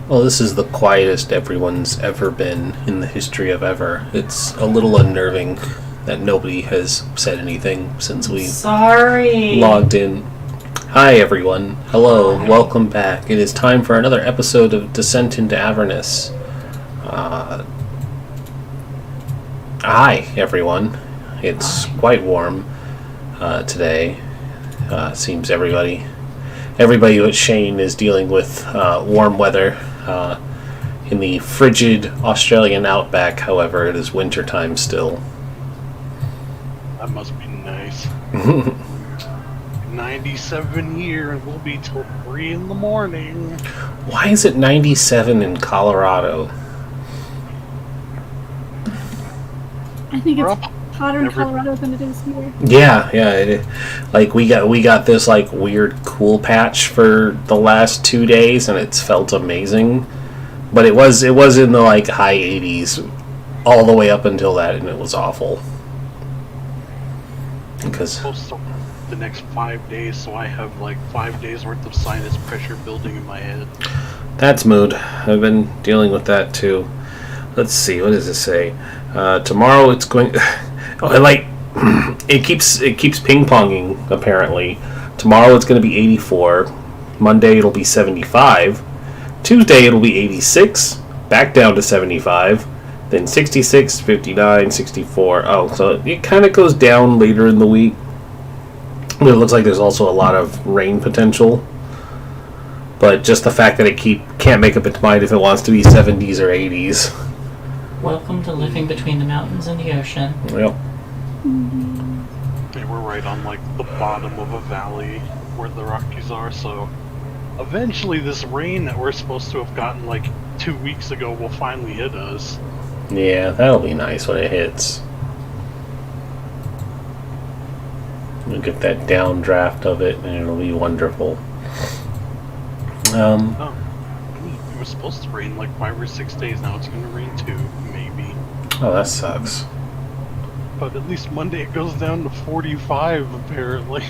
Well, this is the quietest everyone's ever been in the history of ever. It's a little unnerving that nobody has said anything since we Sorry. logged in. Hi, everyone. Hello. Hi. Welcome back. It is time for another episode of Descent into Avernus. Hi, everyone. It's quite warm today. Seems everybody at Shane is dealing with warm weather. In the frigid Australian outback, however, it is wintertime still. That must be nice. 97 here and we'll be till 3 in the morning. Why is it 97 in Colorado? I think We're it's up. hotter in Colorado than it is here. Yeah, it is. Like we got this like weird cool patch for the last 2 days, and it's felt amazing. But it was in the like high 80s all the way up until that, and it was awful. Because Supposed to the next 5 days, so I have like 5 days worth of sinus pressure building in my head. that's mood. I've been dealing with that too. Let's see, what does it say? Tomorrow it's going. It keeps ping-ponging, apparently. Tomorrow it's going to be 84. Monday it'll be 75. Tuesday it'll be 86. Back down to 75. Then 66, 59, 64. Oh, so it kind of goes down later in the week. But it looks like there's also a lot of rain potential. But just the fact that it can't make up its mind if it wants to be 70s or 80s. Welcome to living between the mountains and the ocean. Yep. They were right on like the bottom of a valley where the Rockies are, so eventually this rain that we're supposed to have gotten like 2 weeks ago will finally hit us. Yeah, that'll be nice when it hits. We'll get that downdraft of it, and it'll be wonderful. Oh, it was supposed to rain like 5 or 6 days now. It's going to rain 2, maybe. Oh, that sucks. But at least Monday it goes down to 45, apparently.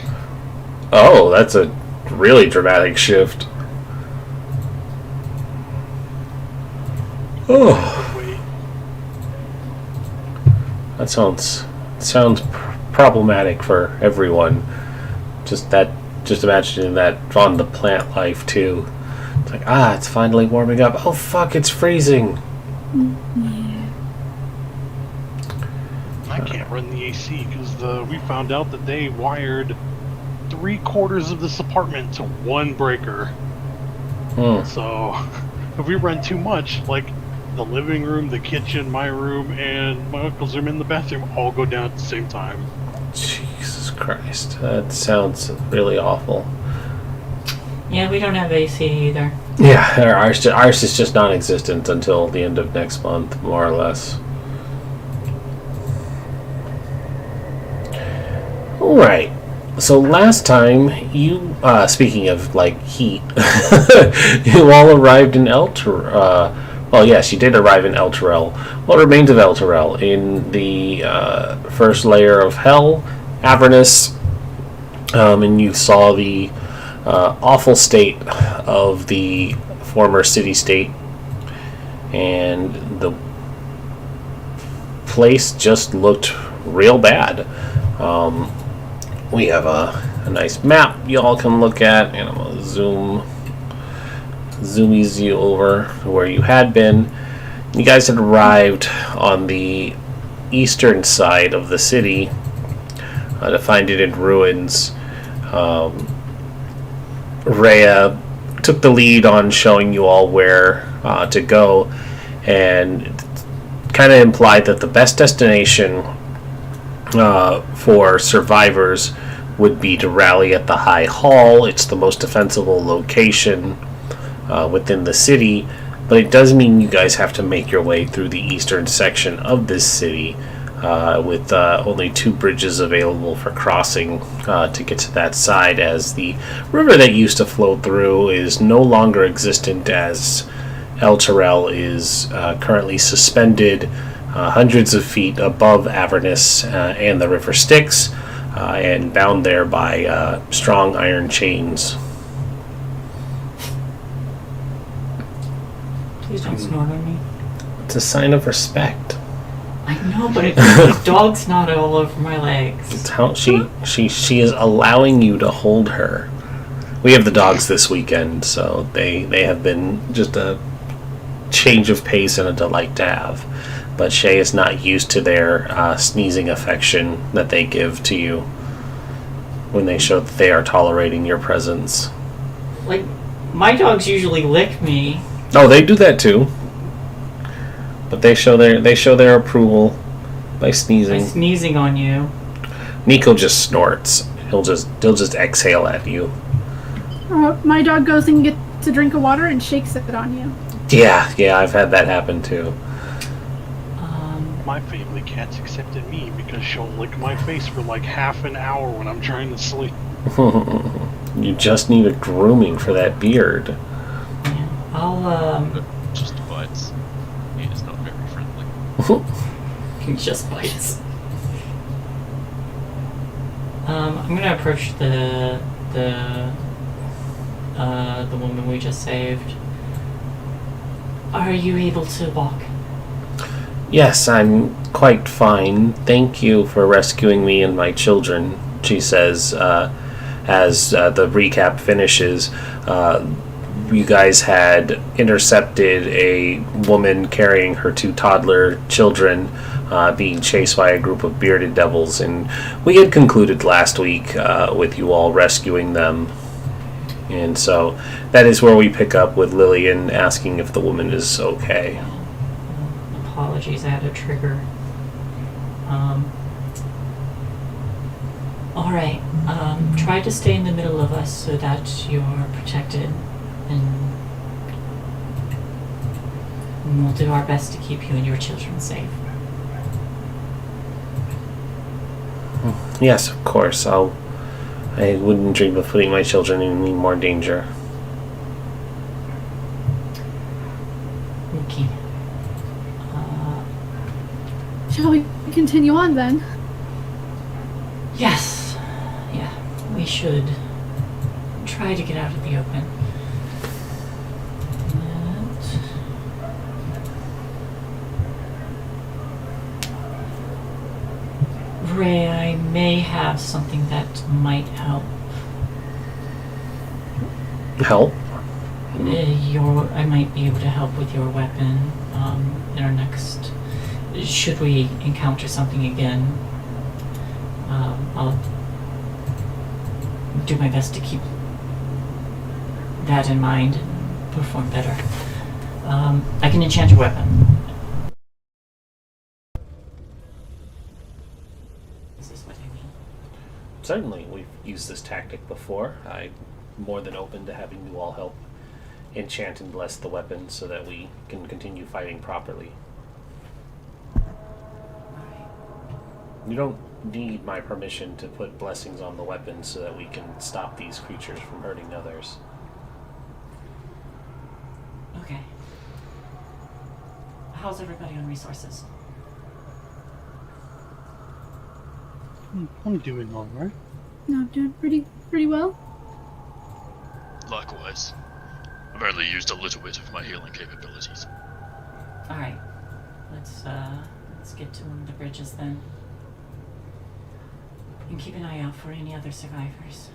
Oh, that's a really dramatic shift. Oh, Wait, that sounds problematic for everyone. Just imagining that on the plant life too. It's like, it's finally warming up. Oh fuck, it's freezing. I can't run the AC because we found out that they wired 3/4 of this apartment to one breaker. So if we run too much, like the living room, the kitchen, my room, and my uncle's room in the bathroom all go down at the same time. Jesus Christ, that sounds really awful. Yeah, we don't have AC either. Yeah, ours is just non-existent until the end of next month, more or less. Alright, so last time you, speaking of, like, heat, you all arrived in Elturel. Well, yes, you did arrive in Elturel. What remains of Elturel? In the first layer of Hell, Avernus, and you saw the awful state of the former city-state, and the place just looked real bad. We have a nice map y'all can look at, and I'm going to zoomies you over where you had been. You guys had arrived on the eastern side of the city to find it in ruins. Rhea took the lead on showing you all where to go, and kind of implied that the best destination for survivors would be to rally at the High Hall. It's the most defensible location within the city, but it does mean you guys have to make your way through the eastern section of this city with only 2 bridges available for crossing to get to that side, as the river that used to flow through is no longer existent, as Elturel is currently suspended hundreds of feet above Avernus and the river Styx, and bound there by strong iron chains. Please don't snort on me. It's a sign of respect. I know, but it makes dog snot all over my legs. It's how she is allowing you to hold her. We have the dogs this weekend, so they have been just a change of pace and a delight to have. But Shay is not used to their sneezing affection that they give to you when they show that they are tolerating your presence. Like, my dogs usually lick me. Oh, they do that too. But they show their approval by sneezing. By sneezing on you. Nico just snorts. He'll just exhale at you. My dog goes and gets a drink of water and shakes it on you. Yeah, I've had that happen too. My family cat's accepted me because she'll lick my face for like half an hour when I'm trying to sleep. You just need a grooming for that beard. Yeah. I'll, Just bites. He is not very friendly. He just bites. I'm gonna approach the woman we just saved. Are you able to walk? Yes, I'm quite fine. Thank you for rescuing me and my children, she says, as the recap finishes. You guys had intercepted a woman carrying her 2 toddler children being chased by a group of bearded devils, and we had concluded last week with you all rescuing them. And so that is where we pick up with Lillian asking if the woman is okay. Apologies, I had a trigger. Alright, try to stay in the middle of us so that you're protected, and we'll do our best to keep you and your children safe. Yes, of course. I wouldn't dream of putting my children in any more danger. Okay. Shall we continue on then? Yes. Yeah, we should try to get out of the open. Ray, I may have something that might help. Help? I might be able to help with your weapon in our next. Should we encounter something again, I'll do my best to keep that in mind and perform better. I can enchant your weapon. Is this what I mean? Certainly, we've used this tactic before. I'm more than open to having you all help enchant and bless the weapon so that we can continue fighting properly. You don't need my permission to put blessings on the weapon so that we can stop these creatures from hurting others. Okay. How's everybody on resources? I'm doing alright. No, I'm doing pretty well. Likewise. I've only used a little bit of my healing capabilities. Alright. Let's get to one of the bridges then. And keep an eye out for any other survivors.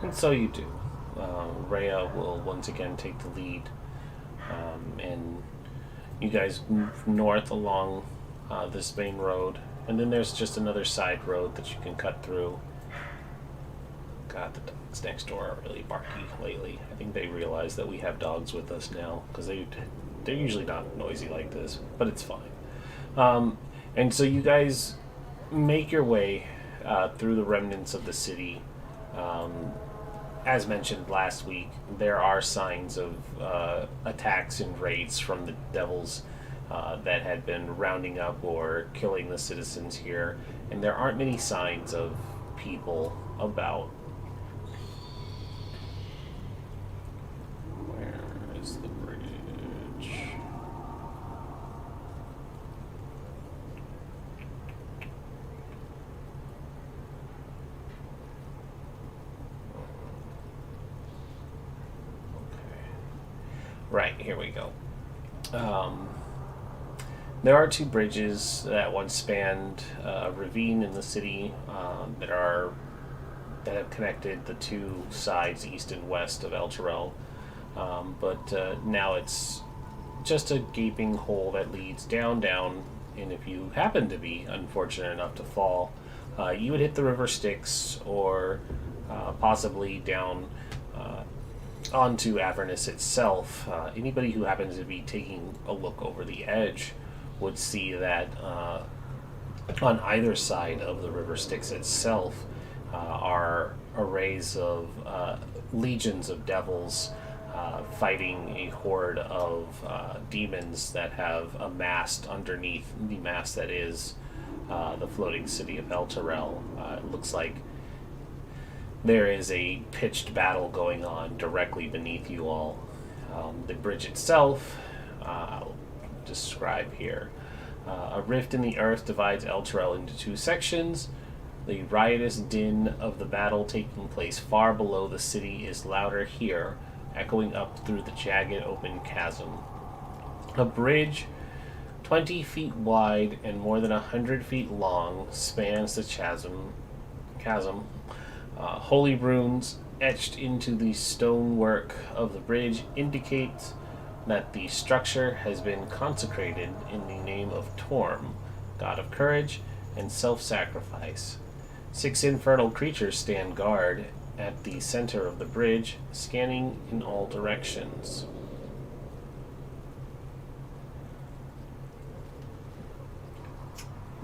And so you do. Rhea will once again take the lead, and you guys move north along this main road, and then there's just another side road that you can cut through. God, the dogs next door are really barky lately. I think they realize that we have dogs with us now, because they're usually not noisy like this, but it's fine. And so you guys make your way through the remnants of the city. As mentioned last week, there are signs of attacks and raids from the devils that had been rounding up or killing the citizens here, and there aren't many signs of people about. Where is the bridge? Right, here we go. There are 2 bridges that once spanned a ravine in the city that have connected the 2 sides, east and west of Elturel. But now it's just a gaping hole that leads down, and if you happen to be unfortunate enough to fall, you would hit the river Styx or possibly down onto Avernus itself. Anybody who happens to be taking a look over the edge would see that on either side of the river Styx itself are arrays of legions of devils fighting a horde of demons that have amassed underneath the mass that is the floating city of Elturel. It looks like there is a pitched battle going on directly beneath you all. The bridge itself, I'll describe here. A rift in the earth divides Elturel into 2 sections. The riotous din of the battle taking place far below the city is louder here, echoing up through the jagged open chasm. A bridge 20 feet wide and more than 100 feet long spans the chasm. Holy runes etched into the stonework of the bridge indicate that the structure has been consecrated in the name of Torm, god of courage and self-sacrifice. 6 infernal creatures stand guard at the center of the bridge, scanning in all directions.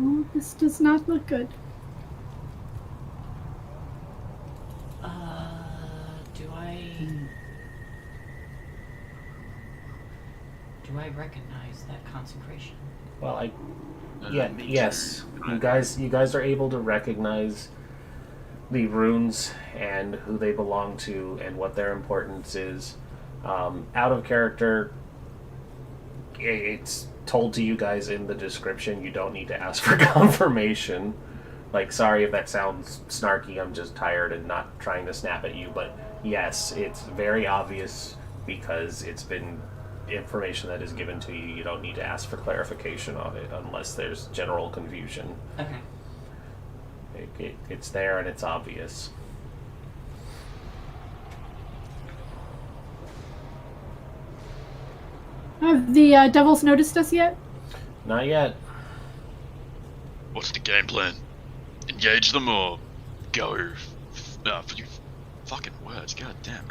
Oh, this does not look good. Do I recognize that consecration? Well, yes. You guys are able to recognize the runes and who they belong to and what their importance is. Out of character, it's told to you guys in the description. You don't need to ask for confirmation. Like, sorry if that sounds snarky, I'm just tired and not trying to snap at you, but yes, it's very obvious because it's been information that is given to you. You don't need to ask for clarification on it unless there's general confusion. Okay. It's there and it's obvious. Have the devils noticed us yet? Not yet. What's the game plan? Engage them or go? For you fucking words, god damn.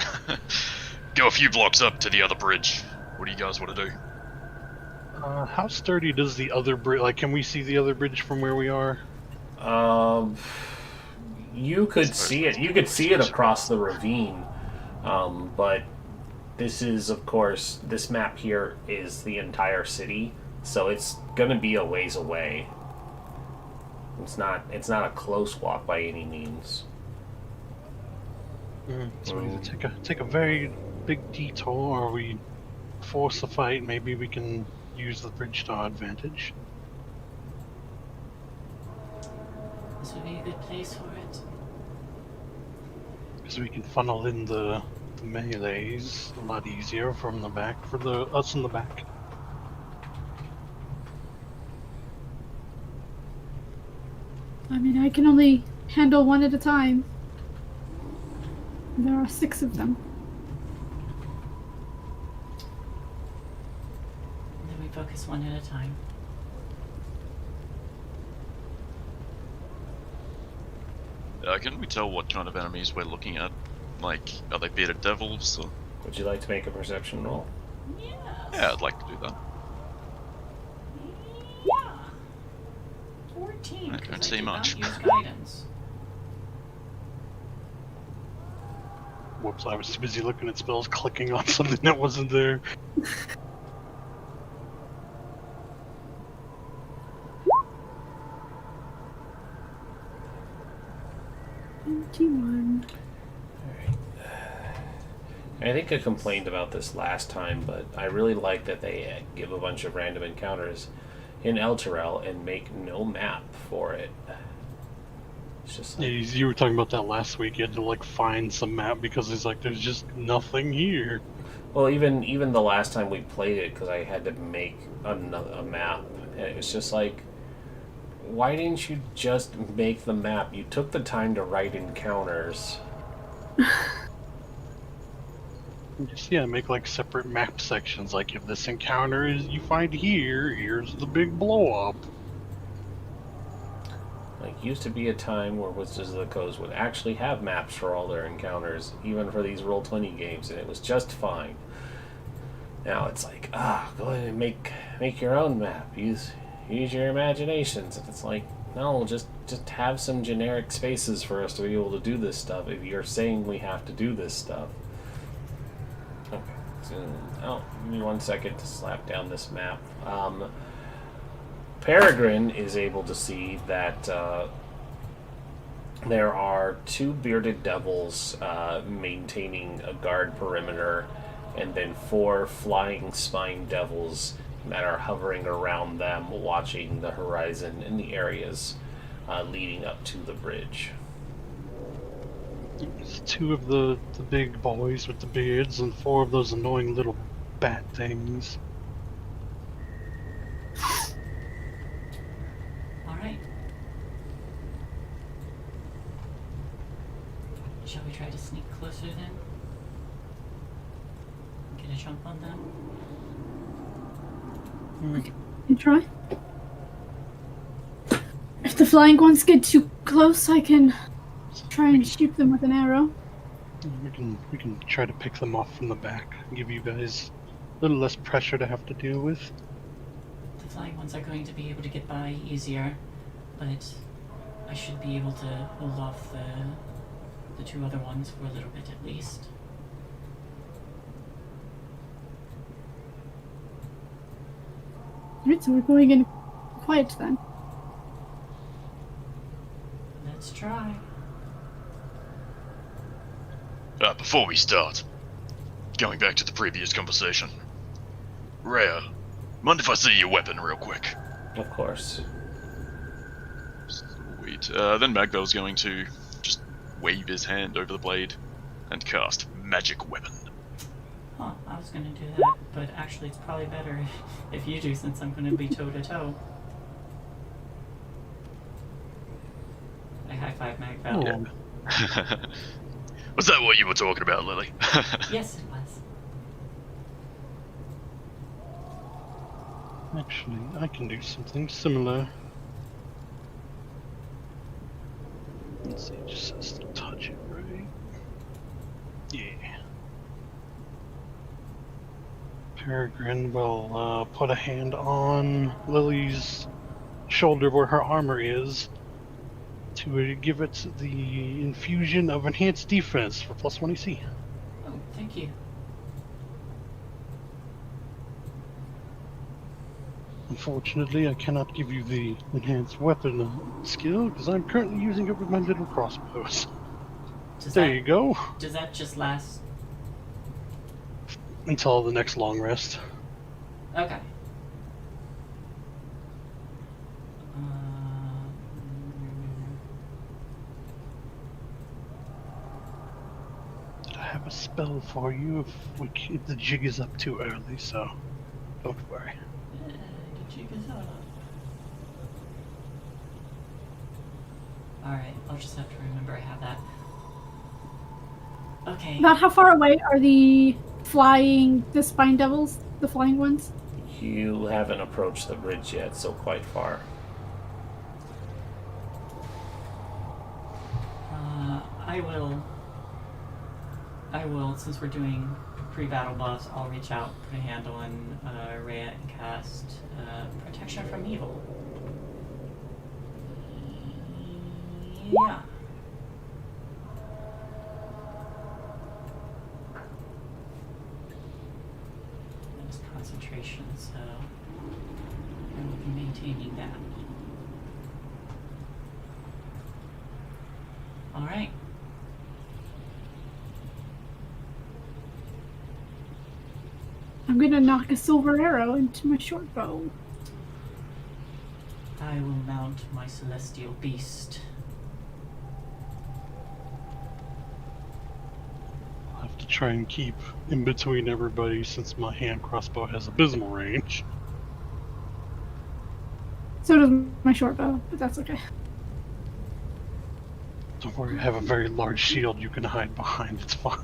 Go a few blocks up to the other bridge. What do you guys want to do? How sturdy does the other bridge? Like, can we see the other bridge from where we are? You could see it. You could see it across the ravine, but this is, of course, this map here is the entire city, so it's gonna be a ways away. It's not a close walk by any means. So we need to take a very big detour, or we force a fight. Maybe we can use the bridge to our advantage. This would be a good place for it. Because we can funnel in the melees a lot easier from the back for us in the back. I mean, I can only handle one at a time. There are 6 of them. And then we focus one at a time. Can we tell what kind of enemies we're looking at? Like, are they bearded devils or? Would you like to make a perception roll? Yes. Yeah, I'd like to do that. Yeah. 14. I don't 'cause see did much. Not use guidance. Whoops, I was too busy looking at spells, clicking on something that wasn't there. I think I complained about this last time, but I really like that they give a bunch of random encounters in Elturel and make no map for it. It's just like, Yeah, you were talking about that last week. You had to like find some map because it's like there's just nothing here. Well, even the last time we played it, because I had to make a map, and it was just like, why didn't you just make the map? You took the time to write encounters. Just, yeah, make like separate map sections. Like if this encounter is you find here, here's the big blow up. Like, used to be a time where Wizards of the Coast would actually have maps for all their encounters, even for these Roll20 games, and it was just fine. Now it's like, go ahead and make your own map. Use your imaginations. And it's like, no, just have some generic spaces for us to be able to do this stuff if you're saying we have to do this stuff. Okay. So, give me 1 second to slap down this map. Peregrine is able to see that there are 2 bearded devils maintaining a guard perimeter, and then 4 flying spine devils that are hovering around them, watching the horizon in the areas leading up to the bridge. It's 2 of the big boys with the beards and 4 of those annoying little bat things. Alright. Shall we try to sneak closer then? Get a jump on them? And try. If the flying ones get too close, I can try and shoot them with an arrow. We can try to pick them off from the back and give you guys a little less pressure to have to deal with. The flying ones are going to be able to get by easier, but I should be able to hold off the 2 other ones for a little bit at least. Alright, so we're going in quiet then. Let's try. Before we start, going back to the previous conversation, Rhea, mind if I see your weapon real quick? Of course. Sweet. Then Magvel's going to just wave his hand over the blade and cast Magic Weapon. Huh, I was gonna do that, but actually it's probably better if you do, since I'm gonna be toe-to-toe. I high-five Magvel. Oh. Was that what you were talking about, Lily? Yes, it was. Actually, I can do something similar. Let's see, it just says to touch it, right? Yeah. Peregrine will put a hand on Lily's shoulder where her armor is to give it the infusion of enhanced defense for +1 AC. Oh, thank you. Unfortunately, I cannot give you the enhanced weapon skill because I'm currently using it with my little crossbows. There you go. Does that just last? Until the next long rest. Okay. Did I have a spell for you if the jig is up too early, so don't worry. The jig is up. Alright, I'll just have to remember I have that. Okay. About how far away are the spine devils, the flying ones? You haven't approached the bridge yet, so quite far. I will, since we're doing pre-battle buffs, I'll reach out, put a hand on Rhea and cast Protection from Evil. Yeah. That is concentration, so I will be maintaining that. Alright. I'm gonna knock a silver arrow into my short bow. I will mount my celestial beast. I'll have to try and keep in between everybody since my hand crossbow has abysmal range. So does my short bow, but that's okay. Don't worry, I have a very large shield you can hide behind. It's fine.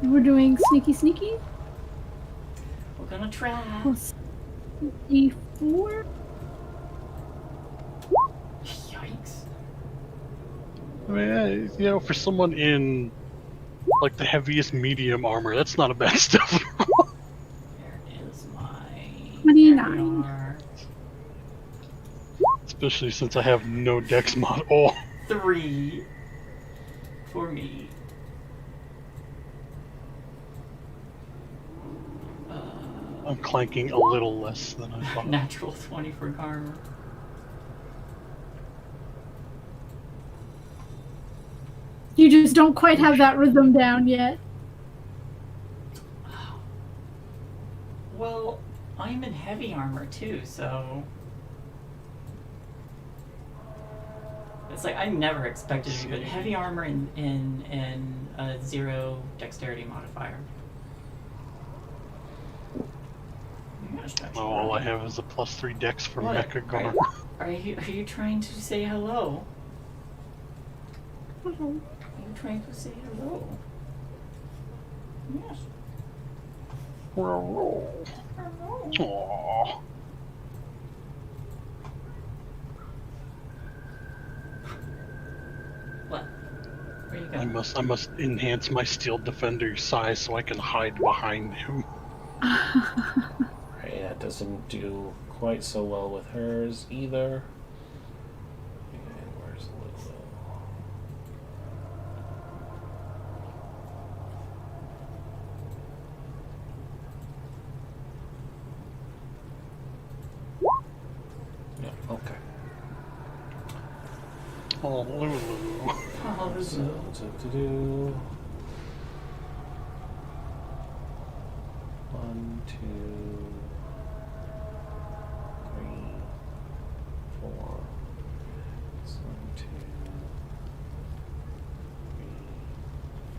We're doing sneaky sneaky. We're gonna try. Plus D4. Yikes. I mean, you know, for someone in like the heaviest medium armor, that's not a bad stuff. There is my 29. AR. Especially since I have no dex mod. Oh, 3 for me. I'm clanking a little less than I thought. Natural 20 for Karma. You just don't quite have that rhythm down yet. Well, I'm in heavy armor too, so it's like I never expected to be heavy armor in a 0 dexterity modifier. All I have is a +3 dex for What? Mecha Gar. Are you trying to say hello? Mhm. Are you trying to say hello? Yes. Hello. Aww. What? Where you I going? must enhance my steel defender's size so I can hide behind him. Right, that doesn't do quite so well with hers either. And where's Lulu? Yeah, okay. Oh, Lulu. Oh, So to do 1, 2, 3, 4. It's 1, 2,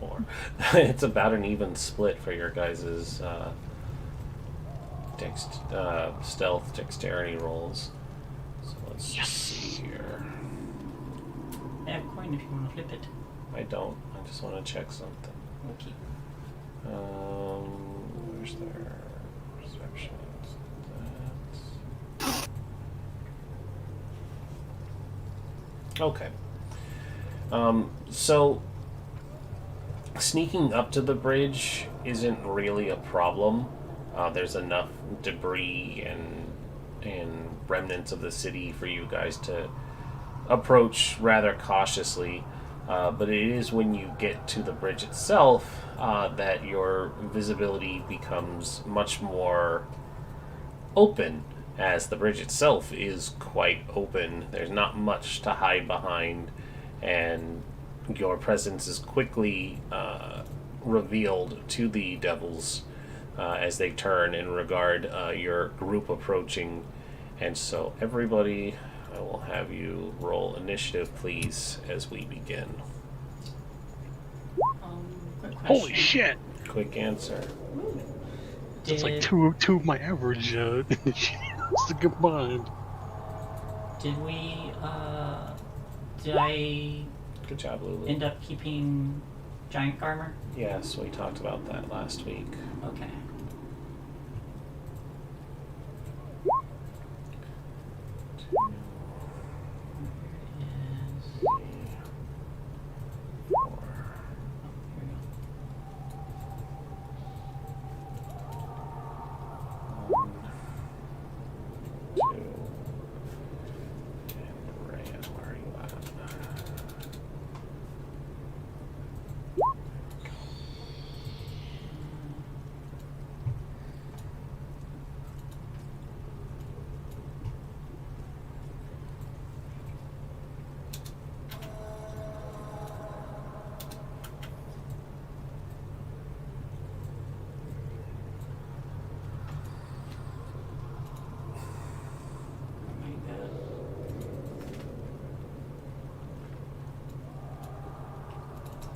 3, 4. It's about an even split for your guys' stealth dexterity rolls. So let's see here. I have a coin if you want to flip it. I don't. I just want to check something. Okay. Where's their perception? That's... Okay. So sneaking up to the bridge isn't really a problem. There's enough debris and remnants of the city for you guys to approach rather cautiously. But it is when you get to the bridge itself that your visibility becomes much more open, as the bridge itself is quite open. There's not much to hide behind, and your presence is quickly revealed to the devils as they turn and regard your group approaching. And so everybody, I will have you roll initiative, please, as we begin. Quick question. Holy shit! Quick answer. It's like two of my average initiatives combined. Did we, did I Good job, Lulu. end up keeping giant armor? Yes, we talked about that last week. Okay.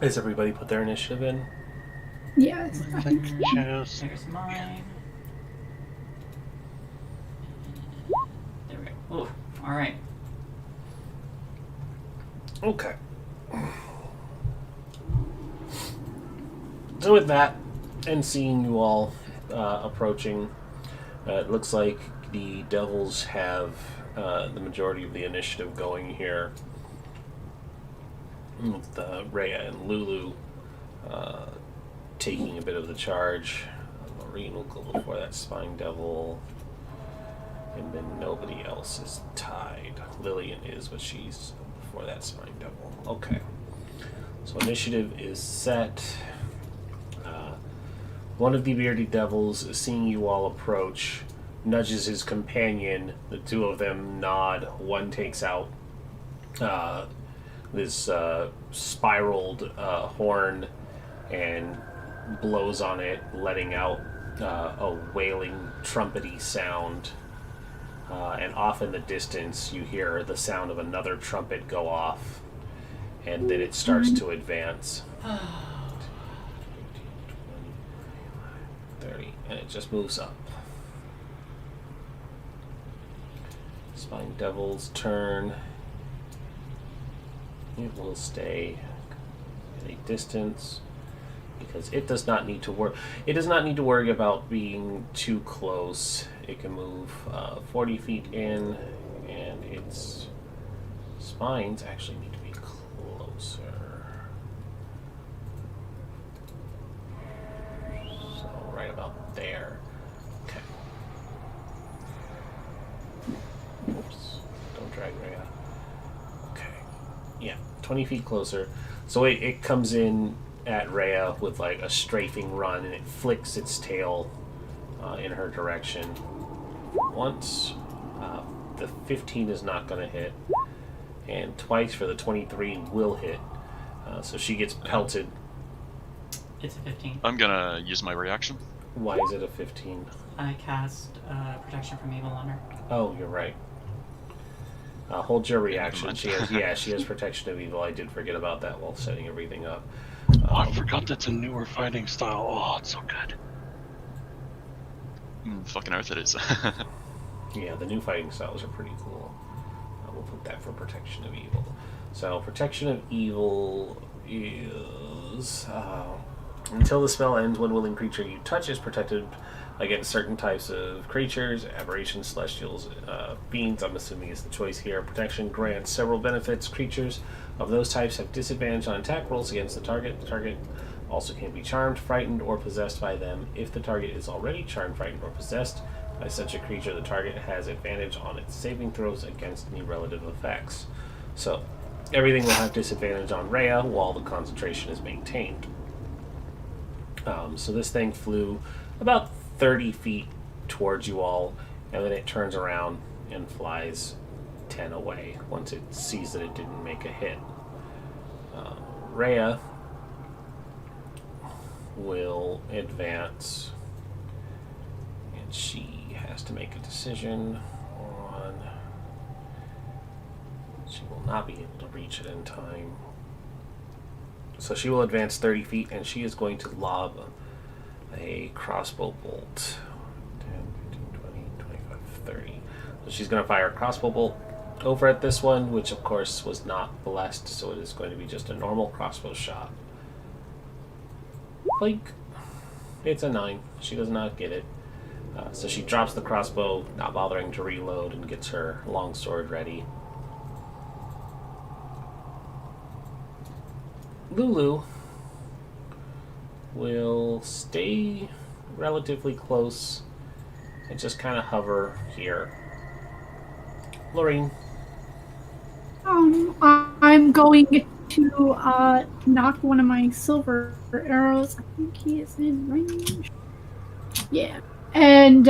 Has everybody put their initiative in? Yes. I think Chest. There's mine. There we go. Ooh, alright. Okay. So with that, and seeing you all approaching, it looks like the devils have the majority of the initiative going here. With Rhea and Lulu taking a bit of the charge. Maureen will go before that Spine Devil. And then nobody else is tied. Lillian is, but she's before that Spine Devil. Okay. So initiative is set. One of the bearded devils, seeing you all approach, nudges his companion. The two of them nod. One takes out this spiraled horn and blows on it, letting out a wailing, trumpety sound. And off in the distance, you hear the sound of another trumpet go off, and then it starts to advance. 30, and it just moves up. Spine Devil's turn. It will stay at a distance because it does not need to work. It does not need to worry about being too close. It can move 40 feet in, and its spines actually need to be closer. So right about there. Okay. Oops. Don't drag Rhea. Okay. Yeah, 20 feet closer. So it comes in at Rhea with like a strafing run, and it flicks its tail in her direction. Once. The 15 is not going to hit. And twice for the 23 will hit. So she gets pelted. It's a 15. I'm gonna use my reaction. Why is it a 15? I cast protection from evil on her. Oh, you're right. Hold your reaction. mind. She has protection of evil. I did forget about that while setting everything up. Oh, I forgot that's a newer fighting style. Oh, it's so good. Fucking earth it is. Yeah, the new fighting styles are pretty cool. We'll put that for protection of evil. So protection of evil is until the spell ends, one willing creature you touch is protected against certain types of creatures, aberrations, celestials, fiends. I'm assuming is the choice here. Protection grants several benefits. Creatures of those types have disadvantage on attack rolls against the target. The target also can be charmed, frightened, or possessed by them. If the target is already charmed, frightened, or possessed by such a creature, the target has advantage on its saving throws against any relative effects. So everything will have disadvantage on Rhea while the concentration is maintained. So this thing flew about 30 feet towards you all, and then it turns around and flies 10 away once it sees that it didn't make a hit. Rhea will advance, and she has to make a decision on... She will not be able to reach it in time. So she will advance 30 feet, and she is going to lob a crossbow bolt. 10, 15, 20, 25, 30. So she's going to fire a crossbow bolt over at this one, which of course was not blessed, so it is going to be just a normal crossbow shot. Like, it's a 9. She does not get it. So she drops the crossbow, not bothering to reload, and gets her longsword ready. Lulu will stay relatively close and just kind of hover here. Lorraine. I'm going to knock one of my silver arrows. I think he is in range. Yeah. And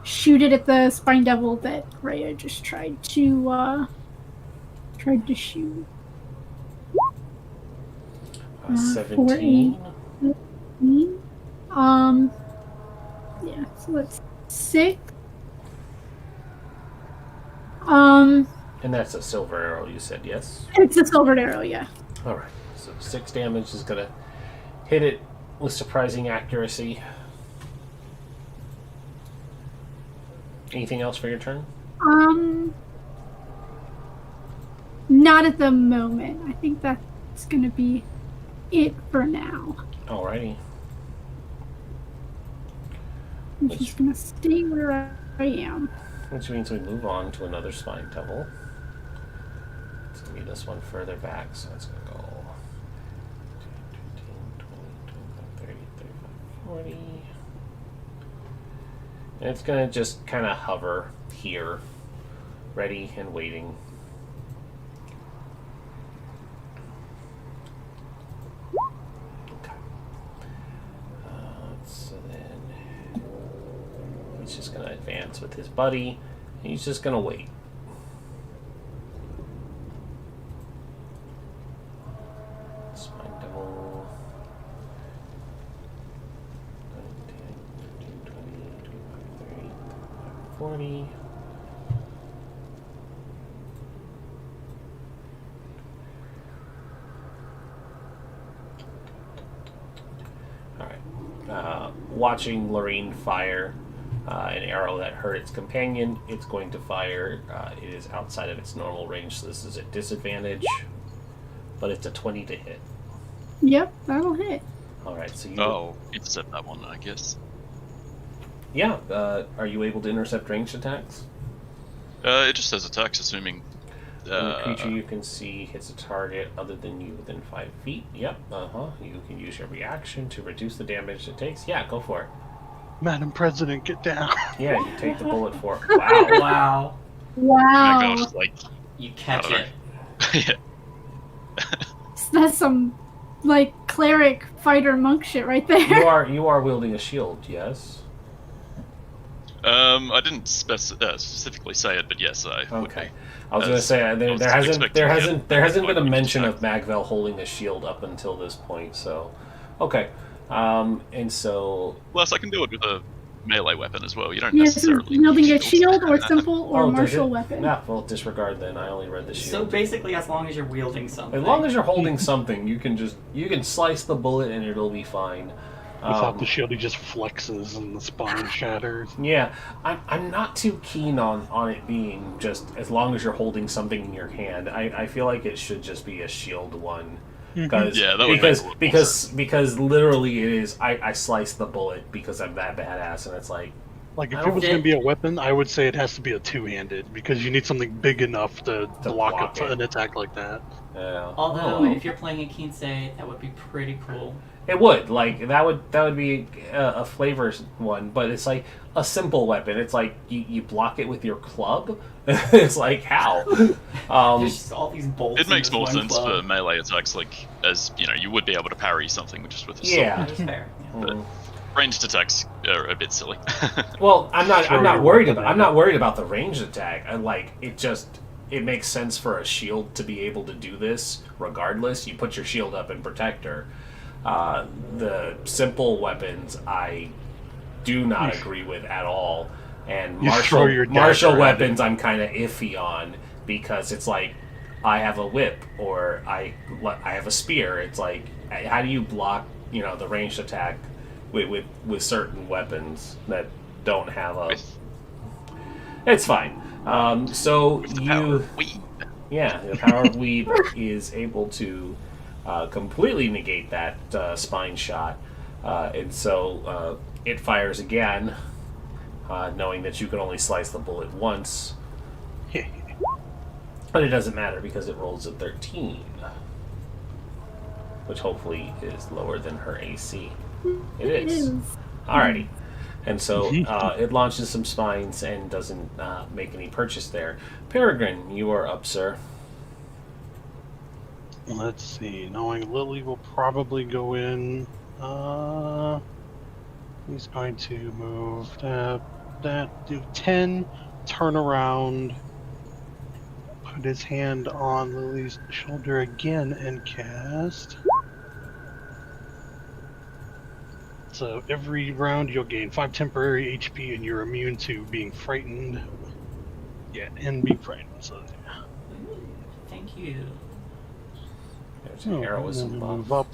shoot it at the Spine Devil that Rhea just tried to shoot. 17. Yeah, so that's 6. And that's a silver arrow, you said, yes? It's a silvered arrow, yeah. Alright, so 6 damage is going to hit it with surprising accuracy. Anything else for your turn? Not at the moment. I think that's gonna be it for now. Alrighty. I'm just gonna stay where I am. Which means we move on to another spine devil. It's going to be this one further back, so it's going to go 15, 20, 25, 30, 35, 40. And it's going to just kind of hover here, ready and waiting. Okay. So then he's just going to advance with his buddy. And he's just going to wait. Spine devil. 10, 15, 20, 25, 30, 35, 40. Alright. Watching Lorraine fire an arrow that hurt its companion, it's going to fire. It is outside of its normal range, so this is a disadvantage. But it's a 20 to hit. Yep, that'll hit. Alright, so you... Oh, intercept that one, I guess. Yeah, are you able to intercept ranged attacks? It just says attacks, assuming... Any creature you can see hits a target other than you within 5 feet. Yep, You can use your reaction to reduce the damage it takes. Yeah, go for it. Madam President, get down. Yeah, you take the bullet for it. Wow. Wow. Wow. Oh my gosh, like... You catch I don't it. yeah. That's some, like, cleric fighter monk shit right there. You are wielding a shield, yes? I didn't specifically say it, but yes, I would be. Okay. I was going to say there hasn't been a mention of Magvel holding a shield up until this point. So, okay, and so Plus, I can do it with a melee weapon as well. You don't Yes, necessarily wielding need a shield or simple or does martial it? weapon. Yeah, well, disregard then. I only read the shield. So basically, as long as you're wielding something. As long as you're holding something, you can slice the bullet and it'll be fine. Without the shield, he just flexes and the spine shatters. Yeah, I'm not too keen on it being just as long as you're holding something in your hand. I feel like it should just be a shield one. Because Yeah, that would make a little more because literally it is I slice the bullet because I'm that badass, and it's like Like, if I it don't was get- going to be a weapon, I would say it has to be a two-handed, because you need something big enough to block block it. an attack like that. Although, if you're playing a Kinsei, that would be pretty cool. It would, like, that would be a flavor one, but it's like a simple weapon. It's like you block it with your club. It's like, how? There's just all these bolts. It makes in more this one sense club. for melee attacks, like, as, you know, you would be able to parry something just with a sword. Yeah. That's fair. Yeah. But ranged attacks are a bit silly. Well, I'm not Throw worried your about weapon I'm not worried about the ranged attack. It makes sense for a shield to be able to do this regardless. You put your shield up and protect her. The simple weapons I do not agree with at all, and You throw your martial dagger at weapons I'm kind of iffy on, because it's like I have a whip or I have a spear. It's like, how do you block the ranged attack with certain weapons that don't have a? It's fine. So With the power you. of weed. Yeah, the power of weed is able to completely negate that spine shot, and so it fires again, knowing that you can only slice the bullet once. But it doesn't matter because it rolls a 13, which hopefully is lower than her AC. It is. Alrighty. And so it launches some spines and doesn't make any purchase there. Peregrine, you are up, sir. Let's see. Knowing Lily will probably go in. He's going to move that, do 10, turn around, put his hand on Lily's shoulder again, and cast. So every round you'll gain 5 temporary HP, and you're immune to being frightened. Yeah, and be frightened. So yeah. Thank you. There's There's an arrow with some move buff. up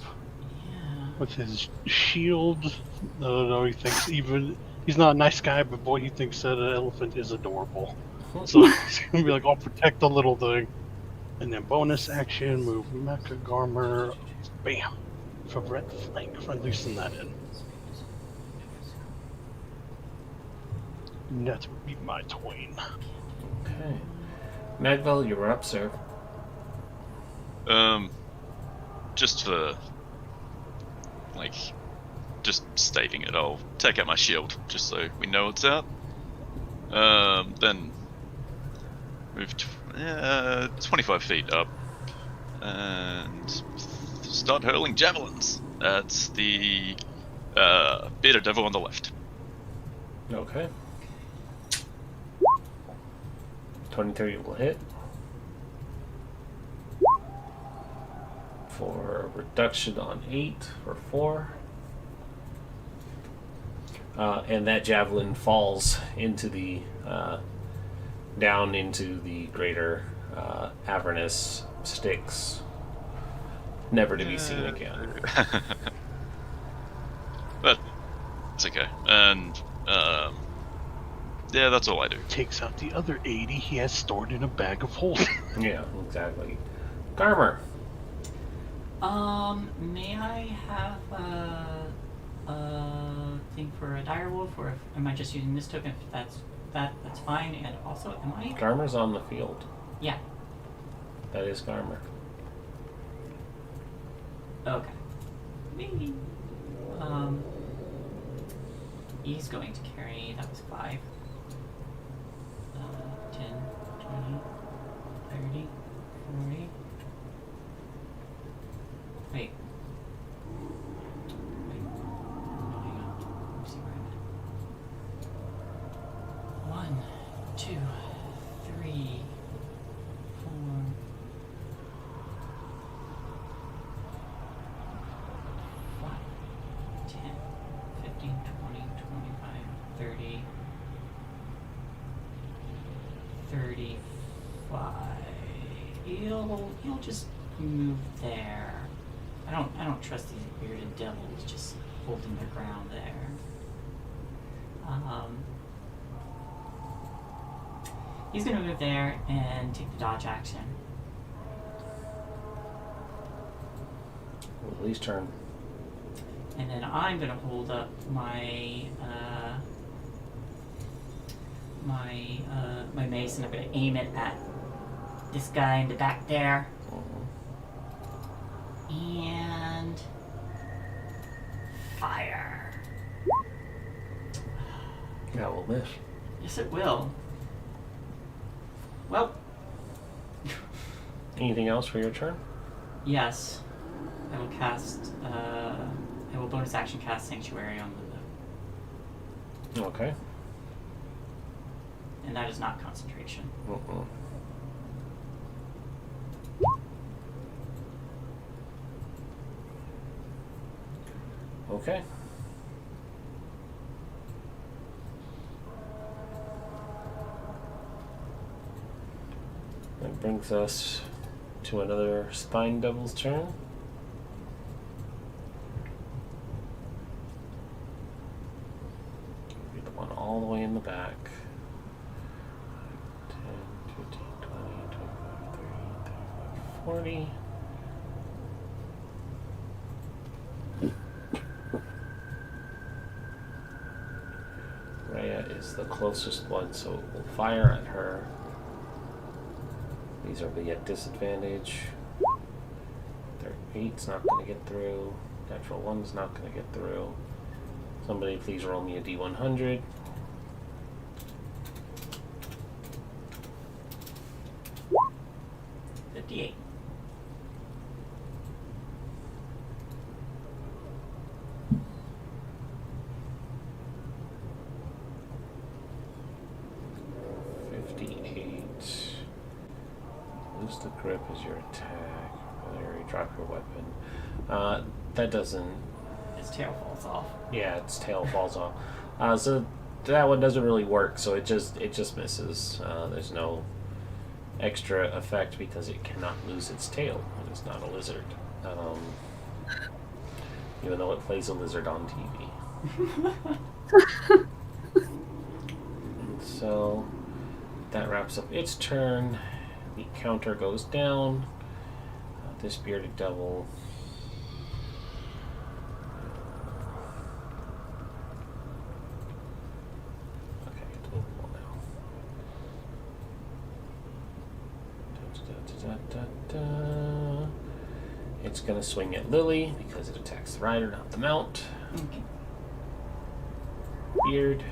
Yeah. with his shield. No, he thinks he's not a nice guy, but boy, he thinks that an elephant is adorable. So he's gonna be like, I'll protect the little thing. And then bonus action, move Mecha Garmer, bam, for red flank, if I loosen that in. And that would be my twain. Okay. Magvel, you're up, sir. Just for, like, just staving it, I'll take out my shield, just so we know it's out. Then move 25 feet up, and start hurling javelins at the bearded devil on the left. Okay. 23 will hit. For a reduction on 8 for 4. And that javelin falls into the down into the greater Avernus Styx, never to be seen again. But it's okay. And yeah, that's all I do. Takes out the other 80 he has stored in a bag of holding. Yeah, exactly. Garmer. May I have a thing for a direwolf, or am I just using this token? If that's fine. And also, am I? Garmer's on the field. Yeah. That is Garmer. Okay. Maybe. He's going to carry. That was 5. 10, 20, 30, 40. Wait. Oh, hang on. Let me see where I'm at. 1, 2, 3, 4. 5, 10, 15, 20, 25, 30, 35. He'll just move there. I don't trust these bearded devils just holding their ground there. He's gonna move there and take the dodge action. Lily's turn. And then I'm gonna hold up my my mace, and I'm gonna aim it at this guy in the back there. And fire. That will miss. Yes, it will. Well, Anything else for your turn? yes. I will cast. I will bonus action cast Sanctuary on the. Okay. And that is not concentration. Okay. That brings us to another Spine Devil's turn. Be the one all the way in the back. 10, 15, 20, 25, 30, 35, 40. Rhea is the closest one, so it will fire at her. These are be at disadvantage. Their 8's not going to get through. Natural 1's not going to get through. Somebody please roll me a D100. $58. Lose the grip as your attack. Or you drop your weapon. That doesn't. His tail falls off. Yeah, its tail falls off. So that one doesn't really work. So it just misses. There's no extra effect because it cannot lose its tail. It's not a lizard. Um, even though it plays a lizard on TV. So that wraps up its turn. The counter goes down. This bearded devil. Okay, it's movable now. It's gonna swing at Lily because it attacks the rider, not the mount. Okay. Beard,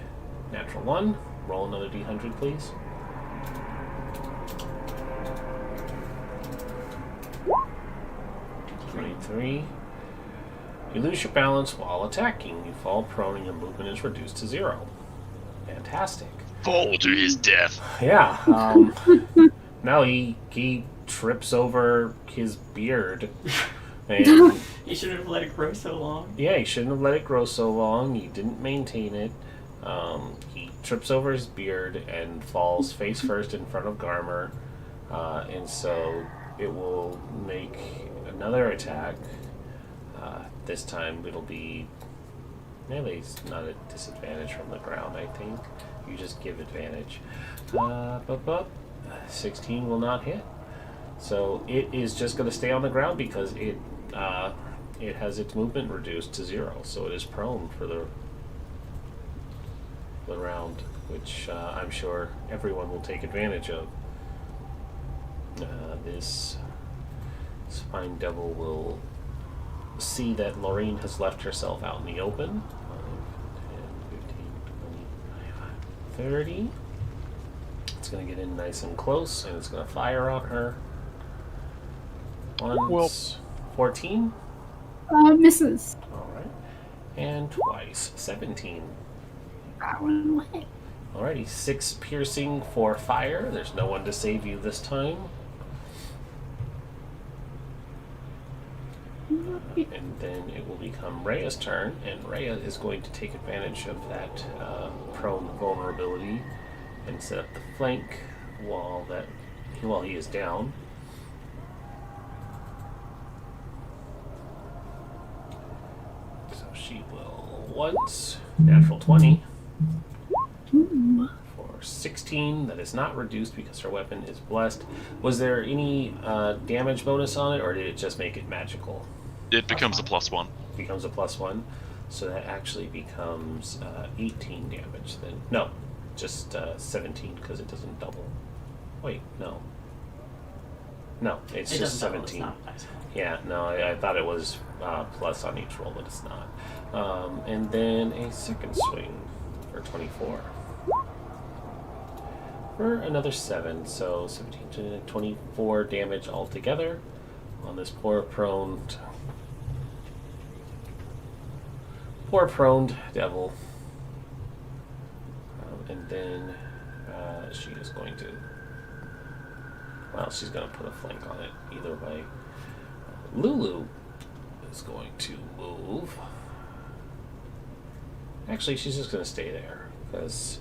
natural 1. Roll another d100, please. 23. You lose your balance while attacking. You fall prone and your movement is reduced to 0. Fantastic. Fall to his death. Yeah. Now he trips over his beard. And You should have let it grow so long. yeah, he shouldn't have let it grow so long. He didn't maintain it. He trips over his beard and falls face first in front of Garmer. And so it will make another attack. This time it'll be melee's not a disadvantage from the ground, I think. You just give advantage. 16 will not hit. So it is just going to stay on the ground because it has its movement reduced to 0. So it is prone for the round, which I'm sure everyone will take advantage of. This Spine Devil will see that Lorraine has left herself out in the open. 5, 10, 15, 20, 30. It's going to get in nice and close, and it's going to fire on her. Once. 14. Misses. Alright. And twice. 17. That one away. Alrighty. 6 piercing for fire. There's no one to save you this time. And then it will become Rhea's turn, and Rhea is going to take advantage of that prone vulnerability and set up the flank while he is down. So she will once, natural 20 for 16. That is not reduced because her weapon is blessed. Was there any damage bonus on it, or did it just make it magical? It becomes a +1. Becomes a +1, so that actually becomes 18 damage then. No, just 17 because it doesn't double. Wait, no, it's It just doesn't double, 17. it's not dice roll. Yeah, no, I thought it was plus on each roll, but it's not. And then a second swing for 24 for another 7, so 17 to 24 damage altogether on this poor proned devil. And then she is going to, she's going to put a flank on it either way. Lulu is going to move. Actually, she's just going to stay there because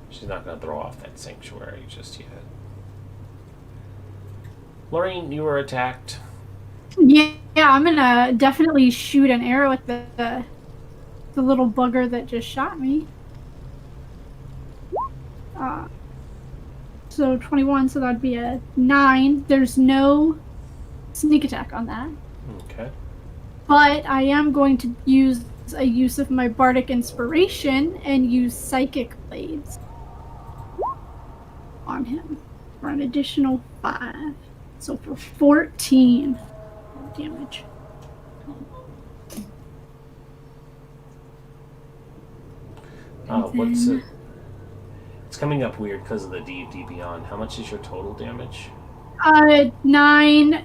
she's not going to throw off that sanctuary just yet. Lorraine, you were attacked. Yeah, I'm gonna definitely shoot an arrow at the little bugger that just shot me. So 21, so that'd be a 9. There's no sneak attack on that. Okay. But I am going to use a use of my bardic inspiration and use psychic blades on him for an additional 5. So for 14 damage. What's it? It's coming up weird because of the D&D Beyond. How much is your total damage? 9,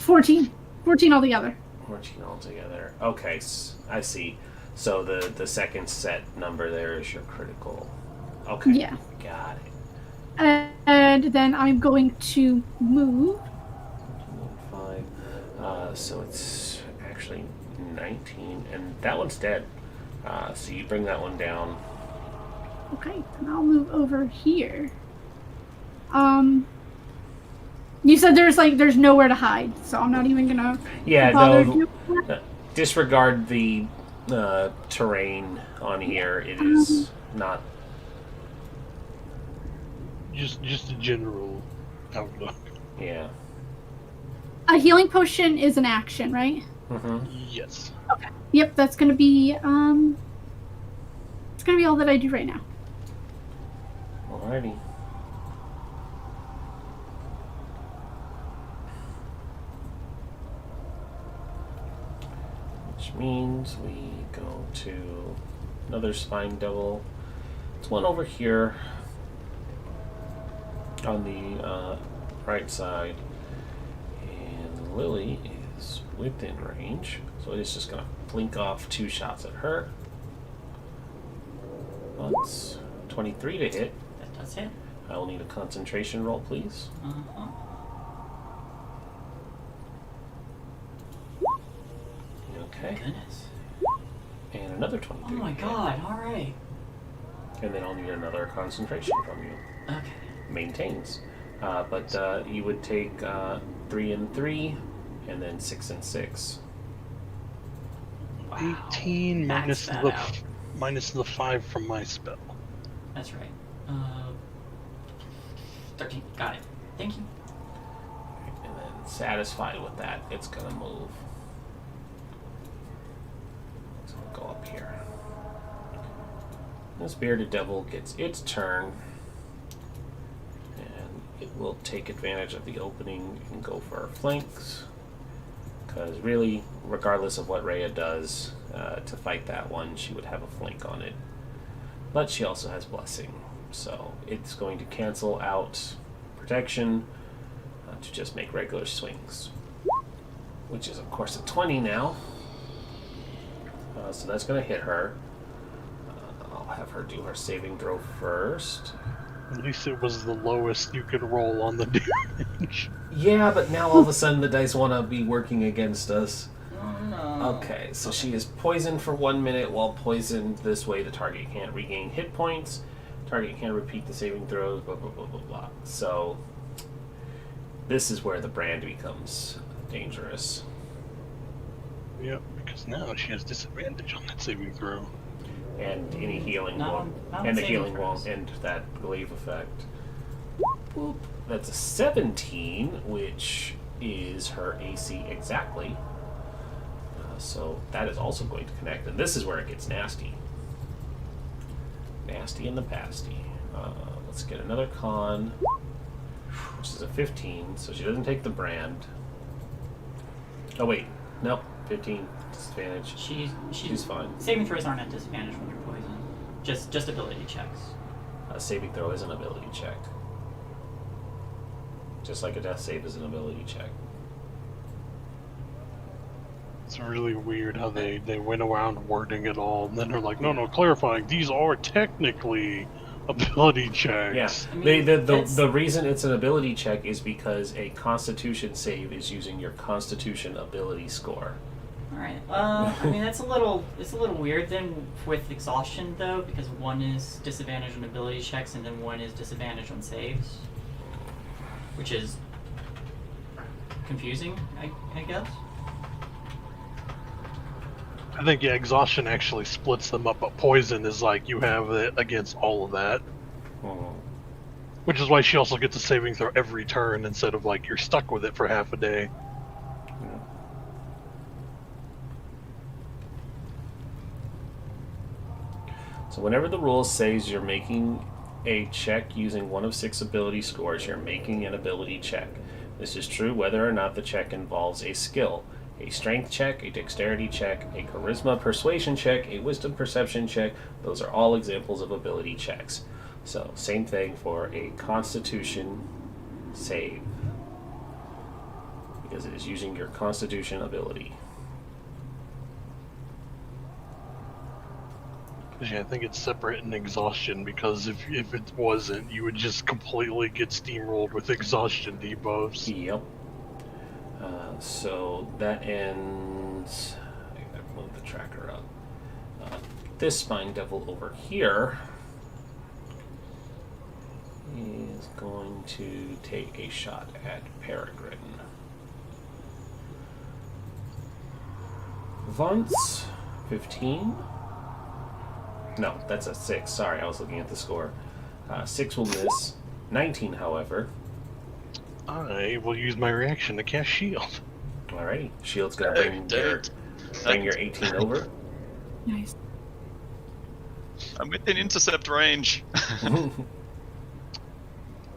14. 14 altogether. 14 altogether. Okay, I see. So the second set number there is your critical. Okay. Yeah. Got it. And then I'm going to move. 5. So it's actually 19, and that one's dead. So you bring that one down. Okay, and I'll move over here. You said there's nowhere to hide, so I'm not even gonna Yeah, bother no. doing that. Disregard the terrain on here. It is not. Just a general outlook. Yeah. A healing potion is an action, right? Mm-hmm. Yes. Okay. Yep, that's gonna be it's gonna be all that I do right now. Alrighty. Which means we go to another spine devil. It's one over here on the right side. And Lily is within range. So it's just going to blink off 2 shots at her. Once. 23 to hit. That does hit. I will need a concentration roll, please. Uh-huh. Okay. Goodness. And another Oh 23. my god, alright. And then I'll need another concentration from you. Okay. Maintains. But you would take 3 and 3, and then 6 and 6. Wow. 18 Max that out. minus the 5 from my spell. That's right. 13. Got it. Thank you. And then satisfied with that, it's going to move. So we'll go up here. This bearded devil gets its turn. And it will take advantage of the opening and go for our flanks. Because really, regardless of what Rhea does to fight that one, she would have a flank on it. But she also has Blessing. So it's going to cancel out protection to just make regular swings. Which is, of course, a 20 now. So that's going to hit her. I'll have her do her saving throw first. At least it was the lowest you could roll on the damage. Yeah, but now all of a sudden the dice want to be working against us. Oh no. Okay, so she is poisoned for 1 minute. While poisoned this way, the target can't regain hit points. Target can't repeat the saving throws, blah, blah, blah, blah, blah. So this is where the brand becomes dangerous. Yep, because now she has disadvantage on that saving throw. And any healing Not won't. on And the saving healing throws. won't end that glaive effect. Boop. That's a 17, which is her AC exactly. So that is also going to connect. And this is where it gets nasty. Nasty in the pasty. Let's get another con, which is a 15. So she doesn't take the brand. Oh, wait. Nope. 15. Disadvantage. She's fine. Saving throws aren't at disadvantage when you're poisoned. Just ability checks. Saving throw is an ability check. Just like a death save is an ability check. It's really weird how they went around wording it all, and then they're like, no, clarifying, these are technically ability checks. Yeah. I mean, The reason it's an ability check is because a Constitution save is using your Constitution ability score. All right. I mean, it's a little weird then with exhaustion though, because one is disadvantage on ability checks and then one is disadvantage on saves, which is confusing, I guess. I think, yeah, exhaustion actually splits them up, but poison is like you have it against all of that. Hmm. Which is why she also gets a saving throw every turn instead of like you're stuck with it for half a day. So whenever the rule says you're making a check using one of 6 ability scores, you're making an ability check. This is true whether or not the check involves a skill. A strength check, a dexterity check, a charisma persuasion check, a wisdom perception check. Those are all examples of ability checks. So same thing for a constitution save. Because it is using your constitution ability. Yeah, I think it's separate in exhaustion because if it wasn't, you would just completely get steamrolled with exhaustion debuffs. Yep. So that ends. I gotta move the tracker up. This spine devil over here is going to take a shot at Peregrine. Once, 15. No, that's a 6. Sorry, I was looking at the score. 6 will miss. 19, however. I will use my reaction to cast shield. Alrighty. Shield's going to bring your 18 over. Nice. I'm within intercept range.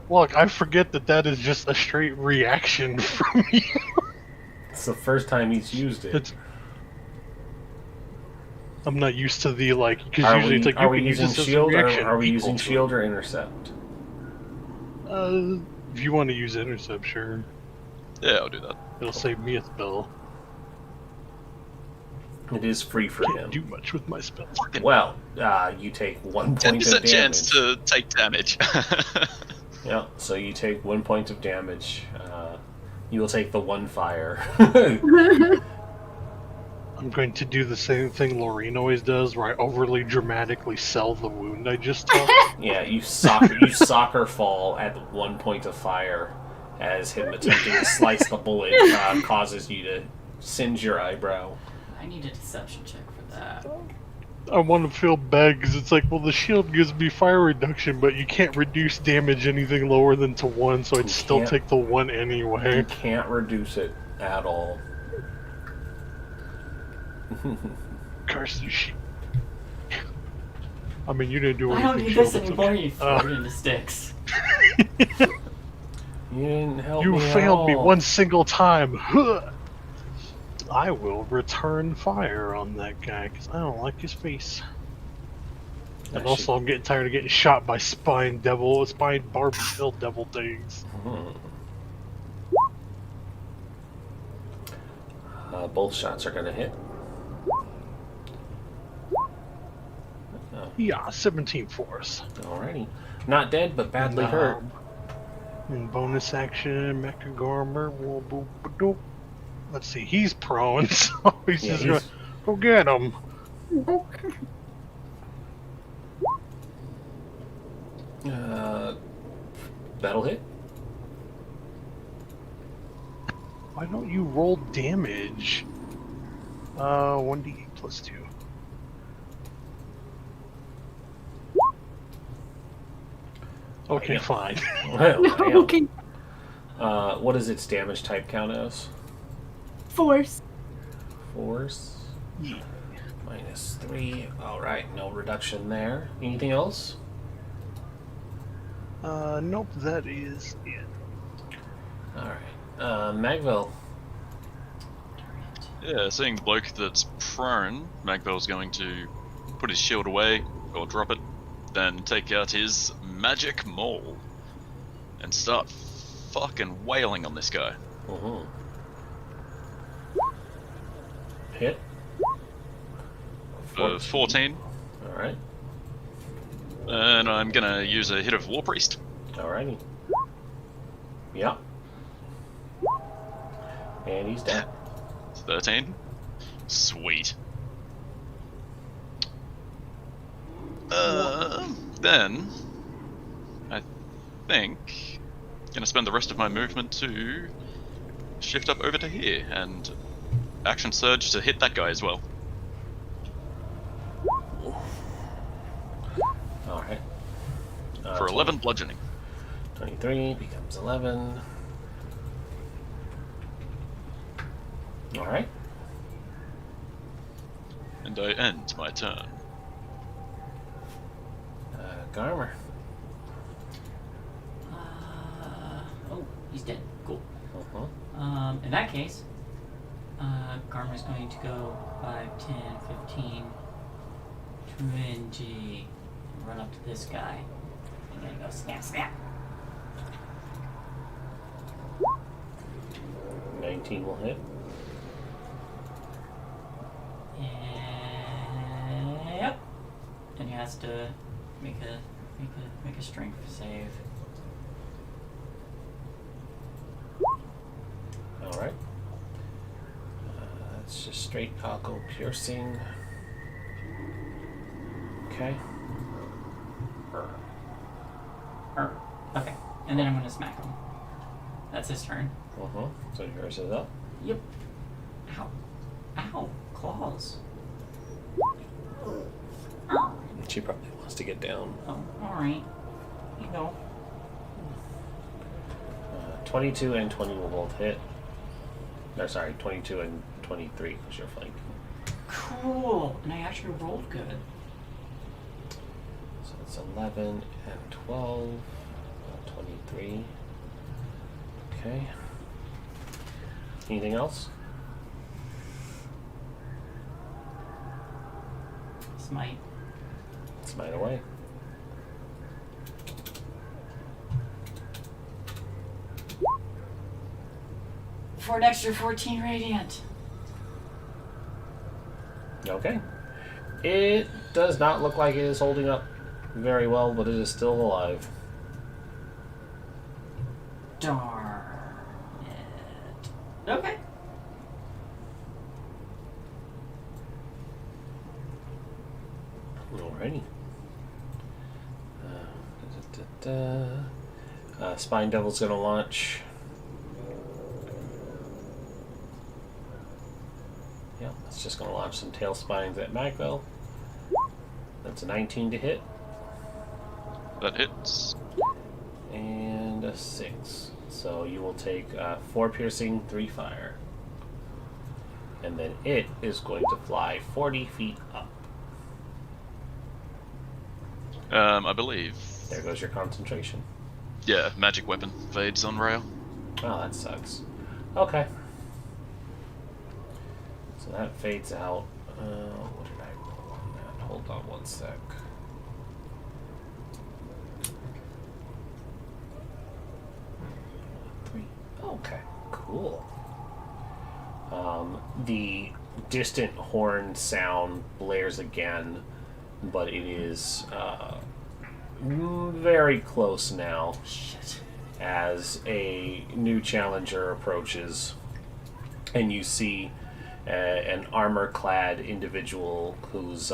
Look, I forget that is just a straight reaction from you. It's the first time he's used it. I'm not used to the because Are usually we, it's like are you we can use using this as a shield? reaction. Are we equal using to shield it. or intercept? If you want to use intercept, sure. Yeah, I'll do that. It'll save me a spell. It is free for Can't him. do much with my spells. Well, you take 1 point of 10% damage. chance to take damage. Yeah, so you take 1 point of damage. You will take the 1 fire. I'm going to do the same thing Lorene always does, where I overly dramatically sell the wound I just took. Yeah, you soccer fall at 1 point of fire as him attempting to slice the bullet causes you to singe your eyebrow. I need a deception check for that. I want to feel bad because it's like, well, the shield gives me fire reduction, but you can't reduce damage anything lower than to 1, so I'd still can't. take the 1 anyway. You can't reduce it at all. Curse you shit. I mean, you didn't do I anything. don't need shield, this it's anymore, okay. you throw it into sticks. You didn't help You me at failed me all. one single time. I will return fire on that guy because I don't like his face. And also, I'm getting tired of getting shot by spine Barbie Hill devil things. Both shots are going to hit. Yeah, 17 force. Alrighty. Not dead, but badly hurt. And bonus action, Mecha Gormer. Let's see, he's prone, so he's just going to go get him. Okay. That'll hit. Why don't you roll damage? 1d8 plus 2. Okay, fine. Well, Okay. what does its damage type count as? Force. Force. -3. Alright, no reduction there. Anything else? Nope, that is it. Alright. Magville. Yeah, seeing the bloke that's prone, Magvel's going to put his shield away, or drop it, then take out his magic maul, and start fucking wailing on this guy. Hit. 14. Alright. And I'm gonna use a hit of War Priest. Alrighty. Yep. And he's dead. 13. Sweet. Then I think gonna spend the rest of my movement to shift up over to here and action surge to hit that guy as well. Alright. For 11 bludgeoning. 23 becomes 11. Alright. And I end my turn. Garmer. Oh, he's dead. Cool. Uh-huh. In that case, Garmer's going to go 5, 10, 15, 20, and run up to this guy. And then go snap, snap. 19 will hit. Yep. And he has to make a strength save. Alright. That's just straight toggle piercing. Okay. And then I'm going to smack him. That's his turn. So yours is up. Yep. Ow. Ow. Claws. Ow. She probably wants to get down. Oh, alright. You go. 22 and 20 will both hit. No, sorry, 22 and 23 because you're flanking. Cool. And I actually rolled good. So it's 11 and 12. 23. Okay. Anything else? Smite. Smite away. For an extra 14 radiant. Okay. It does not look like it is holding up very well, but it is still alive. Darn it. Okay. Alrighty. Spine Devil's gonna launch. Yep, it's just gonna launch some tail spines at Magwell. That's a 19 to hit. That hits. And a 6. So you will take 4 piercing, 3 fire. And then it is going to fly 40 feet up. I believe. There goes your concentration. Yeah, magic weapon fades on rail. Oh, that sucks. Okay. So that fades out. What did I roll on that? Hold on one sec. Okay, cool. The distant horn sound blares again, but it is very close now. Shit. As a new challenger approaches, and you see an armor-clad individual whose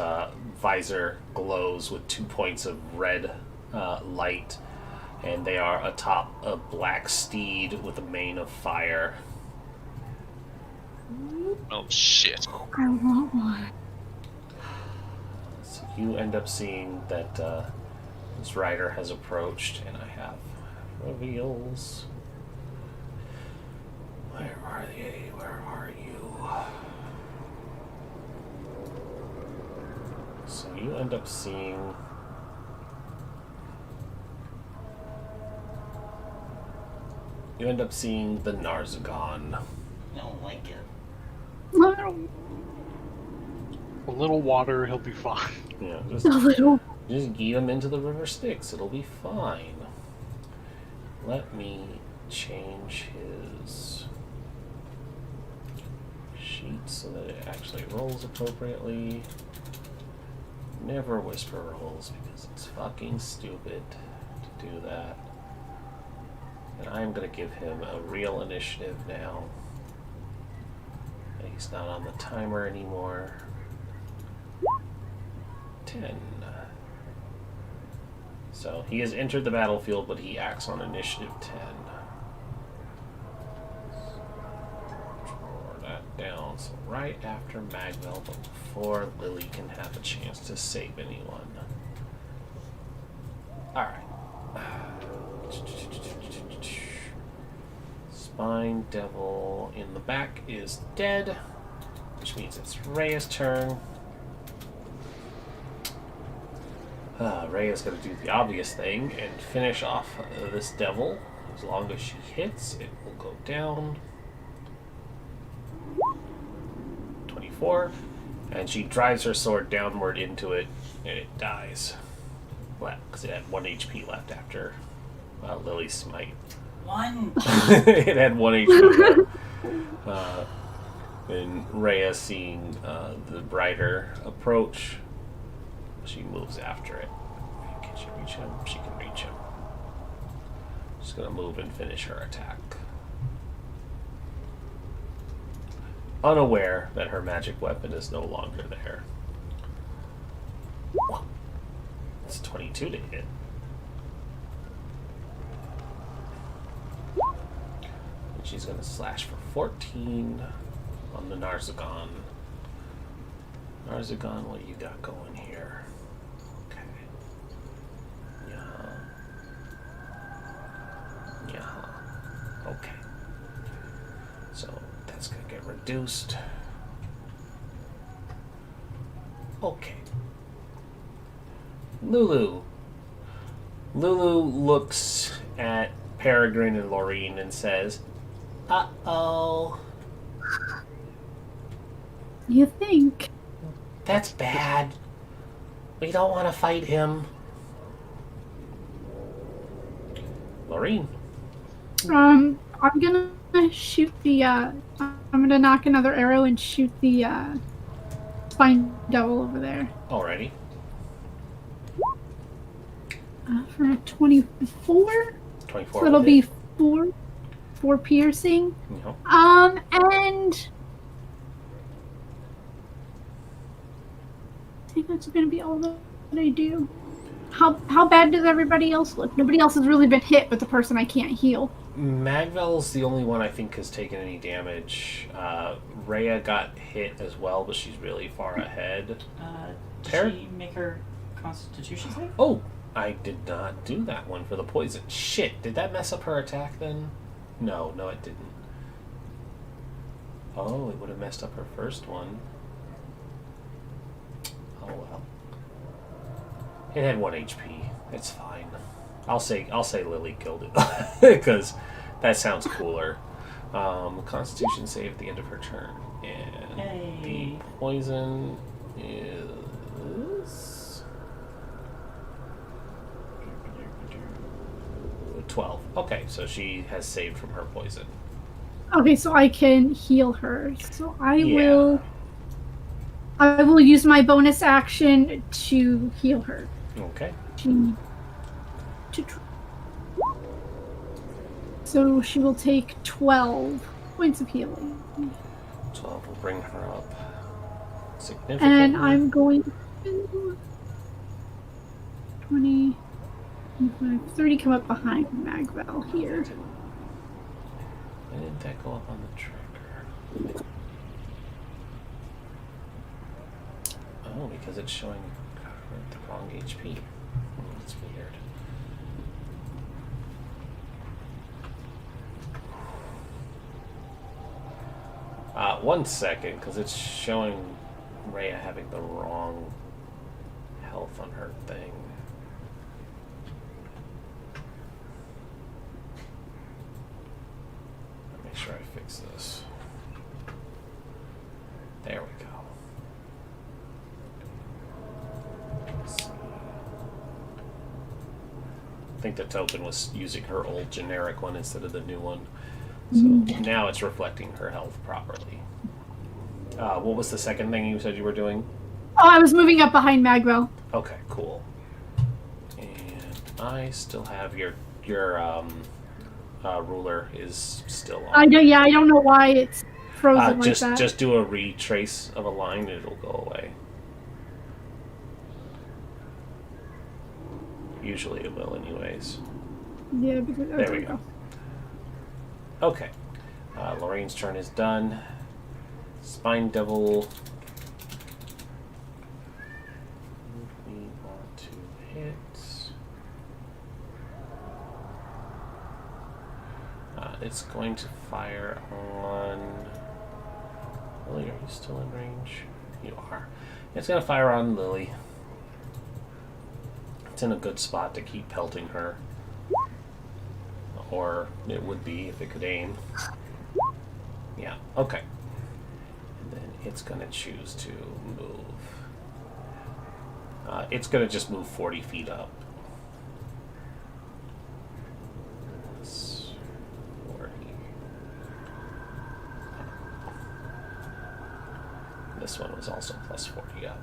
visor glows with 2 points of red light, and they are atop a black steed with a mane of fire. Oh shit. I want one. So you end up seeing that this rider has approached, and I have reveals. Where are they? Where are you? So you end up seeing the Narzagon. I don't like it. A little water, he'll be fine. Yeah, A little. just yeet him into the river Styx. It'll be fine. Let me change his sheet so that it actually rolls appropriately. Never whisper rolls because it's fucking stupid to do that. And I'm gonna give him a real initiative now. He's not on the timer anymore. 10. So he has entered the battlefield, but he acts on initiative 10. Draw that down. So right after Magwell, but before Lily can have a chance to save anyone. Alright. Spine Devil in the back is dead, which means it's Rhea's turn. Rhea's going to do the obvious thing and finish off this devil. As long as she hits, it will go down. 24. And she drives her sword downward into it, and it dies. Well, because it had 1 HP left after Lily's smite. 1. It had 1 HP left. And Rhea, seeing the rider approach, she moves after it. Can she reach him? She can reach him. She's going to move and finish her attack. Unaware that her magic weapon is no longer there. It's 22 to hit. she's going to slash for 14 on the Narzagon. Narzagon, what do you got going here? Okay. Yeah. Yeah. Okay. So that's going to get reduced. Okay. Lulu. Lulu looks at Peregrine and Laureen and says, "Uh-oh. You think? That's bad. We don't want to fight him." Laureen. I'm gonna shoot the, I'm gonna knock another arrow and shoot the, spine devil over there. Alrighty. For a 24? 24. So it'll will be hit. 4 piercing. No. And I think that's gonna be all that I do. How bad does everybody else look? Nobody else has really been hit but the person I can't heal. Magvel's the only one I think has taken any damage. Rhea got hit as well, but she's really far ahead. Did she make her constitution save? Oh, I did not do that one for the poison. Shit, did that mess up her attack then? No, it didn't. Oh, it would have messed up her first one. Oh well. It had 1 HP. It's fine. I'll say Lily killed it because that sounds cooler. Constitution save at the end of her turn, and the poison is 12. Okay, so she has saved from her poison. Okay, so I can heal her. So I Yeah. will use my bonus action to heal her. Okay. So she will take 12 points of healing. 12 will bring her up significantly. And I'm going to 20, 25, 30 come up behind Magvel here. Why didn't that go up on the tracker? Oh, because it's showing the wrong HP. That's weird. One second, because it's showing Rhea having the wrong health on her thing. Let me make sure I fix this. There we go. Let's see. I think the token was using her old generic one instead of the new one. So now it's reflecting her health properly. What was the second thing you said you were doing? Oh, I was moving up behind Magvel. Okay, cool. And I still have your ruler is still on. I don't know why it's frozen like that. Just do a retrace of a line and it'll go away. Usually it will anyways. Yeah, because There we go. Okay. Lorraine's turn is done. Spine Devil. We want to hit. It's going to fire on... Lily, are you still in range? You are. It's going to fire on Lily. It's in a good spot to keep pelting her. Or it would be if it could aim. Yeah, okay. And then it's going to choose to move. It's going to just move 40 feet up. That's 40. This one was also plus 40 up.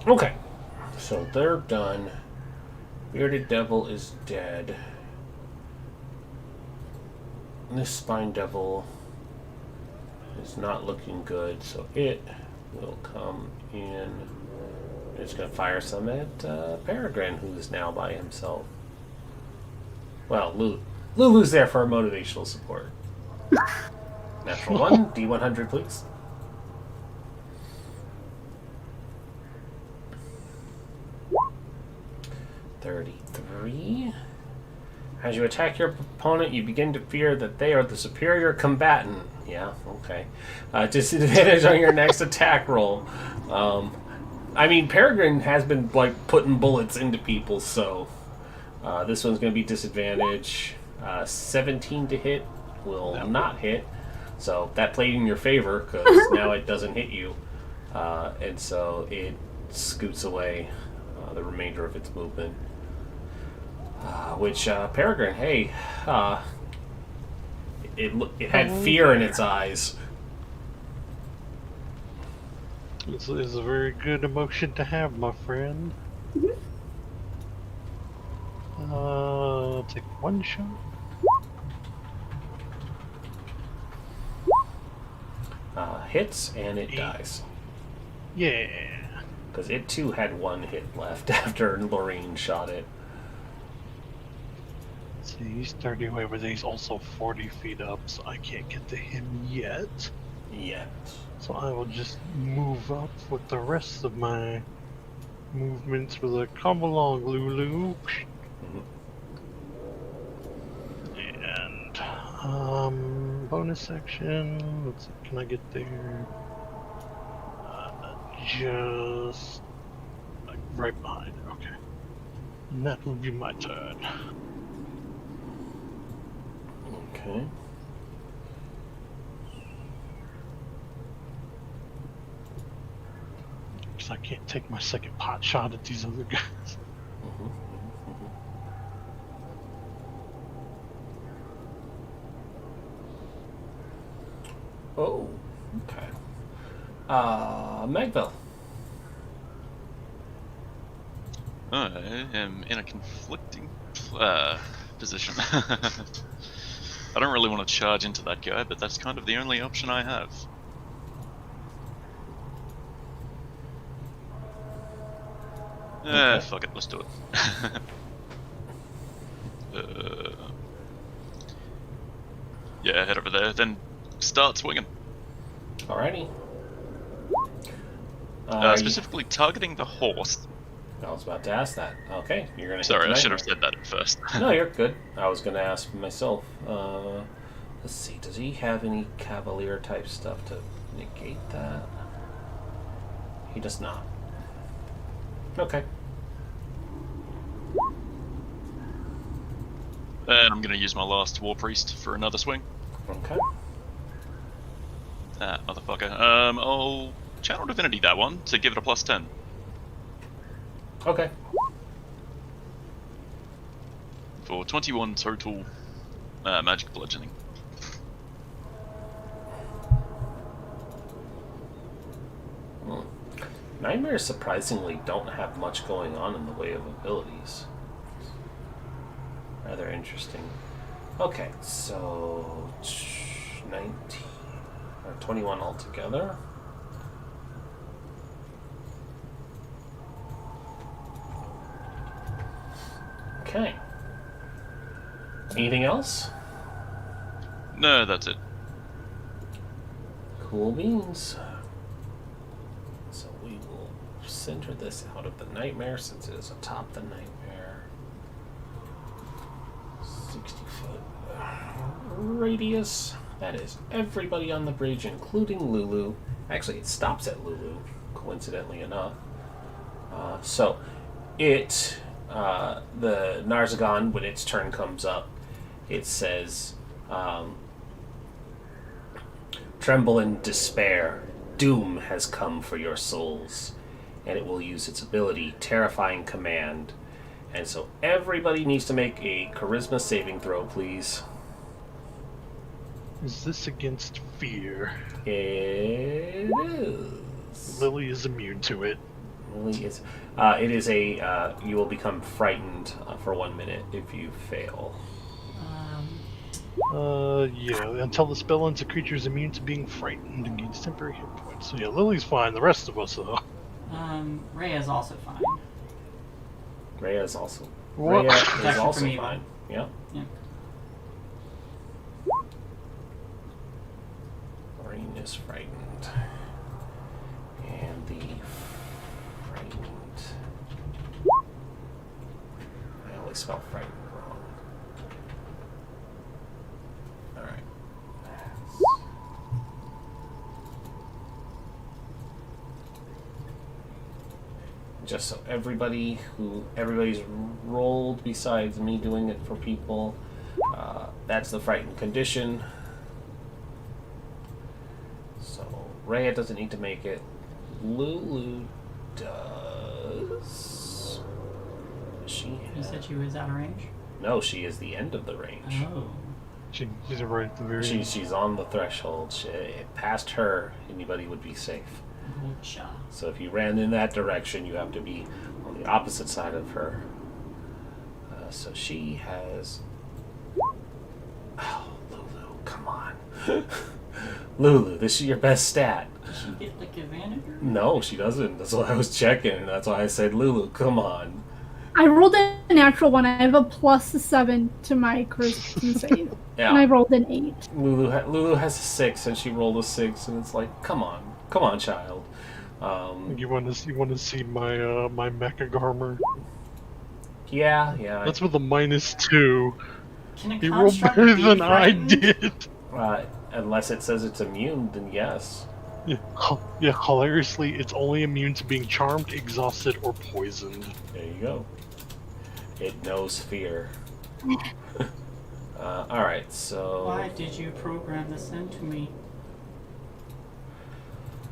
Okay, so they're done. Bearded Devil is dead. And this Spine Devil is not looking good, so it will come in. It's going to fire some at Peregrine, who's now by himself. Well, Lulu's there for motivational support. Natural 1, D100, please. $33. As you attack your opponent, you begin to fear that they are the superior combatant. Yeah, okay. Disadvantage on your next attack roll. I mean, Peregrine has been like putting bullets into people, so this one's going to be disadvantage. 17 to hit will not hit, so that played in your favor because now it doesn't hit you, and so it scoots away the remainder of its movement. Which Peregrine, hey, it had fear in its eyes. This is a very good emotion to have, my friend. Take one shot. Hits and it dies. Yeah. Because it too had one hit left after Lorraine shot it. See, he's 30 away, but he's also 40 feet up, so I can't get to him yet. Yet. So I will just move up with the rest of my movements with a come along, Lulu. And bonus section. Let's see, can I get there? Just like right behind it. Okay, and that will be my turn. Okay. Because I can't take my second pot shot at these other guys. Oh, okay. Magville. I am in a conflicting position. I don't really want to charge into that guy, but that's kind of the only option I have. Okay. Fuck it, let's do it. Yeah, head over there, then start swinging. Alrighty. Specifically targeting the horse. I was about to ask that. Okay, you're gonna. Sorry, I hit the should have nightmare. said that at first. No, you're good. I was gonna ask myself. Let's see. Does he have any Cavalier type stuff to negate that? He does not. Okay. And I'm gonna use my last War Priest for another swing. Okay. Motherfucker. I'll Channel Divinity that one to give it a +10. Okay. For 21 total magic bludgeoning. Nightmares surprisingly don't have much going on in the way of abilities. Rather interesting. Okay, so 19 or 21 altogether. Okay. Anything else? No, that's it. Cool beans. So we will center this out of the nightmare since it is atop the nightmare. 60-foot radius. That is everybody on the bridge, including Lulu. Actually, it stops at Lulu, coincidentally enough. So it, the Narzagon, when its turn comes up, it says, "Tremble in despair. Doom has come for your souls." And it will use its ability, Terrifying Command. And so everybody needs to make a charisma saving throw, please. Is this against fear? It is. Lily is immune to it. Lily is. It is a. You will become frightened for 1 minute if you fail. Yeah, until the spell ends, a creature is immune to being frightened and gains temporary hit points. So yeah, Lily's fine. The rest of us, though. Rhea's also fine. Rhea is also What? Rhea is Protection also from evil. fine. Yep. Yeah. Lorraine is frightened. And the frightened. I always spell frightened wrong. Alright. Just so everybody's rolled besides me doing it for people. That's the frightened condition. So Rhea doesn't need to make it. Lulu does. She You has... said she was out of range? No, she is the end of the range. Oh. She's right at the very end. She's on the threshold. Past her, anybody would be safe. Gotcha. So if you ran in that direction, you have to be on the opposite side of her. So she has... Oh, Lulu, come on. Lulu, this is your best stat. Does she get like advantage? Or? No, she doesn't. That's why I was checking. That's why I said, Lulu, come on. I rolled a natural one. I have a +7 to my charisma save. Yeah. And I rolled an 8. Lulu has a 6, and she rolled a 6, and it's like, come on, child. You want to see my my mecha garmer? Yeah. That's with a -2. Can a He rolled construct better be than I frightened? did. Unless it says it's immune, then yes. Yeah, hilariously, it's only immune to being charmed, exhausted, or poisoned. There you go. It knows fear. Alright, so... Why did you program this into me?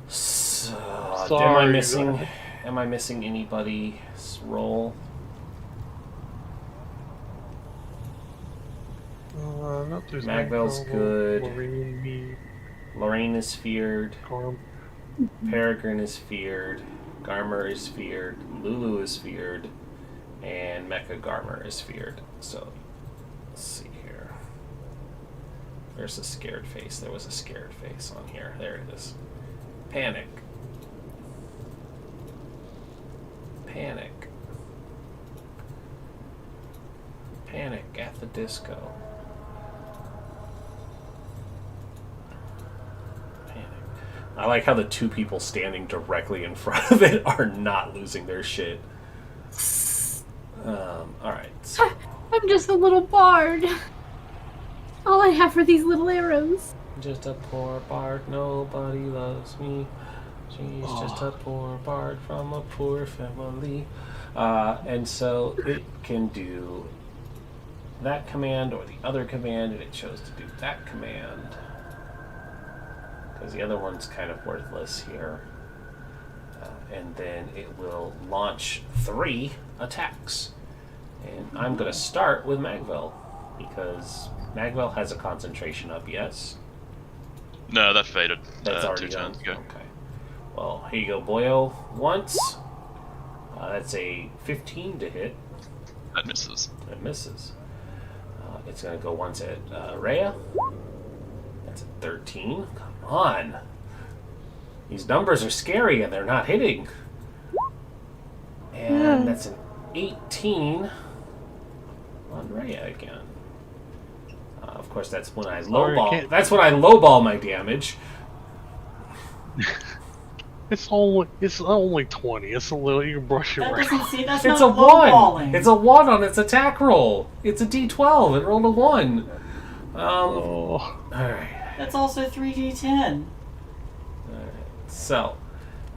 So, Sorry, am I missing anybody's roll? No, there's Magvel's no good. Lorraine, me, Lorraine is feared. Garm. Peregrine is feared. Garmer is feared. Lulu is feared. And Mecha Garmer is feared. So, let's see here. There's a scared face. There was a scared face on here. There it is. Panic. Panic. Panic at the disco. Panic. I like how the two people standing directly in front of it are not losing their shit. Alright. So. I'm just a little bard. All I have are these little arrows. Just a poor bard, nobody loves me. She's just a poor bard from a poor family. And so it can do that command or the other command, and it chose to do that command. Because the other one's kind of worthless here. And then it will launch 3 attacks. And I'm going to start with Magvel, because Magvel has a concentration up, yes? No, that faded. That's 2 already turns done. ago. Okay. Well, here you go, boyo. Once. That's a 15 to hit. That misses. It misses. It's going to go once at Rhea. That's a 13. Come on. These numbers are scary and they're not hitting. And that's an 18 on Rhea again. Of course, that's when I lowball. That's when I lowball my damage. It's only 20. It's a little. You can brush it That right. doesn't see. That's It's not a 1. lowballing. It's a 1 on its attack roll. It's a D12. It rolled a 1. Oh. Alright. That's also 3d10. So.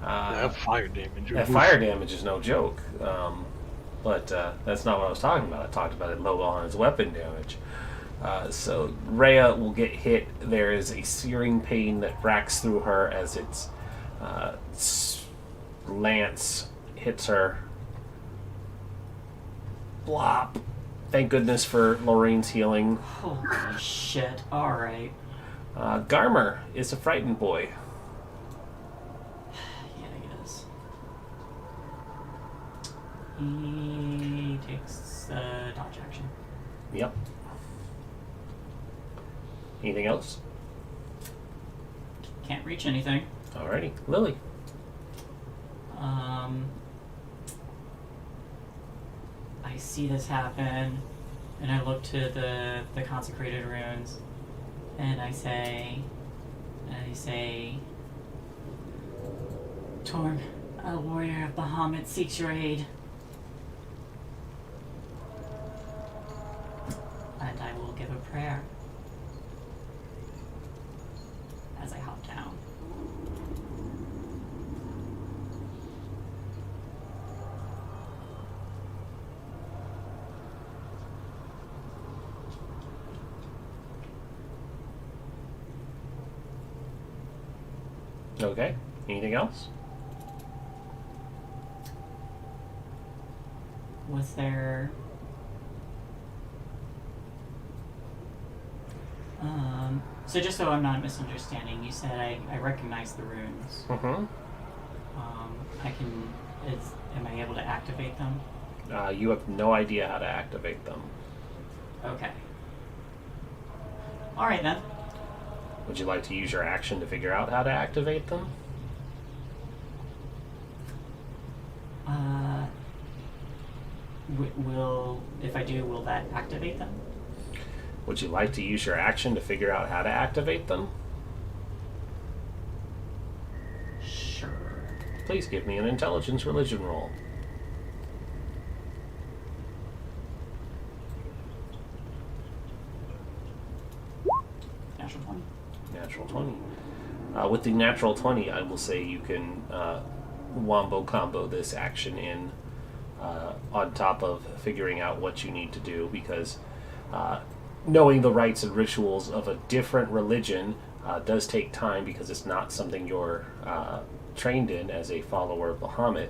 That fire damage. That fire damage is no joke. But that's not what I was talking about. I talked about it lowballing its weapon damage. So Rhea will get hit. There is a searing pain that racks through her as its lance hits her. Blop. Thank goodness for Lorraine's healing. Holy shit. Alright. Garmer is a frightened boy. Yeah, he is. He takes dodge action. Yep. Anything else? Can't reach anything. Alrighty. Lily. I see this happen, and I look to the consecrated runes, and I say, Torm, a warrior of Bahamut seeks your aid. And I will give a prayer as I hop down. Okay. Anything else? Was there... So just so I'm not misunderstanding, you said I recognize the runes. Mm-hmm. Am I able to activate them? You have no idea how to activate them. Okay. Alright then. Would you like to use your action to figure out how to activate them? If I do, will that activate them? Would you like to use your action to figure out how to activate them? Sure. Please give me an intelligence religion roll. Natural 20. Natural 20. With the natural 20, I will say you can wombo combo this action in on top of figuring out what you need to do, because knowing the rites and rituals of a different religion does take time, because it's not something you're trained in as a follower of Bahamut.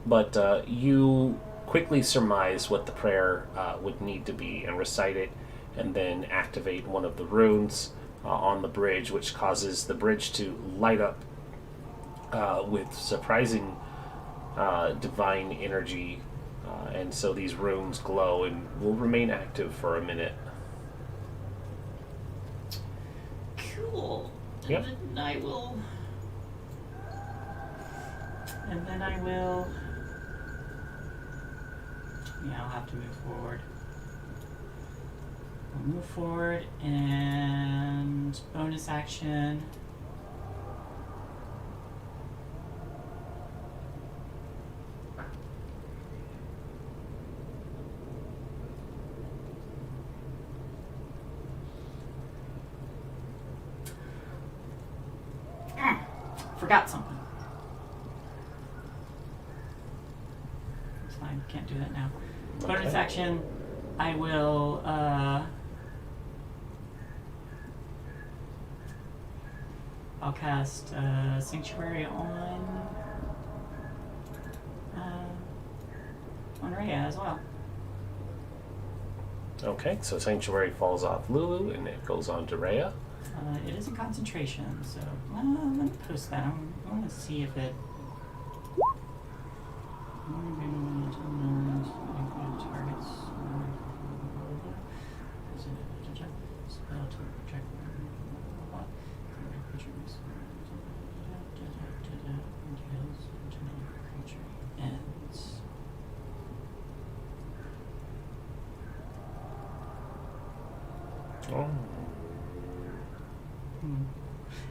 But you quickly surmise what the prayer would need to be and recite it, and then activate one of the runes on the bridge, which causes the bridge to light up with surprising divine energy, and so these runes glow and will remain active for a minute. Cool. Yep. And then I will... Yeah, I'll have to move forward. I'll move forward, and bonus action. Forgot something. It's fine, can't do that now. Okay. Bonus action, I will I'll cast Sanctuary on Rhea as well. Okay, so Sanctuary falls off Lulu and it goes on to Rhea. It is in concentration, so let me post that. I want to see if it. Targets. Spell to project. Ends. Oh.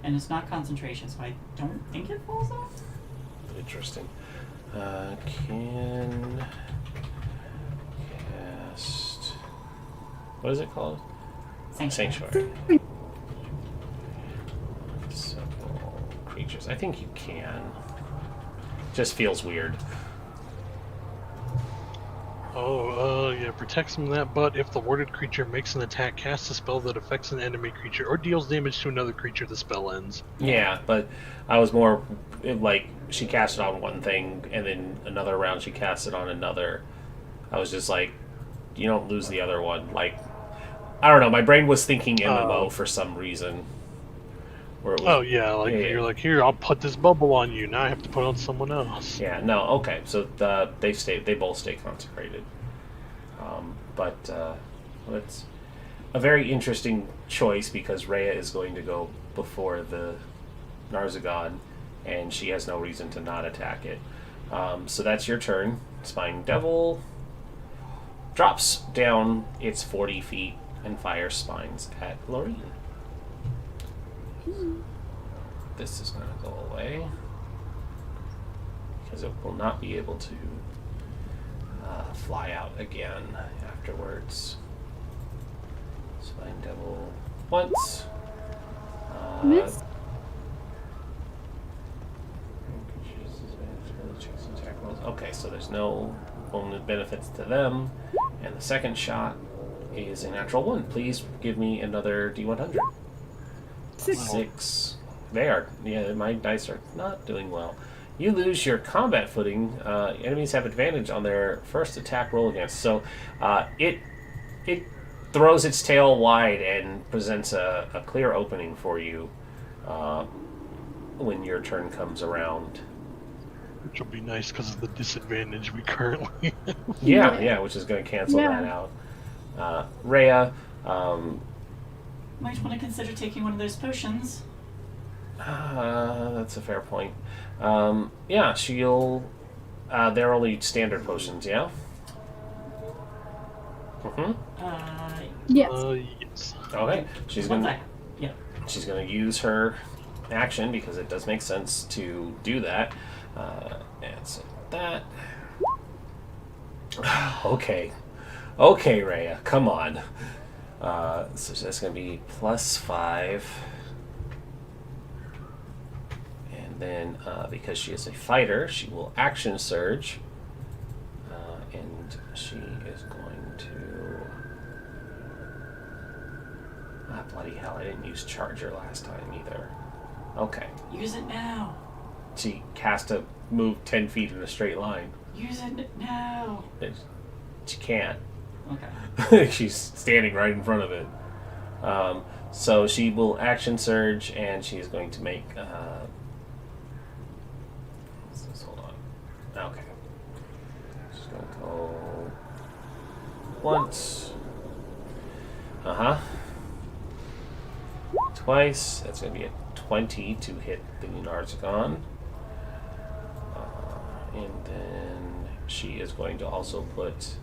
And it's not concentration, so I don't think it falls off. Interesting. Can cast. What is it called? Sanctuary. Several creatures. I think you can. Just feels weird. Yeah, protects from that, but if the warded creature makes an attack, casts a spell that affects an enemy creature, or deals damage to another creature, the spell ends. Yeah, but I was more like she cast it on one thing, and then another round she cast it on another. I was just like, you don't lose the other one. Like, I don't know. My brain was thinking MMO for some reason. Where it was, you're like, here, I'll put this bubble on you. Now I have to put it on someone else. Yeah, no, okay. So they both stay consecrated. But let's a very interesting choice because Rhea is going to go before the Narzagon, and she has no reason to not attack it. So that's your turn. Spine Devil drops down its 40 feet and fires spines at Lorene. This is going to go away because it will not be able to fly out again afterwards. Spine Devil once. Miss. Okay, so there's no bonus benefits to them. And the second shot is a natural 1. Please give me another D100. 6. Yeah, my dice are not doing well. You lose your combat footing. Enemies have advantage on their first attack roll against. So it throws its tail wide and presents a clear opening for you when your turn comes around. Which will be nice because of the disadvantage we currently have. Yeah, which is going to cancel that out. Rhea, Might want to consider taking one of those potions. that's a fair point. Yeah, she'll... they're only standard potions, yeah? Yes. Yes. Okay, she's One gonna... sec. Yep. She's going to use her action because it does make sense to do that. And so that. Okay, Rhea, come on. So that's going to be +5. And then because she is a fighter, she will action surge. And she is going to. Bloody hell, I didn't use Charger last time either. Okay. Use it now. She has to move 10 feet in a straight line. Use it now. She can't. Okay. She's standing right in front of it. So she will action surge, and she's going to make... hold on. Okay. She's going to go... once. Twice. That's going to be a 20 to hit the Narzagon. And then she is going to also put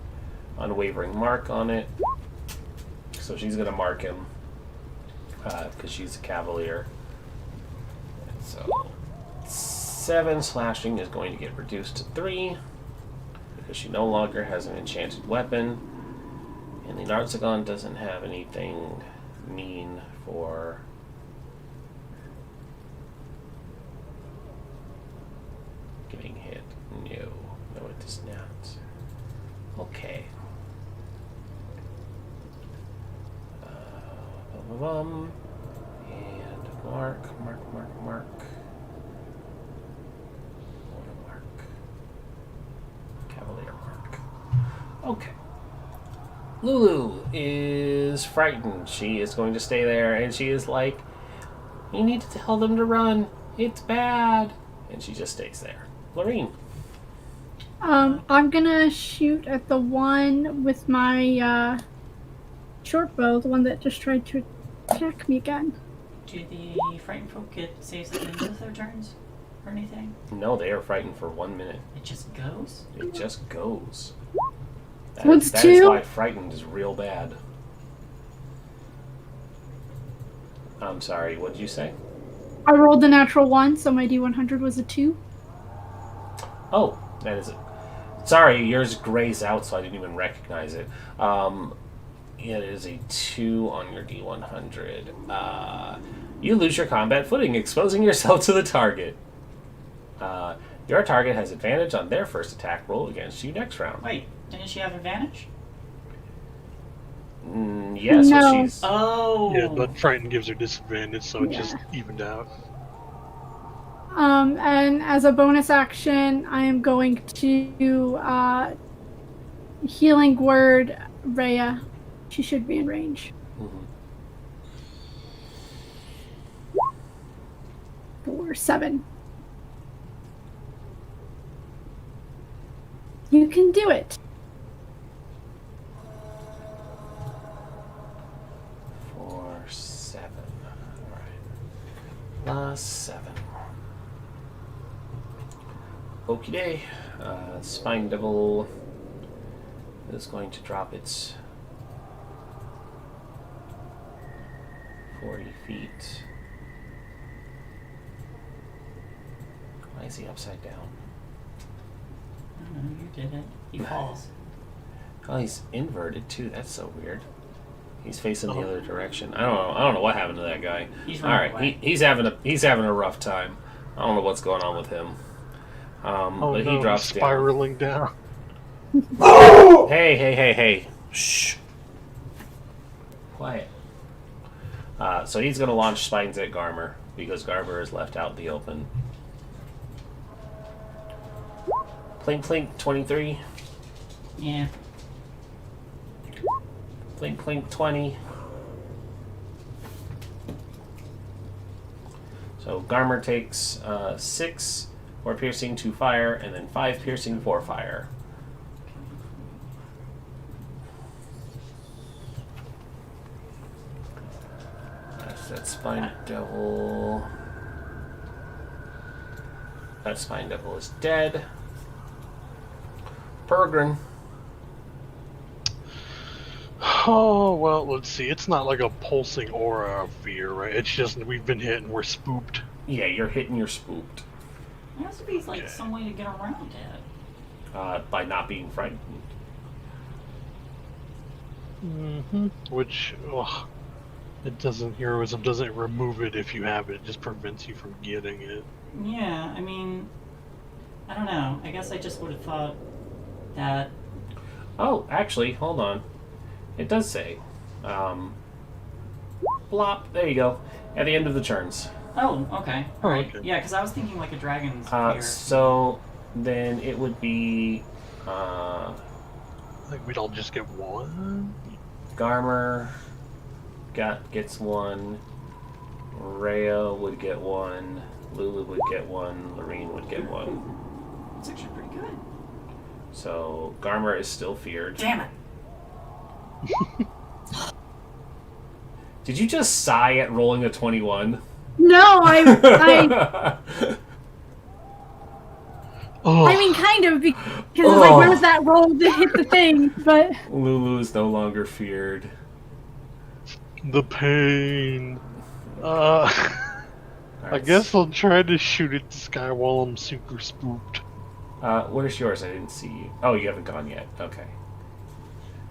Unwavering Mark on it. So she's going to mark him because she's a Cavalier. And so 7 slashing is going to get reduced to 3 because she no longer has an enchanted weapon. And the Narzagon doesn't have anything mean for... getting hit. No, it does not. Okay. And mark. Cavalier mark. Okay. Lulu is frightened. She is going to stay there, and she is like, "You need to tell them to run. It's bad." And she just stays there. Lorene. I'm gonna shoot at the one with my short bow, the one that just tried to attack me again. Do the frightened folk get saves at the end of their turns? Or anything? No, they are frightened for 1 minute. It just goes? It just goes. What's That is 2? why frightened is real bad. I'm sorry, what did you say? I rolled the natural 1, so my D100 was a 2. Oh, that is it. Sorry, yours grays out, so I didn't even recognize it. It is a 2 on your D100. You lose your combat footing, exposing yourself to the target. Your target has advantage on their first attack roll against you next round. Wait, didn't she have advantage? Yes, No. but she's... Oh! Yeah, but Frighten gives her disadvantage, so it just evened out. And as a bonus action, I am going to healing word Rhea. She should be in range. For 7. You can do it. 7. Okie day. Spine Devil is going to drop its 40 feet. Why is he upside down? I don't know, you did it. He falls. Oh, he's inverted too. That's so weird. He's facing the other direction. I don't know what happened to that guy. He's All running right, away. he's having a rough time. I don't know what's going on with him. But he drops he's spiraling down. down. Hey! Shh. Quiet. So he's going to launch spines at Garmer because Garmer is left out in the open. Plink, 23. Yeah. Plink, 20. So Garmer takes 6 for piercing, 2 fire, and then 5 piercing, 4 fire. That's that Spine Devil. That Spine Devil is dead. Peregrine. Oh, well, let's see. It's not like a pulsing aura of fear, right? It's just we've been hit and we're spooked. Yeah, you're hitting, you're spooked. There has to be like some way to get around it. By not being frightened. Mm-hmm. Which, it doesn't, heroism doesn't remove it if you have it. It just prevents you from getting it. Yeah, I mean, I don't know. I guess I just would have thought that. Oh, actually, hold on. It does say. Blop. There you go. At the end of the turns. Oh, okay. Oh, Right. okay. Yeah, because I was thinking like a dragon's spear. So then it would be Like we'd all just get one. Garmer gets 1. Rhea would get 1. Lulu would get 1. Lorene would get 1. It's actually pretty good. So Garmer is still feared. Damn it! Did you just sigh at rolling a 21? No, Oh, I mean, kind of, because it's like, where was that roll to hit the thing? But Lulu is no longer feared. the pain. All I right. guess I'll try to shoot at this guy while I'm super spooked. Where's yours? I didn't see you. Oh, you haven't gone yet. Okay.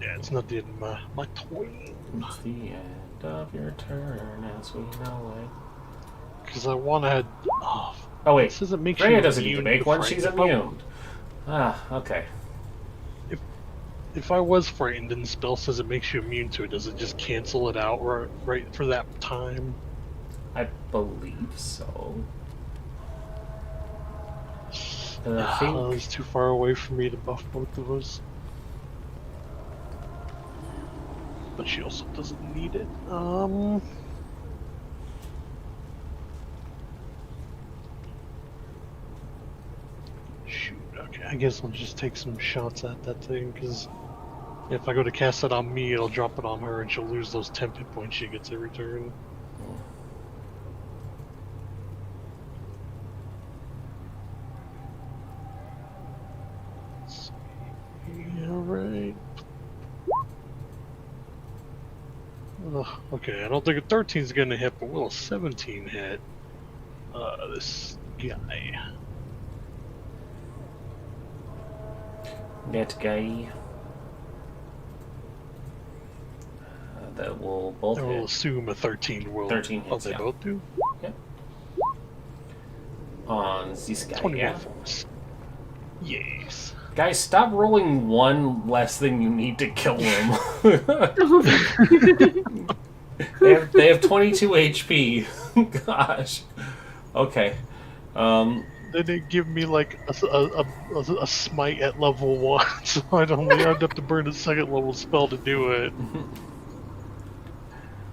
Yeah, it's not the end of my twin. It's the end of your turn as we know it. Because I want to. Oh wait, This doesn't make Freya you doesn't need to immune make one. She's frightened. immune. Okay. If I was frightened and the spell says it makes you immune to it, does it just cancel it out right for that time? I believe so. And I think It's too far away for me to buff both of us. But she also doesn't need it. Shoot, okay, I guess I'll just take some shots at that thing, because if I go to cast it on me, it'll drop it on her, and she'll lose those 10 hit points she gets every turn. Alright. Okay, I don't think a 13 is gonna hit, but will a 17 hit? This guy. that guy. That will both I will hit. assume a 13 will. 13 Oh, hits, they yeah. both do? On this guy, 21 yeah. force. Yes. Guys, stop rolling 1 less than you need to kill him. they have 22 HP. Gosh. Okay. Then they give me like a smite at level 1, so I'd have to burn a second level spell to do it.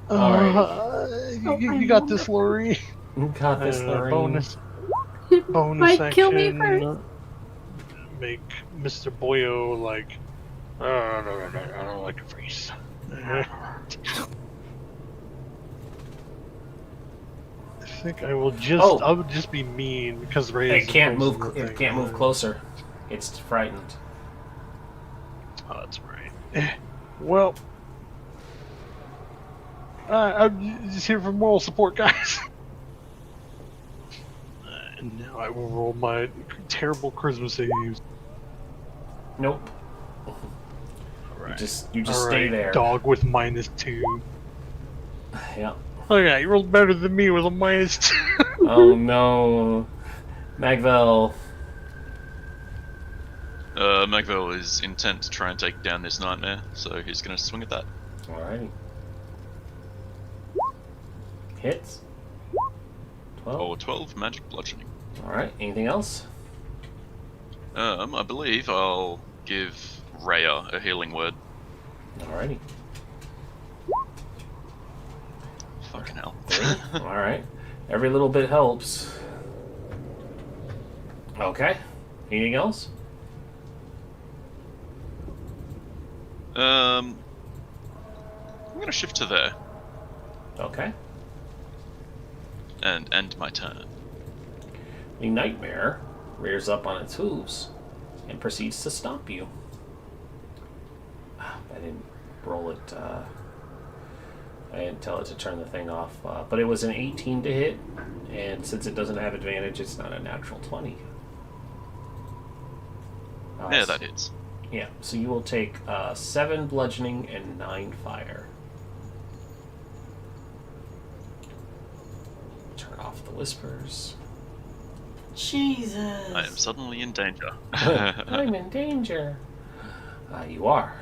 You got this, Lori. Got this, Lorraine. Bonus Mike, action. kill me first. Make Mr. Boyo like. No, I don't like your face. think I will just. Oh. I would just be mean because Ray It is can't opposed move. to the It thing. can't move closer. It's frightened. Oh, that's right. Well, I'm just here for moral support, guys. And now I will roll my terrible charisma saves. Nope. All You right. just All stay right, there. Dog with -2. Yeah. Oh yeah, you rolled better than me with a -2. Oh no, Magvel. Magville is intent to try and take down this nightmare, so he's gonna swing at that. Alrighty. Hits. 12. Oh, 12 magic bludgeoning. Alright, anything else? I believe I'll give Rhea a healing word. Alrighty. Fucking hell. 3. Alright. Every little bit helps. Okay. Anything else? I'm gonna shift to there Okay. and end my turn. The nightmare rears up on its hooves and proceeds to stomp you. I didn't roll it. I didn't tell it to turn the thing off. But it was an 18 to hit, and since it doesn't have advantage, it's not a natural 20. Yeah, that hits. Yeah, so you will take 7 bludgeoning and 9 fire. Turn off the whispers. Jesus. I am suddenly in danger. I'm in danger. You are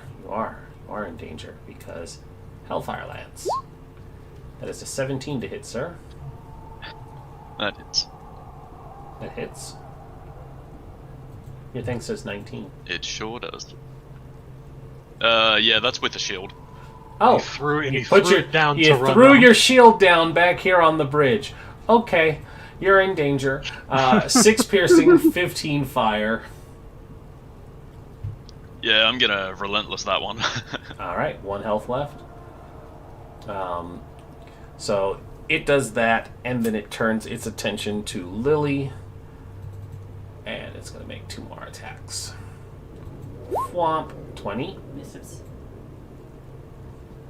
in danger because Hellfire Lance. That is a 17 to hit, sir. That hits. That hits. Your thing says 19. It sure does. Yeah, that's with the shield. Oh, He threw it, and you he put threw your it down you to run threw off. your shield down back here on the bridge. Okay, you're in danger. 6 piercing, 15 fire. Yeah, I'm gonna relentless that one. All right, 1 health left. So it does that, and then it turns its attention to Lily, and it's going to make 2 more attacks. Whomp. 20. Misses.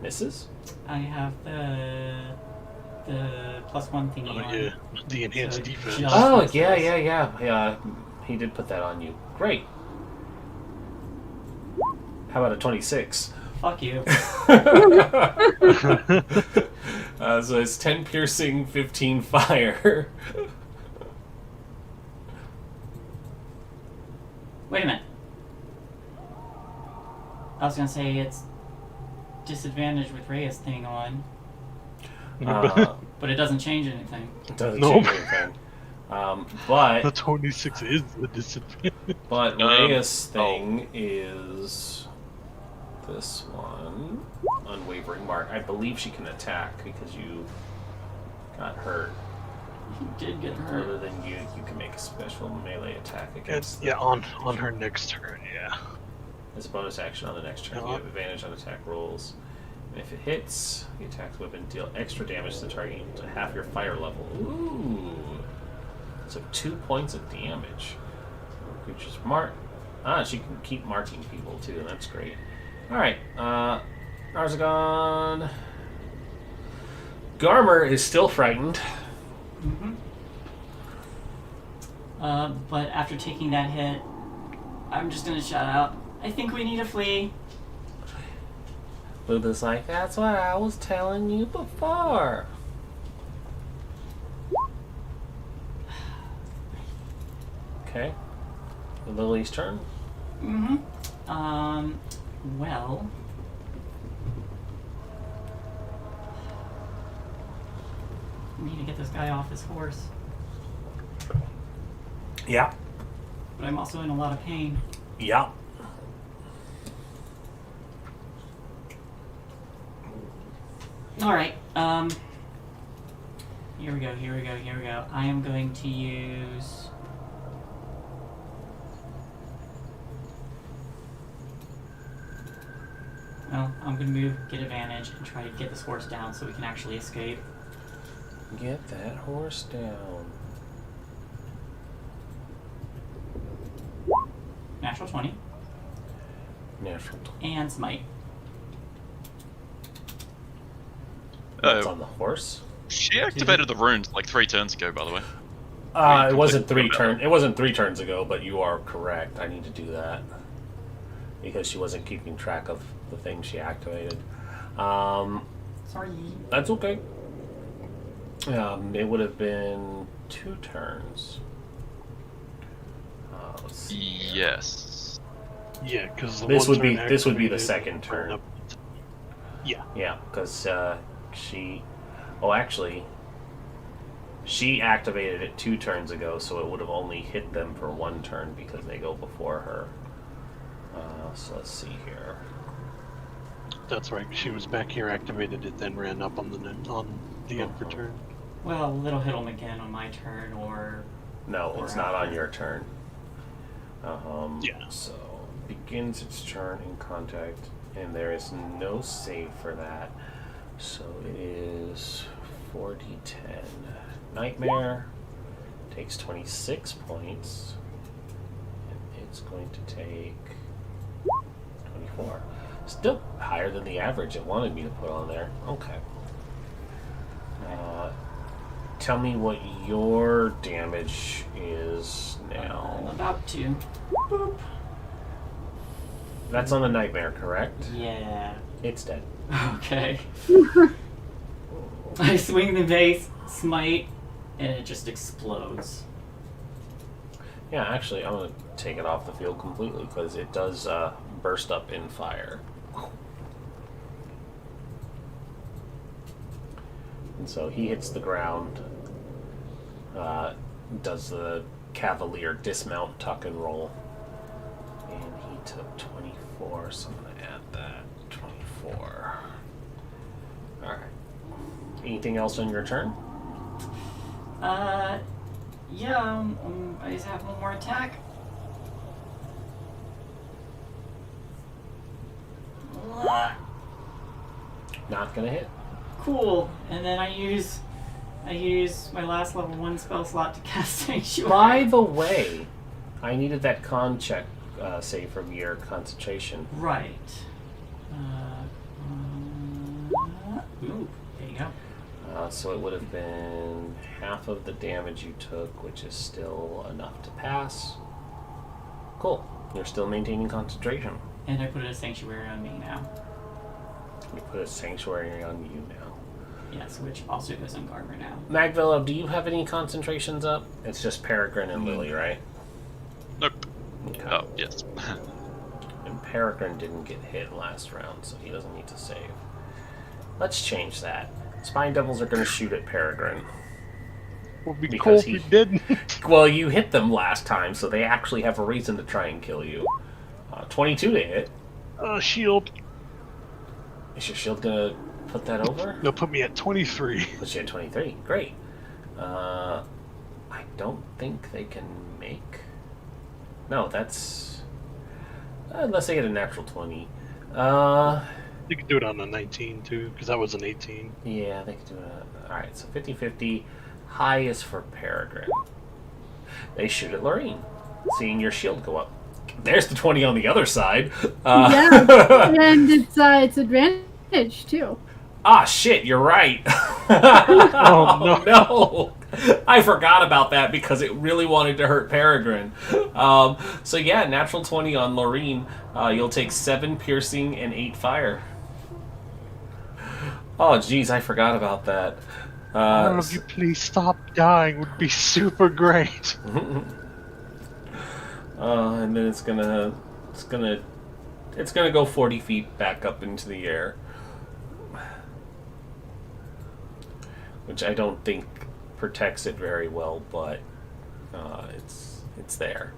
Misses. I have the +1 thingy Oh on. yeah, the enhanced So defense. just- Oh, misses. yeah. He did put that on you. Great. How about a 26? Fuck you. So it's 10 piercing, 15 fire. Wait a minute. I was gonna say it's disadvantage with Rhea's thing on, but it doesn't change anything. It doesn't Nope. change anything. But The 26 is the disadvantage. Rhea's thing is this one. Unwavering mark. I believe she can attack because you got hurt. He did get Other hurt. than you can make a special melee attack against It's, yeah, on her next turn, yeah. as a bonus action on the next turn. You have advantage on attack rolls. And if it hits, the attack's weapon deal extra damage to the target equal to half your fire level. Ooh. So 2 points of damage. Creatures mark. She can keep marking people too. That's great. Alright. Narzagon. Garmer is still frightened. Mm-hmm. But after taking that hit, I'm just gonna shout out, I think we need to flee. Luba's like, that's what I was telling you before. Okay. Lily's turn. Mm-hmm. Well... I need to get this guy off his horse. Yeah. But I'm also in a lot of pain. Yeah. Alright, here we go. I am going to use... Well, I'm going to move, get advantage, and try to get this horse down so we can actually escape. Get that horse down. Natural 20. Natural 20. And smite. What's on the horse? She activated the runes like 3 turns ago, by the way. It wasn't 3 turns. It wasn't 3 turns ago, but you are correct. I need to do that because she wasn't keeping track of the thing she activated. Sorry. That's okay. It would have been 2 turns. Let's see. Yes. Yeah, because This would be the second turn. Yeah. Yeah, because she. Oh, actually, she activated it 2 turns ago, so it would have only hit them for 1 turn because they go before her. So let's see here. That's right. She was back here, activated it, then ran up on the end for turn. Well, it'll hit him again on my turn, or... No, it's not on your turn. Yeah. So, begins its turn in contact, and there is no save for that. So it is 4d10. Nightmare takes 26 points, and it's going to take 24. Still higher than the average it wanted me to put on there. Okay. Tell me what your damage is now. I'm about to. Boop. That's on the nightmare, correct? Yeah. It's dead. Okay. I swing the base, smite, and it just explodes. Yeah, actually, I'm going to take it off the field completely because it does burst up in fire. And so he hits the ground, does the cavalier dismount, tuck and roll, and he took 24, so I'm going to add that. 24. Alright. Anything else on your turn? Yeah, I just have one more attack. Not gonna hit. Cool. And then I use my last level 1 spell slot to cast Sanctuary. By the way, I needed that con check save from your concentration. Right. Ooh, there you go. So it would have been half of the damage you took, which is still enough to pass. Cool. You're still maintaining concentration. And I put a Sanctuary on me now. You put a sanctuary on you now. Yes, which also goes on Garver now. Magvillo, do you have any concentrations up? It's just Peregrine and Lily, right? Nope. Okay. Oh, yes. And Peregrine didn't get hit last round, so he doesn't need to save. Let's change that. Spine Devils are going to shoot at Peregrine. Would be Because cool if we didn't. Well, you hit them last time, so they actually have a reason to try and kill you. 22 to hit. Shield. Is your shield going to put that over? They'll put me at 23. Puts you at 23. Great. I don't think they can make... No, that's... unless they get a natural 20. You could do it on a 19, too, because that was an 18. Yeah, they could do it. Alright, so 50-50. High is for Peregrine. They shoot at Lorraine, seeing your shield go up. There's the 20 on the other side. Yeah, and it's advantage, too. Ah, shit, you're right. Oh, no. I forgot about that because it really wanted to hurt Peregrine. So yeah, natural 20 on Lorraine. You'll take 7 piercing and 8 fire. Oh, geez, I forgot about that. One of you please stop dying would be super great. And then it's gonna go 40 feet back up into the air, which I don't think protects it very well, but it's there.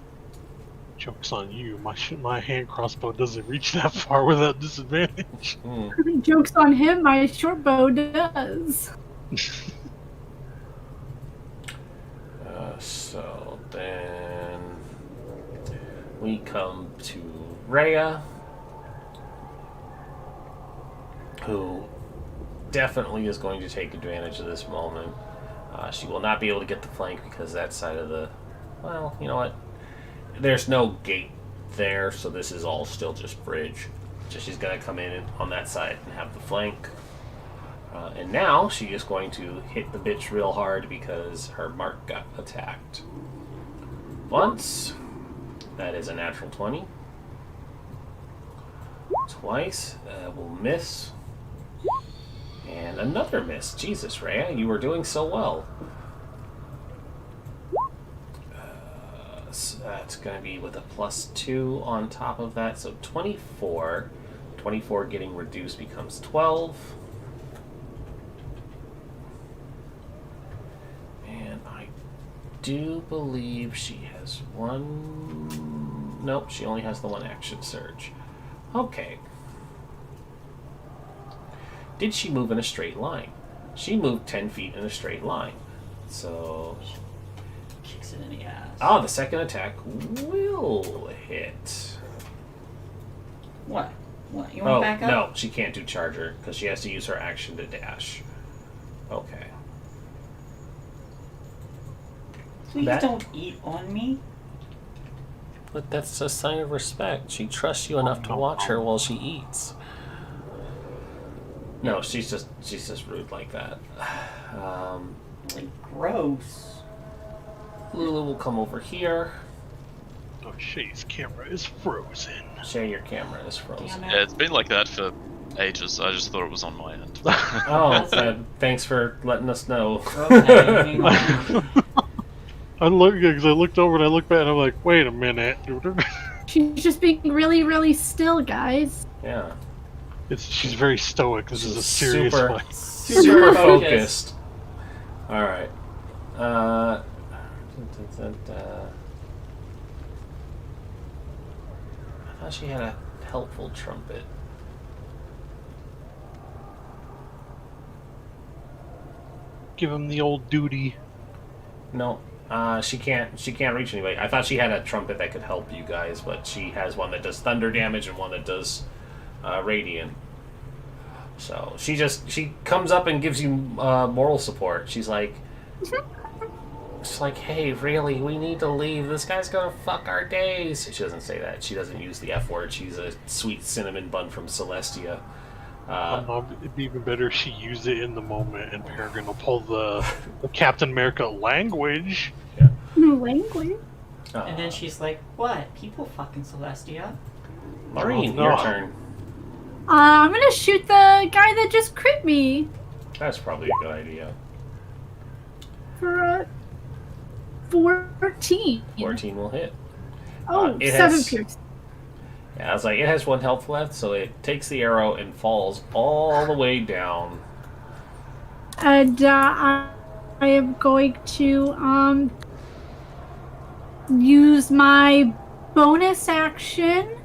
Joke's on you. My hand crossbow doesn't reach that far without disadvantage. Joke's on him, my short bow does. So then we come to Rhea, who definitely is going to take advantage of this moment. She will not be able to get the flank because that side of the... Well, you know what? There's no gate there, so this is all still just bridge. So she's going to come in on that side and have the flank. And now she is going to hit the bitch real hard because her mark got attacked. Once. That is a natural 20. Twice. Will miss. And another miss. Jesus, Rhea, you were doing so well. So that's going to be with a +2 on top of that. So 24. 24 getting reduced becomes 12. And I do believe she has one... Nope, she only has the one action surge. Okay. Did she move in a straight line? She moved 10 feet in a straight line. So... Kicks it in the ass. Ah, the second attack will hit. What? What? You want back up? No, she can't do charger because she has to use her action to dash. Okay. Please That- don't eat on me. But that's a sign of respect. She trusts you enough to watch her while she eats. No, she's just rude like that. Like, gross. Lulu will come over here. Oh, Shay's camera is frozen. Shay, your camera is frozen. Damn Yeah, it's been like that for ages. I just thought it was on my end. Oh, thanks for letting us know. Okay, hang on. I looked over and I looked back and I'm like, wait a minute. She's just being really, really still, guys. Yeah. She's very stoic. This is a serious super, fight. super focused. All right. I thought she had a helpful trumpet. Give him the old duty. No, she can't reach anybody. I thought she had a trumpet that could help you guys, but she has one that does thunder damage and one that does radiant. So she comes up and gives you moral support. She's like, hey, really, we need to leave. This guy's gonna fuck our days. She doesn't say that. She doesn't use the F word. She's a sweet cinnamon bun from Celestia. It'd be even better if she used it in the moment, and Peregrine will pull the Captain America language. No language. And then she's like, what? People fucking Celestia? Maureen, Oh, no. your turn. I'm gonna shoot the guy that just crit me That's probably a good idea. for 14. 14 will hit. Oh, it 7 has- pierce. Yeah, I was like, it has 1 health left, so it takes the arrow and falls all the way down. And I am going to use my bonus action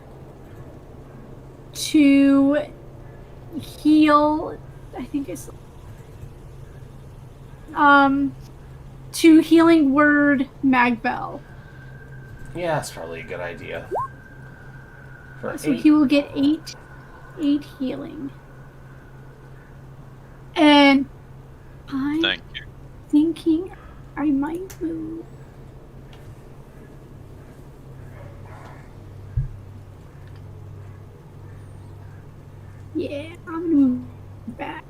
to heal. I think it's to healing word Magbell. Yeah, that's probably a good idea. For So 8. he will get 8 healing. And I'm Thank you. thinking I might move. Yeah, I'm gonna move back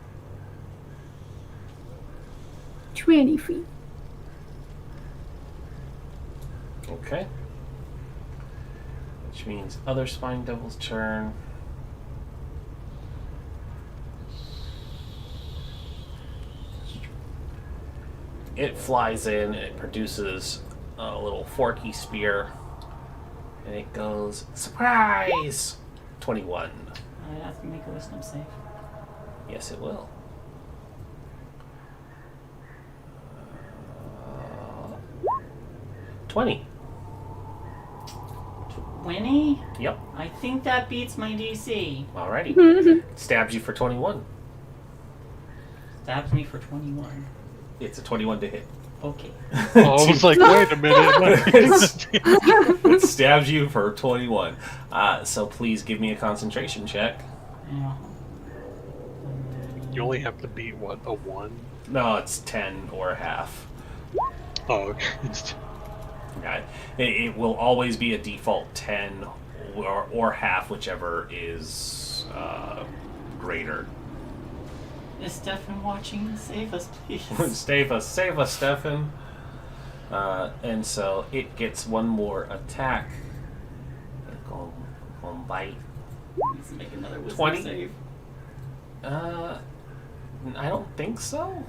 20 feet. Okay. Which means other Spine Devil's turn. It flies in and it produces a little forky spear. And it goes, surprise! 21. I'd have to make a wisdom save. Yes, it will. 20. 20? Yep. I think that beats my DC. Alrighty. Stabs you for 21. Stabs me for 21. It's a 21 to hit. Okay. Oh, I was like, wait a minute. It stabs you for 21. So please give me a concentration check. Yeah. You only have to beat, what, a 1? No, it's 10 or half. Oh, okay. Yeah, it will always be a default 10 or half, whichever is greater. Is Stefan watching? Save us, please. Save us, Stefan. And so it gets one more attack. Go on bite. Needs to make another wisdom 20? save. I don't think so.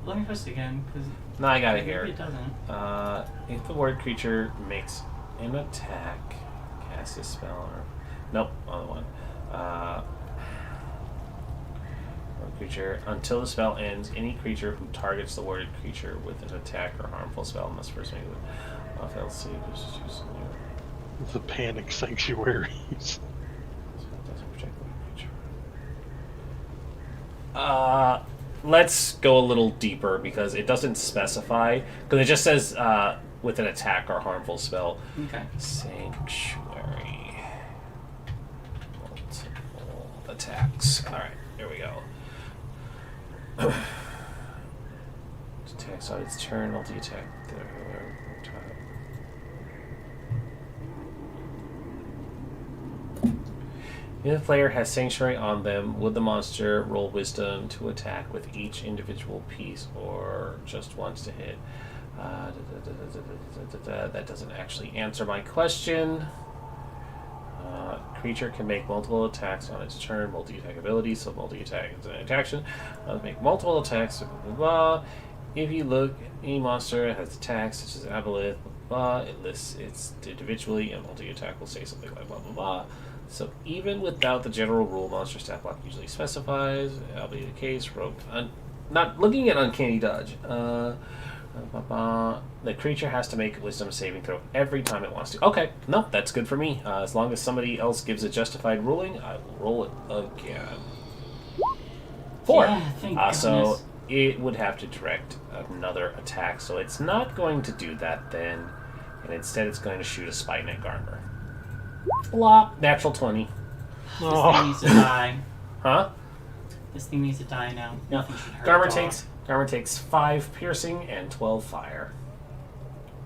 Let me push it again, because No, I got it maybe here. it doesn't. If the word creature makes an attack, cast a spell or... Nope, other one. Word creature. Until the spell ends, any creature who targets the worded creature with an attack or harmful spell must first make it. Failed save. Just use The panic sanctuaries. doesn't protect the worded creature. Let's go a little deeper because it doesn't specify. Because it just says with an attack or harmful spell. Okay. Sanctuary. Multiple attacks. Alright, here we go. Attacks on its turn, multi-attack. If the player has Sanctuary on them, would the monster roll Wisdom to attack with each individual piece or just once to hit? That doesn't actually answer my question. Creature can make multiple attacks on its turn, multi-attack ability, so multi-attack is an action. Make multiple attacks, blah, blah, blah. If you look, any monster has attacks such as Aboleth, blah, blah, it lists it individually, and multi-attack will say something like blah, blah, blah. So even without the general rule, monster stat block usually specifies. That'll be the case. Not looking at Uncanny Dodge. The creature has to make a Wisdom saving throw every time it wants to. Okay, no, that's good for me. As long as somebody else gives a justified ruling, I will roll it again. 4. Yeah, thank So goodness. it would have to direct another attack. So it's not going to do that then, and instead it's going to shoot a Spine at Garner. Flop. Natural 20. This thing needs to die. Huh? This thing needs to die now. Nothing should hurt. Garmer takes 5 piercing and 12 fire.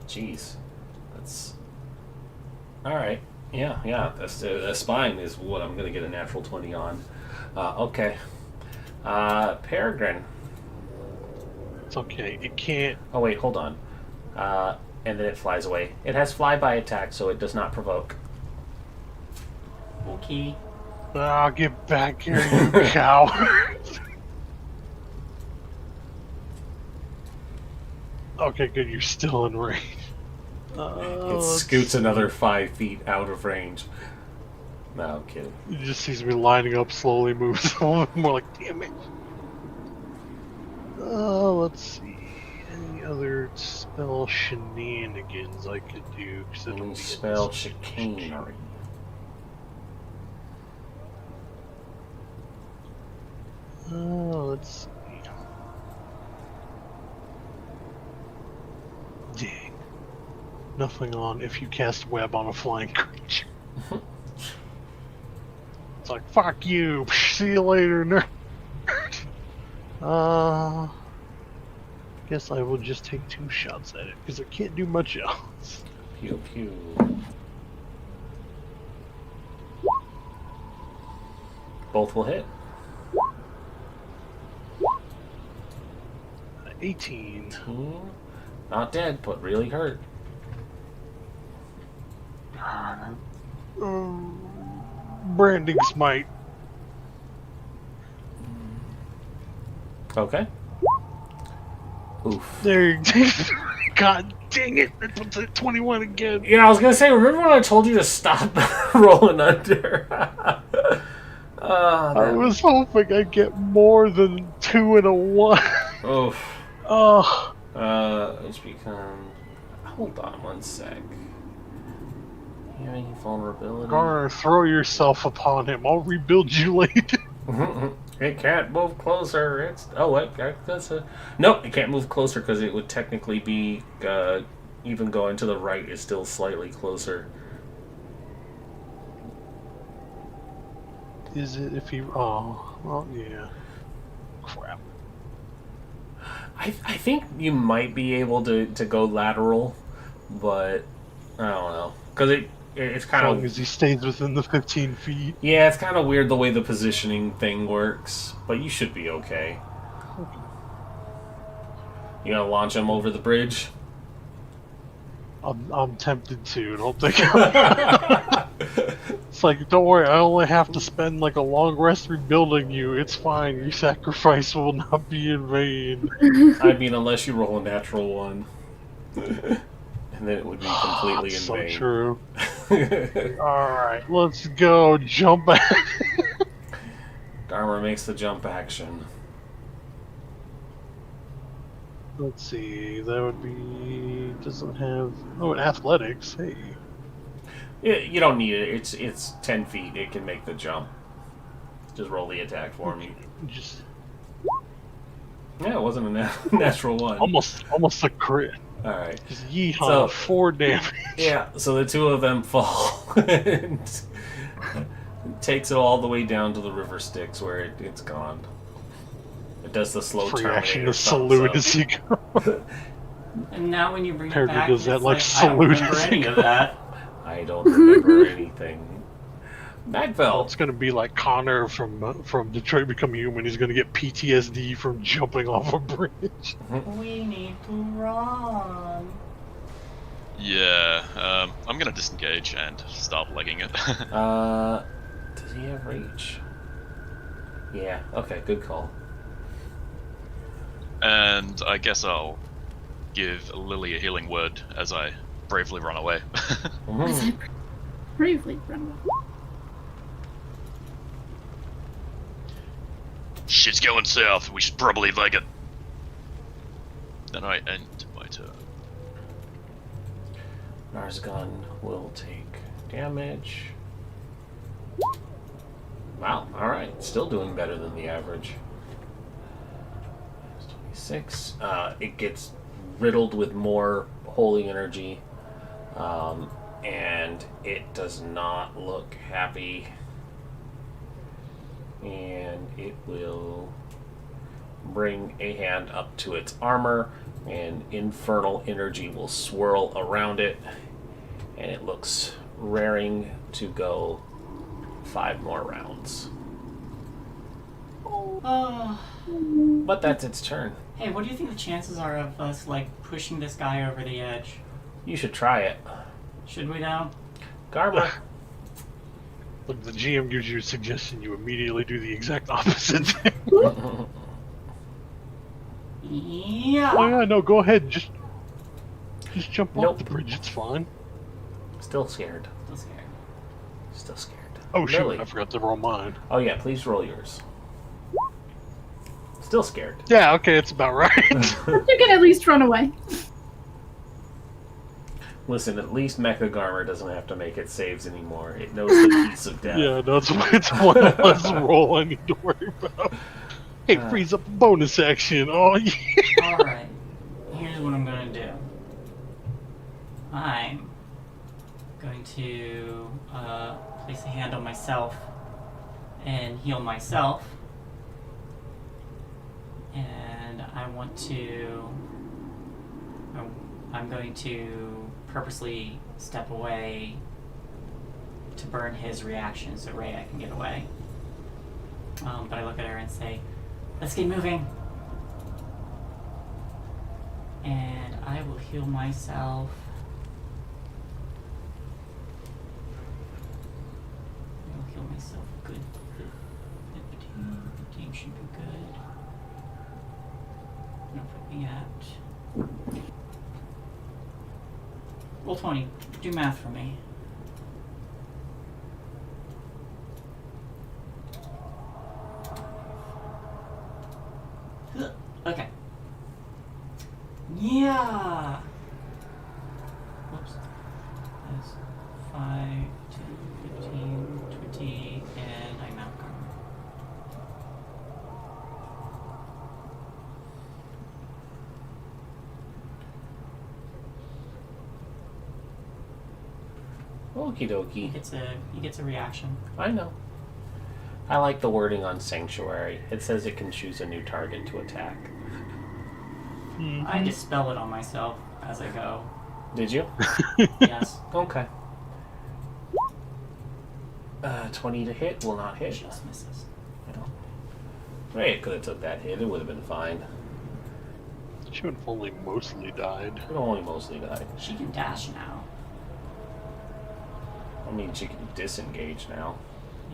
Jeez. That's... Alright. Yeah. That's the spine is what I'm going to get a natural 20 on. Okay. Peregrine. It's okay. It can't. Oh, wait, hold on. And then it flies away. It has flyby attack, so it does not provoke. Okay. Ah, get back here, you coward. Okay, good. You're still in range. It scoots another 5 feet out of range. No, I'm kidding. It just sees me lining up, slowly moves a little bit more like, damn it. Let's see. Any other spell shenanigans I could do? Any spell chicanery. Let's see. Dang. Nothing on if you cast web on a flying creature. It's like, fuck you. See you later, nerd. Guess I will just take 2 shots at it because I can't do much else. Pew pew. Both will hit. 18. Not dead, but really hurt. Branding smite. Okay. Oof. There you go. God dang it. That puts it 21 again. Yeah, I was gonna say, remember when I told you to stop rolling under? I was hoping I'd get more than 2 and a 1. Oof. Oh. It's become... Hold on one sec. You have any vulnerability? Garner, throw yourself upon him. I'll rebuild you later. It can't move closer. It's... Oh, wait. That's a... Nope, it can't move closer because it would technically be... even going to the right is still slightly closer. Is it if he... Oh, well, yeah. crap. I think you might be able to go lateral, but I don't know. Because it's As kind long of... as he stays within the 15 feet. Yeah, it's kind of weird the way the positioning thing works, but you should be okay. You gonna launch him over the bridge? I'm tempted to. Don't think. It's like, don't worry. I only have to spend like a long rest rebuilding you. It's fine. Your sacrifice will not be in vain. I mean, unless you roll a natural one. And then it would be completely in So vain. true. Alright, let's go. Jump back. Dharma makes the jump action. Let's see. That would be. Doesn't have. Oh, in athletics. Hey. You don't need it. It's 10 feet. It can make the jump. Just roll the attack for me. Just Yeah, it wasn't a natural one. almost a crit. Alright. Just yeehaw. So- 4 damage. Yeah, so the two of them fall. And takes it all the way down to the river Styx where it's gone. It does the slow Free Terminator action to thumbs salute up. as you go. And now when you bring it Apparently back, does it's that, like, I don't salute remember us. any of that. I don't remember anything. Well, Magvel. it's gonna be like Connor from Detroit Become Human. He's gonna get PTSD from jumping off a bridge. We need to run. Yeah, I'm gonna disengage and start legging it. Does he have reach? Yeah, okay, good call. And I guess I'll give Lily a healing word as I bravely run away. As I bravely run away. Shit's going south. We should probably leg it. Then I end my turn. Narsgun will take damage. Wow, alright. Still doing better than the average. That's 26. It gets riddled with more holy energy. And it does not look happy. And it will bring a hand up to its armor, and infernal energy will swirl around it, and it looks raring to go 5 more rounds. Oh. But that's its turn. Hey, what do you think the chances are of us, like, pushing this guy over the edge? You should try it. Should we now? Garma. Look, the GM gives you a suggestion. You immediately do the exact opposite thing. Yeah. Oh yeah, no, go ahead. Just jump Nope. off the bridge. It's fine. Still scared. Still scared. Still scared. Oh shoot! Lily. I forgot to roll mine. Oh yeah, please roll yours. Still scared. Yeah, okay, it's about right. You can at least run away. Listen, at least Mecha Garmer doesn't have to make it saves anymore. It knows the piece of death. Yeah, no, it's one less roll I need to worry about. Hey, freeze up a bonus action. Oh yeah. Alright. Here's what I'm gonna do. I'm going to place a hand on myself and heal myself. And I want to... I'm going to purposely step away to burn his reaction so Rhea can get away. But I look at her and say, let's get moving. And I will heal myself. I will heal myself a good 15. 15 should be good. No, put me at... Roll 20. Do math for me. Okay. Yeah. Whoops. That's 5, 10, 15, 20, and I'm out. Okie dokie. He gets a reaction. I know. I like the wording on Sanctuary. It says it can choose a new target to attack. I just spell it on myself as I go. Did you? Yes. Okay. 20 to hit will not hit. Just misses. Right, it could have took that hit. It would have been fine. She would have only mostly died. It only mostly died. She can dash now. I mean, she can disengage now.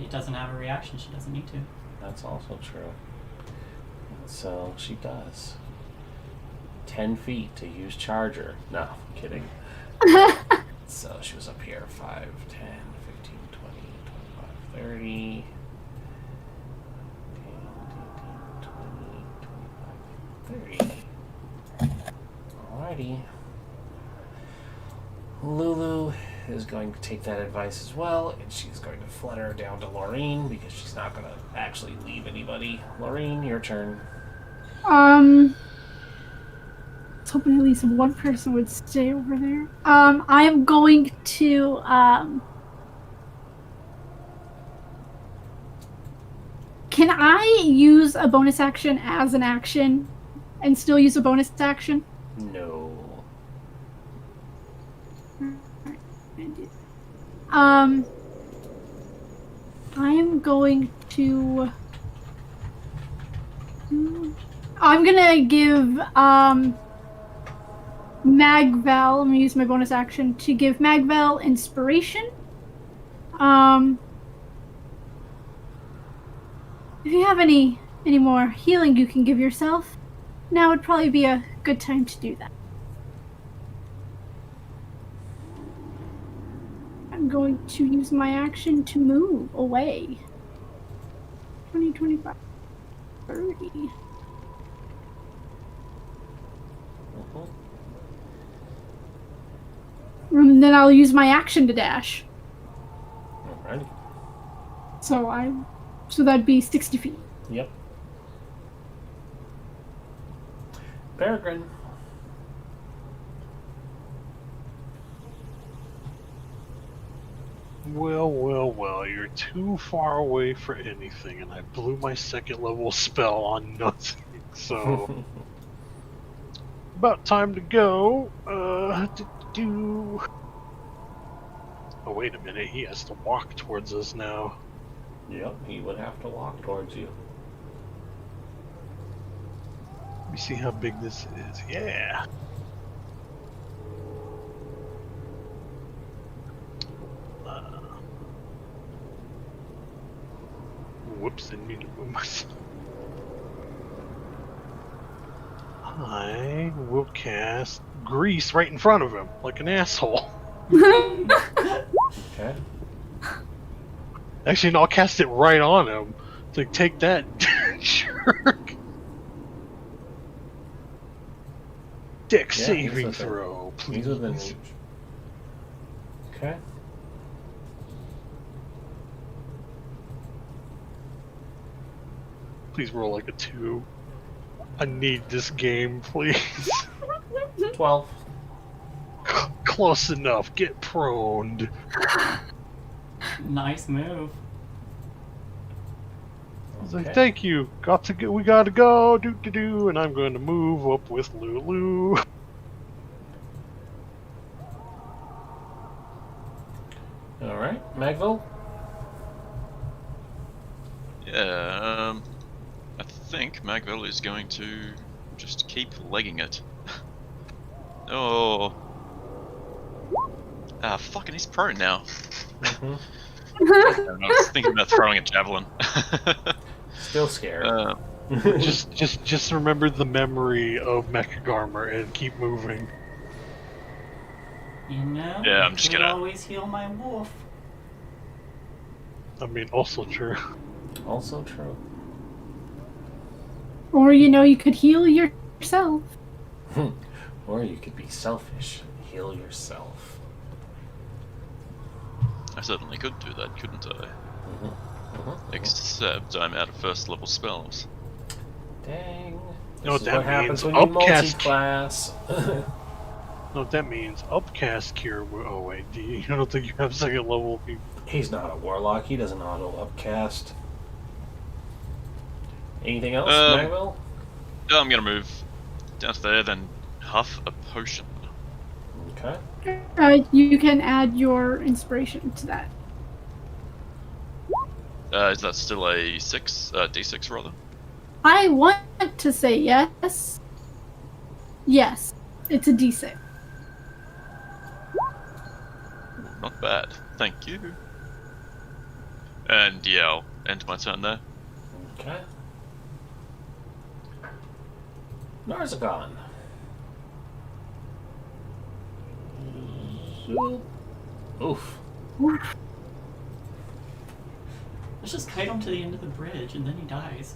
It doesn't have a reaction. She doesn't need to. That's also true. So she does. 10 feet to use Charger. No, I'm kidding. So she was up here. 5, 10, 15, 20, 25, 30. 30. Alrighty. Lulu is going to take that advice as well, and she's going to flutter down to Laureen because she's not going to actually leave anybody. Laureen, your turn. I was hoping at least one person would stay over there. I am going to can I use a bonus action as an action and still use a bonus action? No. I am going to. I'm gonna give Magval. I'm gonna use my bonus action to give Magval inspiration. If you have any more healing you can give yourself, now would probably be a good time to do that. I'm going to use my action to move away. 20, 25, 30. And then I'll use my action to dash. Alrighty. So that'd be 60 feet. Yep. Peregrine. Well, you're too far away for anything, and I blew my second level spell on nothing, so... About time to go. Oh, wait a minute, he has to walk towards us now. Yep, he would have to walk towards you. Let me see how big this is. Yeah. Whoops, didn't mean to move myself. I will cast Grease right in front of him, like an asshole. Okay. Actually, no, I'll cast it right on him. It's like, take that, jerk. Dex Yeah, saving he's throw, please. He's within reach. Okay. Please roll like a 2. I need this game, please. 12. Close enough. Get proned. Nice move. He's like, thank you. We gotta go. Do. And I'm going to move up with Lulu. Alright, Magville? Yeah, I think Magville is going to just keep legging it. Oh. Ah, fucking, he's prone now. Mm-hmm. I was thinking about throwing a javelin. Still scared. Just remember the memory of Mechagarmer and keep moving. You know, Yeah, I'm just I could gonna- always heal my wolf. I mean, also true. Also true. Or, you could heal yourself. Or you could be selfish. Heal yourself. I certainly could do that, couldn't I? Mm-hmm. Except I'm out of first level spells. Dang. This No, is that what happens means when you upcast- multi-class. No, what that means upcast cure. Oh wait, I don't think you have second level people. He's not a warlock. He doesn't auto upcast. Anything else, Um, Manuel? I'm gonna move down to there, then huff a potion. Okay. You can add your inspiration to that. Is that still a D6 rather? I want to say yes. Yes, it's a D6. Not bad, thank you. And yeah, I'll end my turn there. Okay. Narzagon. Oof. Let's just kite him to the end of the bridge and then he dies.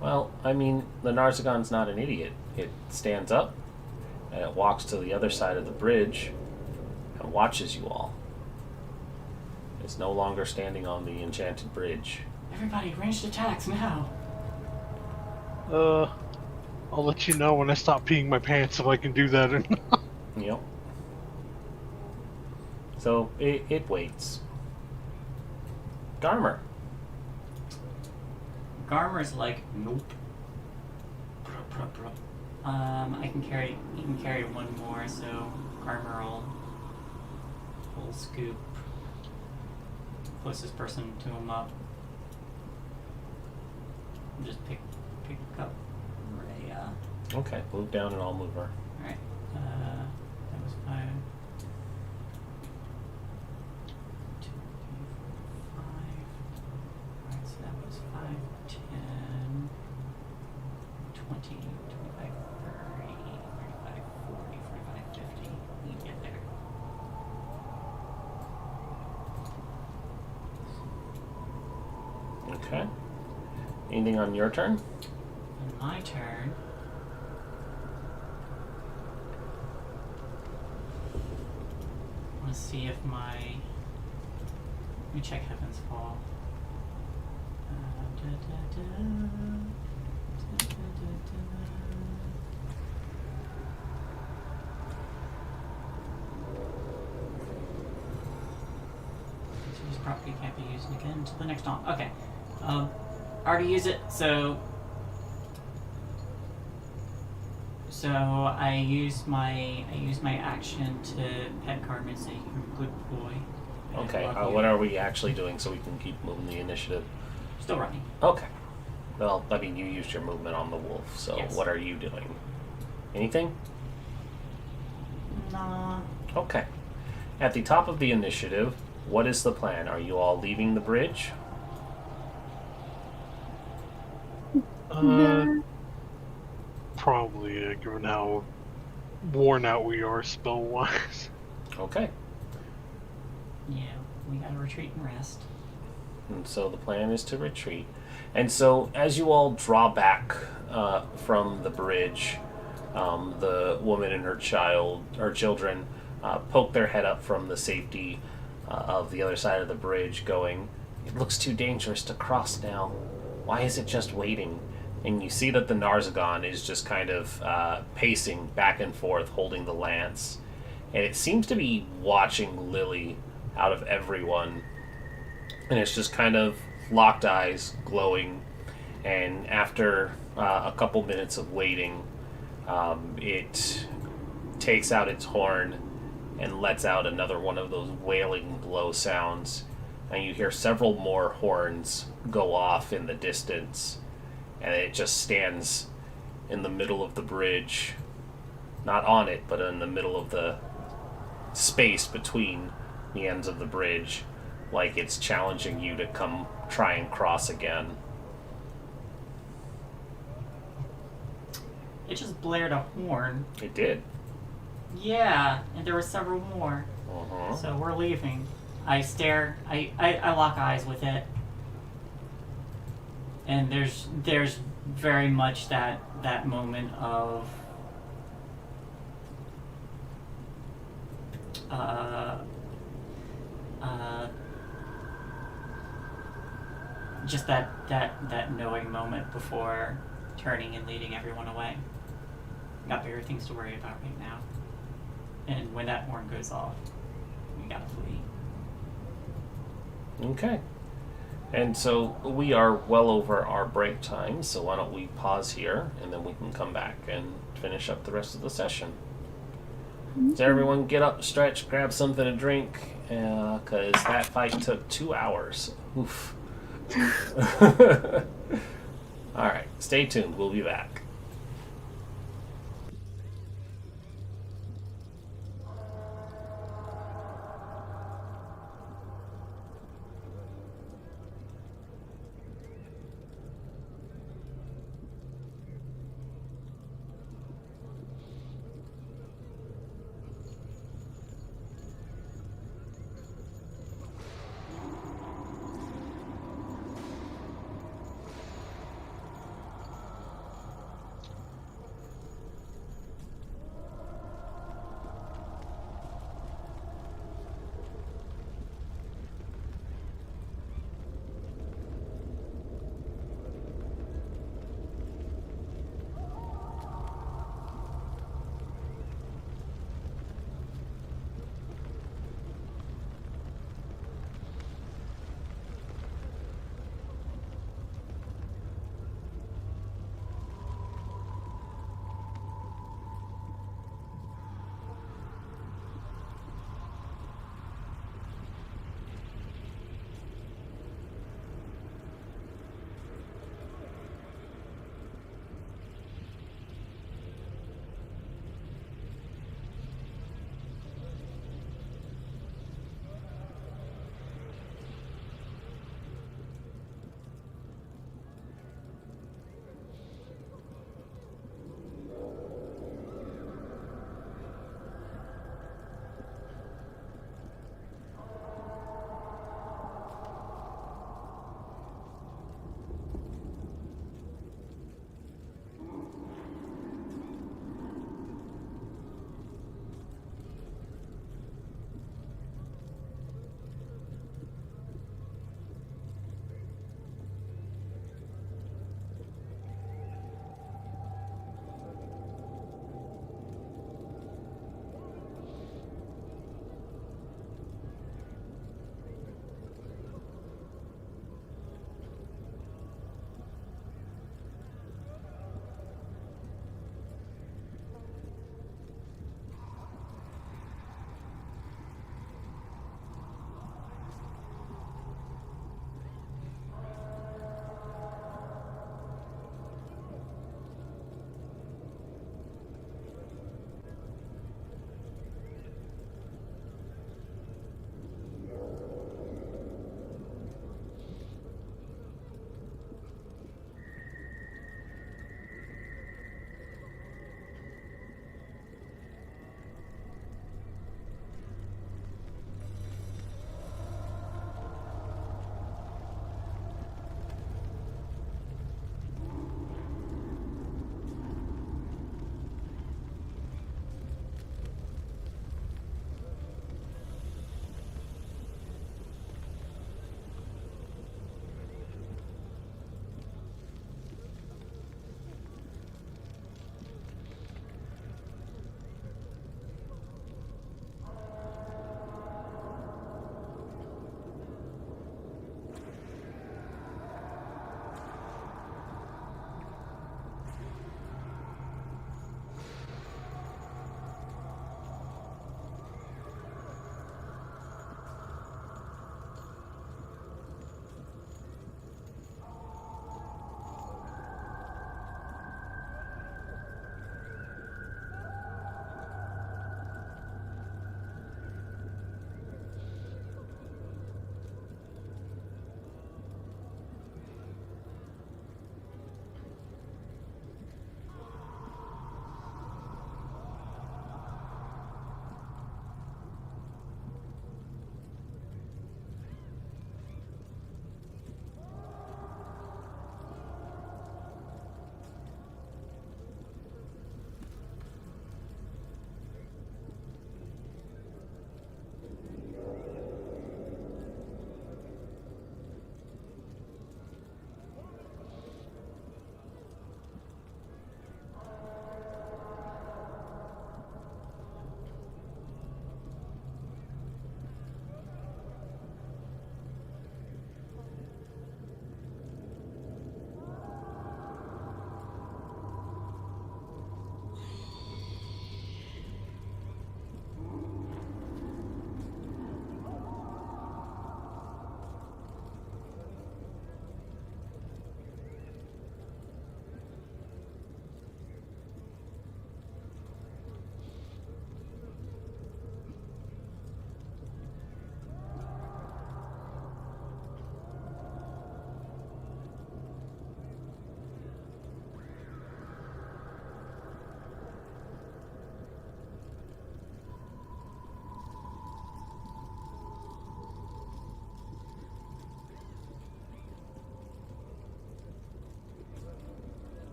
Well, I mean, the Narzagon's not an idiot. It stands up, and it walks to the other side of the bridge, and watches you all. It's no longer standing on the enchanted bridge. Everybody, ranged attacks now. I'll let you know when I stop peeing my pants if I can do that or not. Yep. So, it waits. Garmer. Garmer's like, nope. I can carry. You can carry one more, so Garmer will scoop closest person to him up. And just pick up Rhea. Okay, move down and I'll move her. Alright. That was 5. 2, 3, 4, 5. Alright, so that was 5, 10, 20, 25, 30, 35, 40, 45, 50. You can get there. Okay. Anything on your turn? On my turn. I want to see if my. Let me check Heaven's Fall. This property can't be used again until the next dawn. Okay. I already use it, so I use my action to pet Carmen, say you're a good boy. Okay, Love you. what are we actually doing so we can keep moving the initiative? Still running. Okay. Well, I mean, you used your movement on the wolf, so Yes. what are you doing? Anything? Nah. Okay. At the top of the initiative, what is the plan? Are you all leaving the bridge? Probably, given how worn out we are spell-wise. Okay. Yeah, we gotta retreat and rest. And so the plan is to retreat. And so as you all draw back from the bridge, the woman and her children poke their head up from the safety of the other side of the bridge, going, "It looks too dangerous to cross now. Why is it just waiting?" And you see that the Narzagon is just kind of pacing back and forth, holding the lance. And it seems to be watching Lily out of everyone. And it's just kind of locked eyes, glowing. And after a couple minutes of waiting, it takes out its horn and lets out another one of those wailing blow sounds. And you hear several more horns go off in the distance. And it just stands in the middle of the bridge. Not on it, but in the middle of the space between the ends of the bridge. Like it's challenging you to come try and cross again. It just blared a horn. It did. Yeah, and there were several more. Uh-huh. So we're leaving. I stare. I lock eyes with it. And there's very much that moment of just that knowing moment before turning and leading everyone away. Got bigger things to worry about right now. And when that horn goes off, we gotta flee. Okay. And so we are well over our break time, so why don't we pause here and then we can come back and finish up the rest of the session. So everyone get up, stretch, grab something to drink, because that fight took 2 hours. Oof. Alright, stay tuned. We'll be back.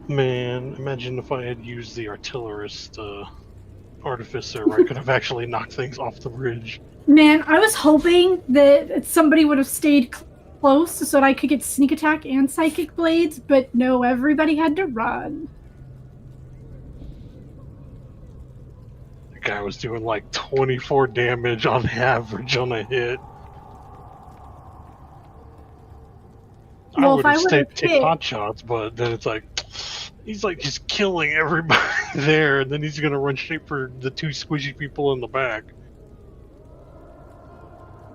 Man, imagine if I had used the artillerist artificer, where I could have actually knocked things off the bridge. Man, I was hoping that somebody would have stayed close so that I could get sneak attack and psychic blades, but no, everybody had to run. The guy was doing like 24 damage on average on a hit. I Well, would if I have would have taken hit, pot shots, but then it's like he's like just killing everybody there, and then he's gonna run straight for the two squishy people in the back.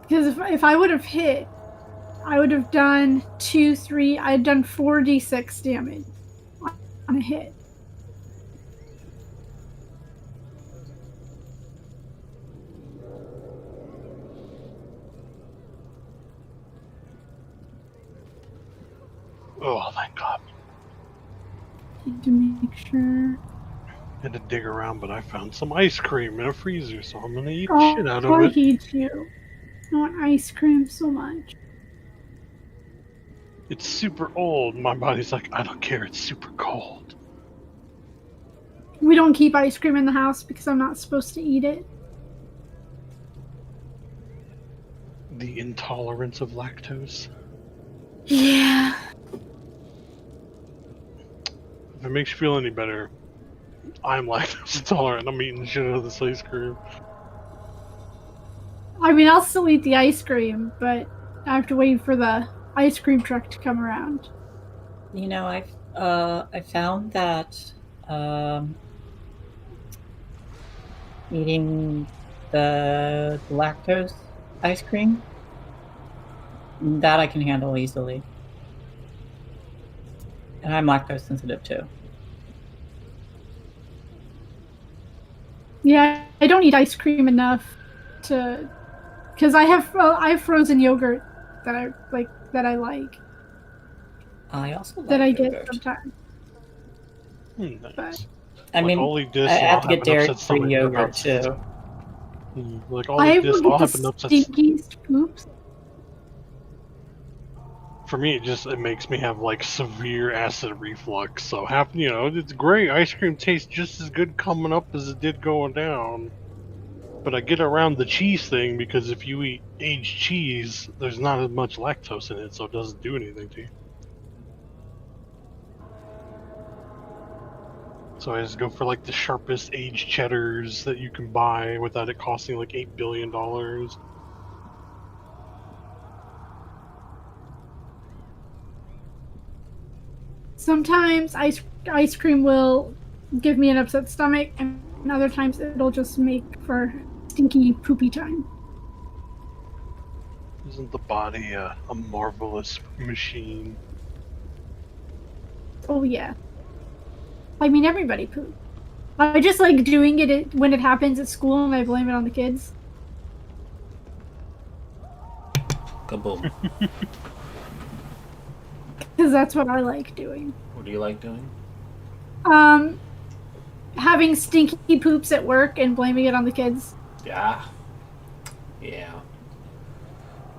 because if I would have hit, I would have done 2, 3. I had done 4d6 damage on a hit. Oh, thank God. Need to make sure. Had to dig around, but I found some ice cream in a freezer, so I'm gonna eat the Oh, shit out I of it. hate you. I want ice cream so much. It's super old. My body's like, I don't care, it's super cold. We don't keep ice cream in the house because I'm not supposed to eat it. The intolerance of lactose. Yeah. If it makes you feel any better, I'm lactose intolerant. I'm eating shit out of this ice cream. I mean, I'll still eat the ice cream, but I have to wait for the ice cream truck to come around. You know, I found that eating the lactose ice cream, that I can handle easily. And I'm lactose sensitive too. Yeah, I don't eat ice cream enough to, because I have frozen yogurt that I like. I also like That I yogurt. get sometimes. Nice. But I Like, mean, I'll eat this I and have I'll to get have an upset dairy-free stomach in yogurt about- too. Like, I'll I eat this, will I'll get have an the upset. stinkiest poops. For me, it makes me have like severe acid reflux. So it's great. Ice cream tastes just as good coming up as it did going down. But I get around the cheese thing because if you eat aged cheese, there's not as much lactose in it, so it doesn't do anything to you. So I just go for like the sharpest aged cheddars that you can buy without it costing like $8 billion. Sometimes ice cream will give me an upset stomach, and other times it'll just make for stinky poopy time. Isn't the body a marvelous machine? Oh yeah. I mean, everybody poops. I just like doing it when it happens at school, and I blame it on the kids. Kaboom. Because that's what I like doing. What do you like doing? Having stinky poops at work and blaming it on the kids. Yeah.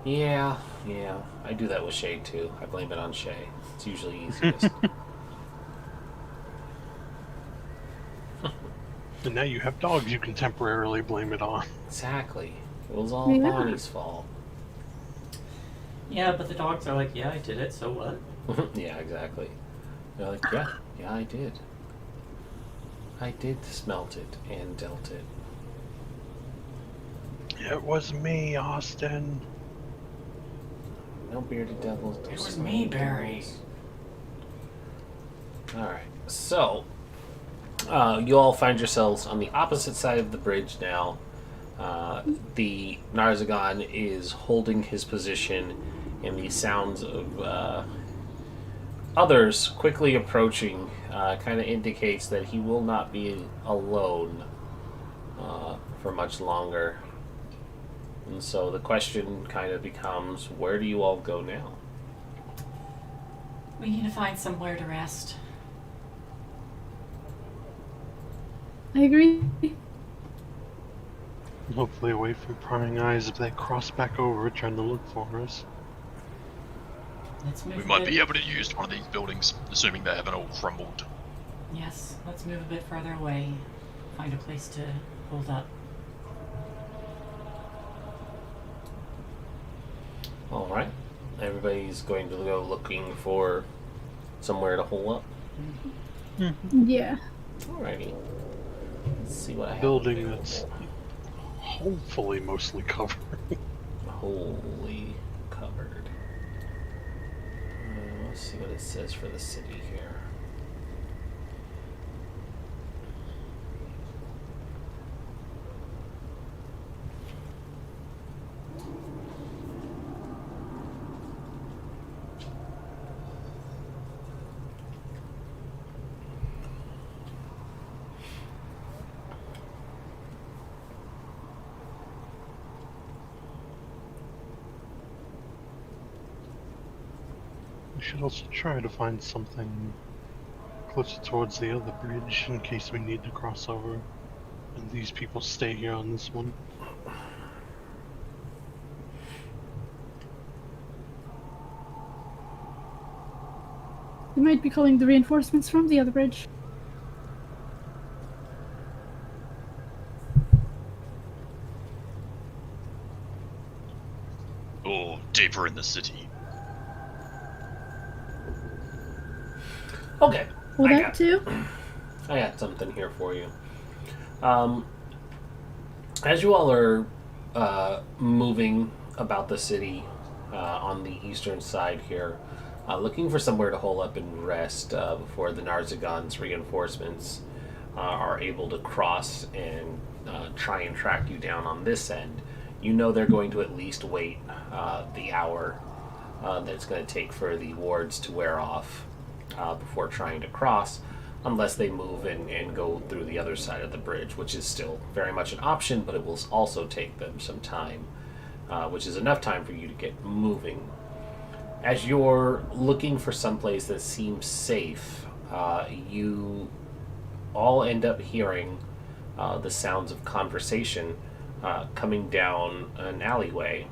I do that with Shay too. I blame it on Shay. It's usually easiest. And now you have dogs you can temporarily blame it on. Exactly. It was all Yeah. Bonnie's fault. Yeah, but the dogs are like, yeah, I did it, so what? Yeah, exactly. They're like, yeah, I did. I did smelt it and dealt it. It was me, Austin. No bearded devils. It was me, Barry. Alright, so you all find yourselves on the opposite side of the bridge now. The Narzagon is holding his position, and the sounds of others quickly approaching kind of indicates that he will not be alone for much longer. And so the question kind of becomes, where do you all go now? We need to find somewhere to rest. I agree. Hopefully away from prying eyes if they cross back over trying to look for us. Let's move. We might be able to use one of these buildings, assuming they haven't all crumbled. Yes, let's move a bit further away. Find a place to hold up. Alright. Everybody's going to go looking for somewhere to hole up. Yeah. Alrighty. Let's see what I have. Building available. that's hopefully mostly covered. Wholly covered. Let's see what it says for the city here. We should also try to find something closer towards the other bridge in case we need to cross over. And these people stay here on this one. They might be calling the reinforcements from the other bridge. Or deeper in the city. Okay. Well, I that got too. I got something here for you. As you all are moving about the city on the eastern side here, looking for somewhere to hole up and rest before the Narzagon's reinforcements are able to cross and try and track you down on this end, you know they're going to at least wait the hour that it's going to take for the wards to wear off before trying to cross, unless they move and go through the other side of the bridge, which is still very much an option, but it will also take them some time, which is enough time for you to get moving. As you're looking for someplace that seems safe, you all end up hearing the sounds of conversation coming down an alleyway.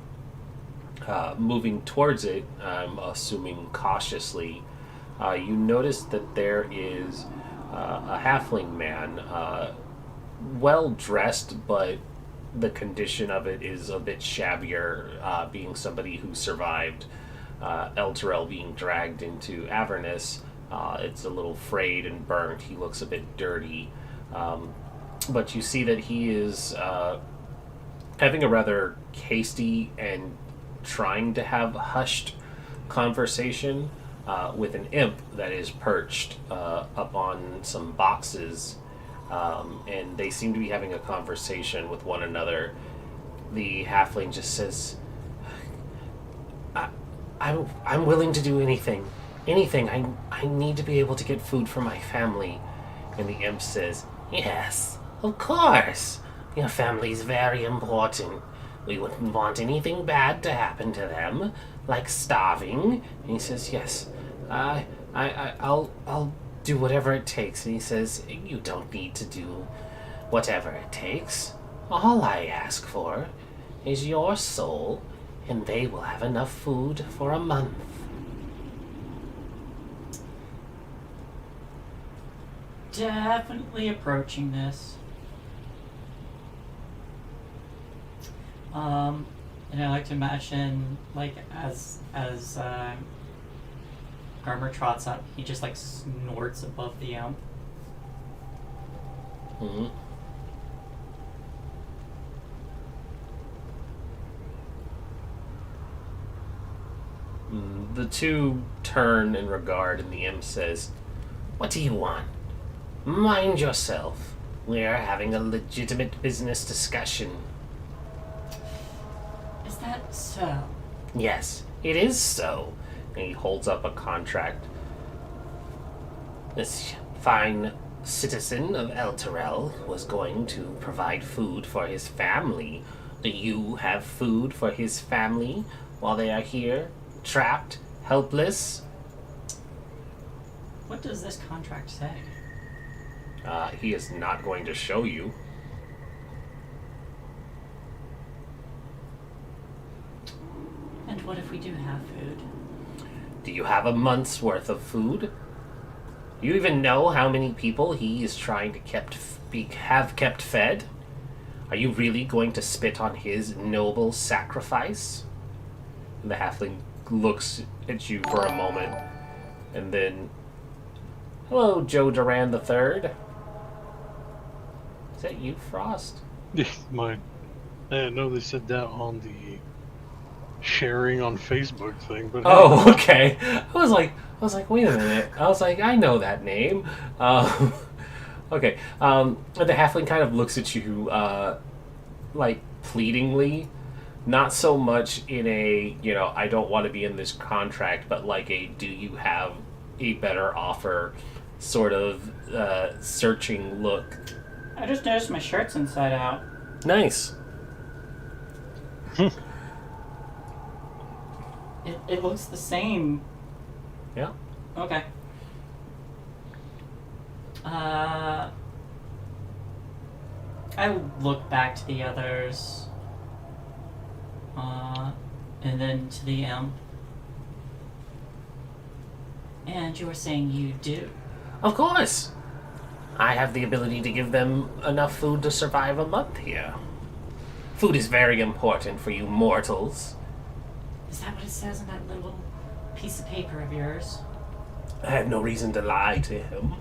Moving towards it, I'm assuming cautiously, you notice that there is a halfling man, well dressed, but the condition of it is a bit shabbier, being somebody who survived Elturel being dragged into Avernus. It's a little frayed and burnt. He looks a bit dirty. But you see that he is having a rather hasty and trying to have hushed conversation with an imp that is perched up on some boxes, and they seem to be having a conversation with one another. The halfling just says, I'm willing to do anything. Anything. I need to be able to get food for my family. And the imp says, yes, of course. Your family's very important. We wouldn't want anything bad to happen to them, like starving. And he says, yes, I'll do whatever it takes. And he says, you don't need to do whatever it takes. All I ask for is your soul, and they will have enough food for a month. Definitely approaching this. And I like to imagine, like, as Garmer trots up, he just, like, snorts above the imp. Mm-hmm. The two turn in regard, and the imp says, what do you want? Mind yourself. We're having a legitimate business discussion. Is that so? Yes, it is so. And he holds up a contract. This fine citizen of Elturel was going to provide food for his family. Do you have food for his family while they are here, trapped, helpless? What does this contract say? He is not going to show you. And what if we do have food? Do you have a month's worth of food? You even know how many people he is trying to have kept fed? Are you really going to spit on his noble sacrifice? And the halfling looks at you for a moment, and then, hello, Joe Duran III. Is that you, Frost? Yeah, mine. I didn't know they said that on the sharing on Facebook thing, but Oh, okay. I was like, wait a minute. I was like, I know that name. Okay. The halfling kind of looks at you, like pleadingly, not so much in a I don't want to be in this contract, but like a do you have a better offer, sort of searching look. I just noticed my shirt's inside out. Nice. It looks the same. Yeah. Okay. I look back to the others. And then to the imp. And you were saying you do? Of course. I have the ability to give them enough food to survive a month here. Food is very important for you mortals. Is that what it says on that little piece of paper of yours? I had no reason to lie to him.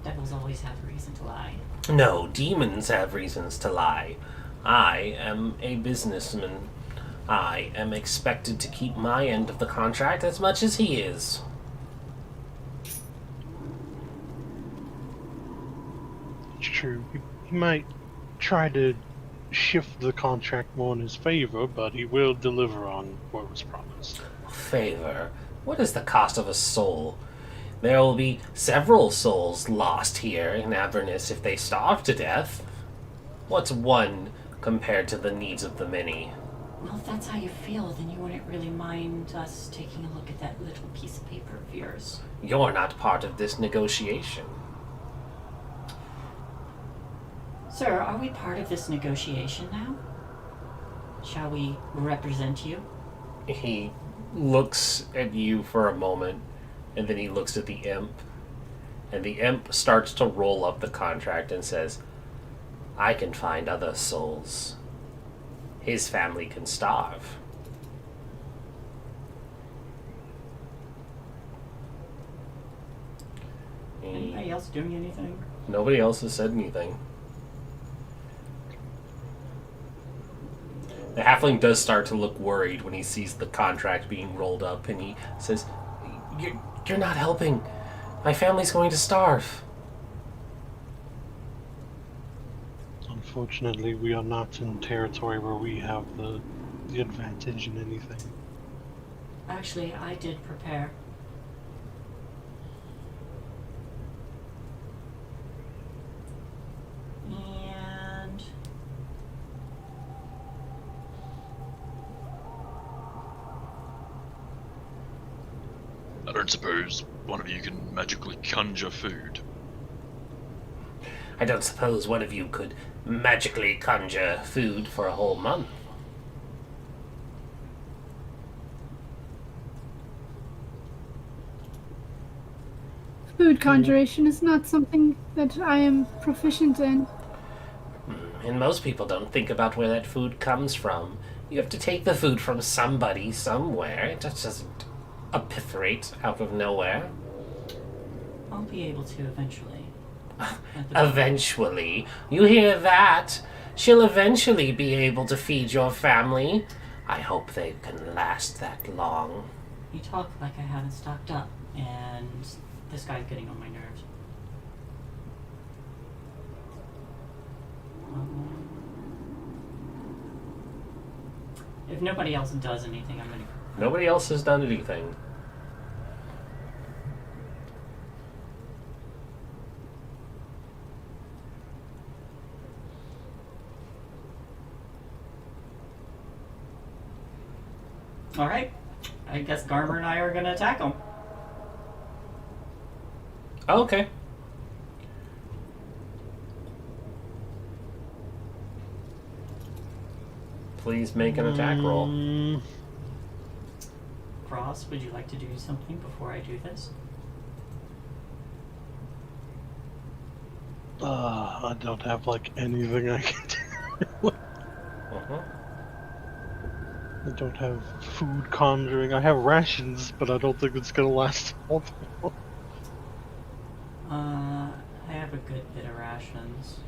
Devils always have a reason to lie. No, demons have reasons to lie. I am a businessman. I am expected to keep my end of the contract as much as he is. it's true. He might try to shift the contract more in his favor, but he will deliver on what was promised. Favor? What is the cost of a soul? There will be several souls lost here in Avernus if they starve to death. What's one compared to the needs of the many? Well, if that's how you feel, then you wouldn't really mind us taking a look at that little piece of paper of yours. You're not part of this negotiation. Sir, are we part of this negotiation now? Shall we represent you? He looks at you for a moment, and then he looks at the imp, and the imp starts to roll up the contract and says, I can find other souls. His family can starve. Anybody else doing anything? Nobody else has said anything. The halfling does start to look worried when he sees the contract being rolled up, and he says, You're not helping. My family's going to starve. Unfortunately, we are not in territory where we have the advantage in anything. Actually, I did prepare. And I don't suppose one of you can magically conjure food. I don't suppose one of you could magically conjure food for a whole month. Food conjuration is not something that I am proficient in. And most people don't think about where that food comes from. You have to take the food from somebody, somewhere. It just doesn't epiphorate out of nowhere. I'll be able to eventually. Eventually. You hear that? She'll eventually be able to feed your family. I hope they can last that long. You talk like I haven't stocked up, and this guy's getting on my nerves. If nobody else does anything, I'm gonna... Nobody else has done anything. Alright. I guess Garmer and I are gonna attack him. Oh, okay. Please make an attack roll. Cross, would you like to do something before I do this? I don't have like anything I can do. Uh-huh. I don't have food conjuring. I have rations, but I don't think it's gonna last all that long. I have a good bit of rations.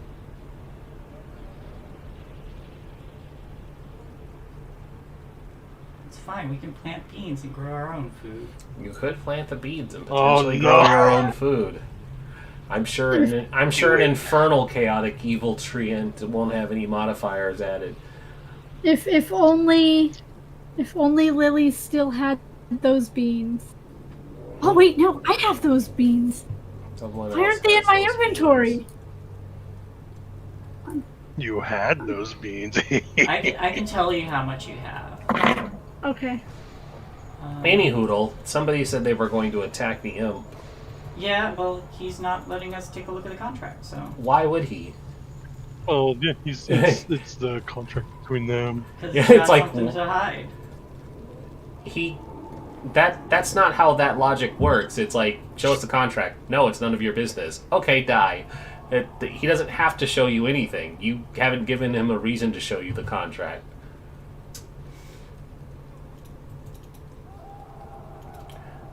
It's fine. We can plant beans and grow our own food. You could plant the beans and Oh, potentially no. grow your own food. I'm sure an infernal chaotic evil treant won't have any modifiers added. If only Lily still had those beans. Oh wait, no, I have those beans. Someone Why else aren't they in has my those inventory? beans. You had those beans. I can tell you how much you have. Okay. Any hoodle, somebody said they were going to attack the imp. Yeah, well, he's not letting us take a look at the contract, so. Why would he? Oh yeah, it's the contract between them. Because Yeah, he's got it's like- something to hide. That's not how that logic works. It's like, show us the contract. No, it's none of your business. Okay, die. He doesn't have to show you anything. You haven't given him a reason to show you the contract.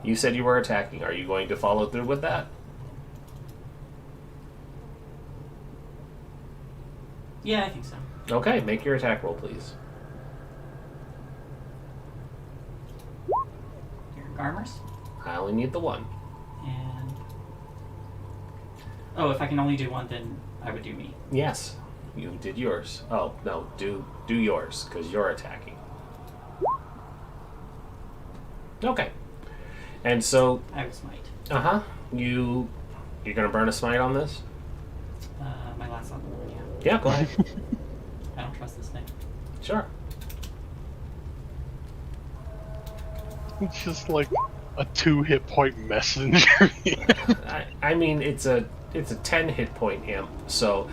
You said you were attacking. Are you going to follow through with that? Yeah, I think so. Okay, make your attack roll, please. Your Garmers. I only need the one. And. Oh, if I can only do one, then I would do me. Yes, you did yours. Oh, no, do yours, because you're attacking. Okay. And so, I would smite. you're gonna burn a smite on this? My last level, yeah. Yeah, go ahead. I don't trust this thing. Sure. It's just like a 2 hit point messenger. I mean, it's a 10 hit point imp, so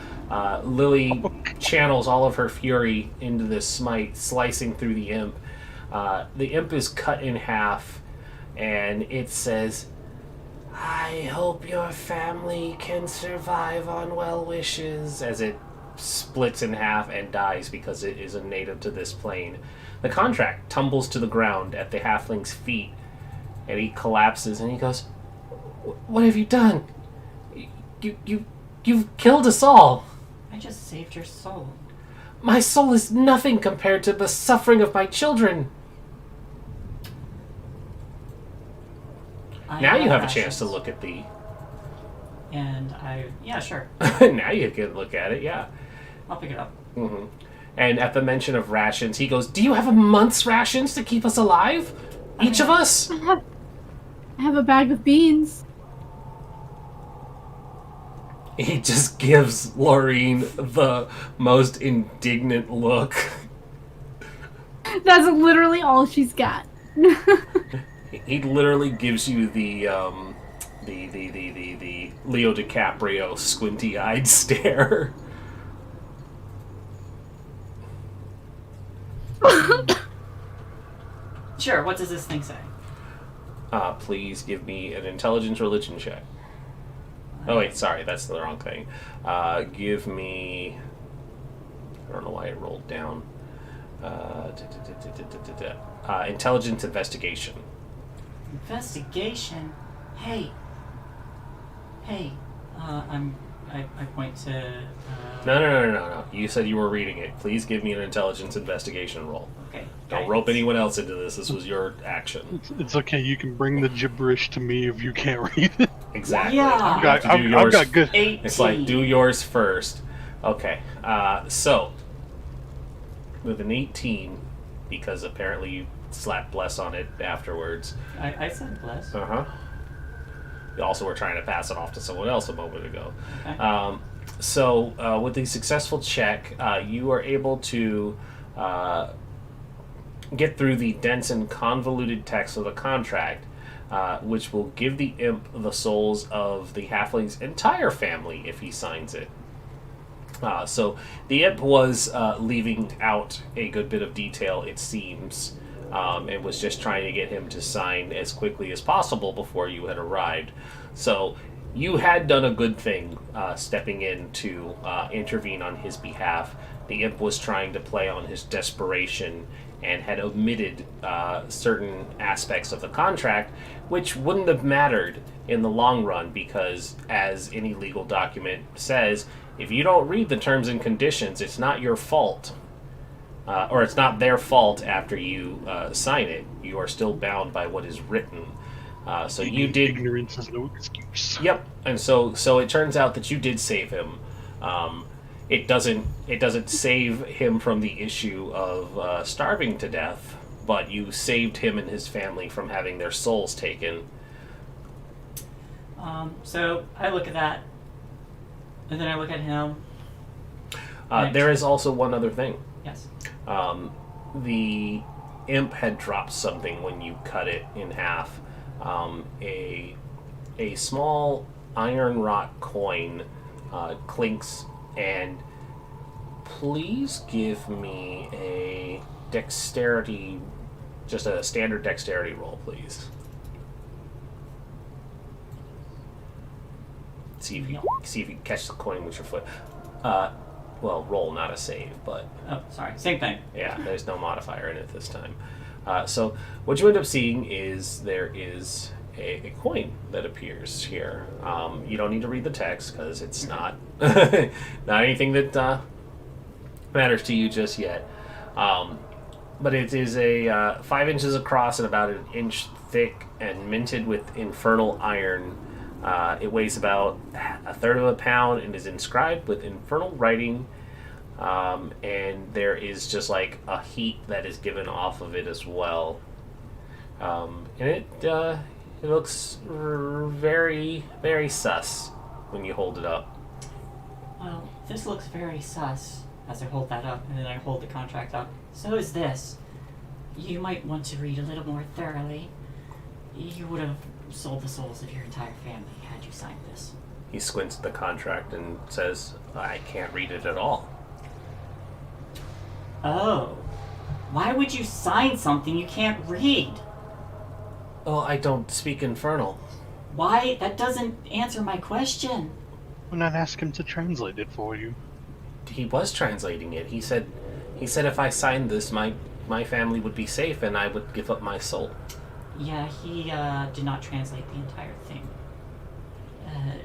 Lily channels all of her fury into this smite, slicing through the imp. The imp is cut in half, and it says, "I hope your family can survive on well wishes," as it splits in half and dies because it is a native to this plane. The contract tumbles to the ground at the halfling's feet, and he collapses and he goes, "What have you done? You've killed us all. I just saved your soul. My soul is nothing compared to the suffering of my children." Now you have a chance to look at the... And yeah, sure. Now you can look at it, yeah. I'll pick it up. Mm-hmm. And at the mention of rations, he goes, "Do you have a month's rations to keep us alive? Each of us?" I have a bag of beans. He just gives Laureen the most indignant look. That's literally all she's got. He literally gives you the Leo DiCaprio squinty-eyed stare. Sure, what does this thing say? Please give me an intelligence religion check. Oh wait, sorry, that's the wrong thing. Give me... I don't know why it rolled down. Intelligence investigation. Investigation? Hey. I point to... No. You said you were reading it. Please give me an intelligence investigation roll. Okay. Don't rope anyone else into this. This was your action. It's okay, you can bring the gibberish to me if you can't read it. Exactly. Yeah. You have to do I've yours. got good. 18. It's like, do yours first. Okay. So, with an 18, because apparently you slapped bless on it afterwards. I said bless. Uh-huh. You also were trying to pass it off to someone else a moment ago. Okay. So, with a successful check, you are able to get through the dense and convoluted text of the contract, which will give the imp the souls of the halfling's entire family if he signs it. So the imp was leaving out a good bit of detail, it seems, and was just trying to get him to sign as quickly as possible before you had arrived. So You had done a good thing stepping in to intervene on his behalf. The imp was trying to play on his desperation and had omitted certain aspects of the contract, which wouldn't have mattered in the long run because, as any legal document says, if you don't read the terms and conditions, it's not your fault. Or it's not their fault after you sign it. You are still bound by what is written. So you did. Ignorance is no excuse. Yep, and so it turns out that you did save him. It doesn't save him from the issue of starving to death, but you saved him and his family from having their souls taken. So I look at that, and then I look at him. There is also one other thing. Yes. The imp had dropped something when you cut it in half. A small iron rock coin clinks, and please give me a dexterity, just a standard dexterity roll, please. See if you can catch the coin with your foot. Well, roll, not a save, but Oh, sorry. Same thing. yeah, there's no modifier in it this time. So what you end up seeing is there is a coin that appears here. You don't need to read the text because it's not not anything that matters to you just yet. But it is a 5 inches across and about an inch thick and minted with infernal iron. It weighs about a third of a pound and is inscribed with infernal writing. And there is just like a heat that is given off of it as well. And it looks very, very sus when you hold it up. Well, this looks very sus as I hold that up, and then I hold the contract up. So is this. You might want to read a little more thoroughly. You would have sold the souls of your entire family had you signed this. He squints at the contract and says, I can't read it at all. Oh. Why would you sign something you can't read? Oh, I don't speak infernal. Why? That doesn't answer my question. Why not ask him to translate it for you? He was translating it. He said if I signed this, my family would be safe and I would give up my soul. Yeah, he did not translate the entire thing.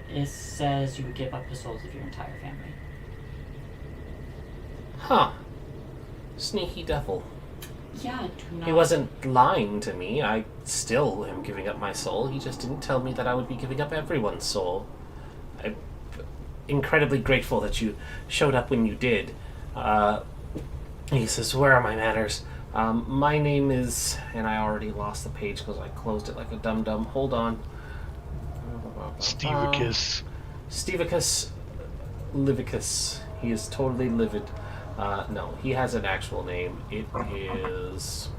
It says you would give up the souls of your entire family. Huh. Sneaky devil. Yeah, do not... He wasn't lying to me. I still am giving up my soul. He just didn't tell me that I would be giving up everyone's soul. I'm incredibly grateful that you showed up when you did. He says, where are my manners? My name is... And I already lost the page because I closed it like a dum-dum. Hold on. Stevicus. Stevicus Livicus. He is totally livid. No, he has an actual name. It is...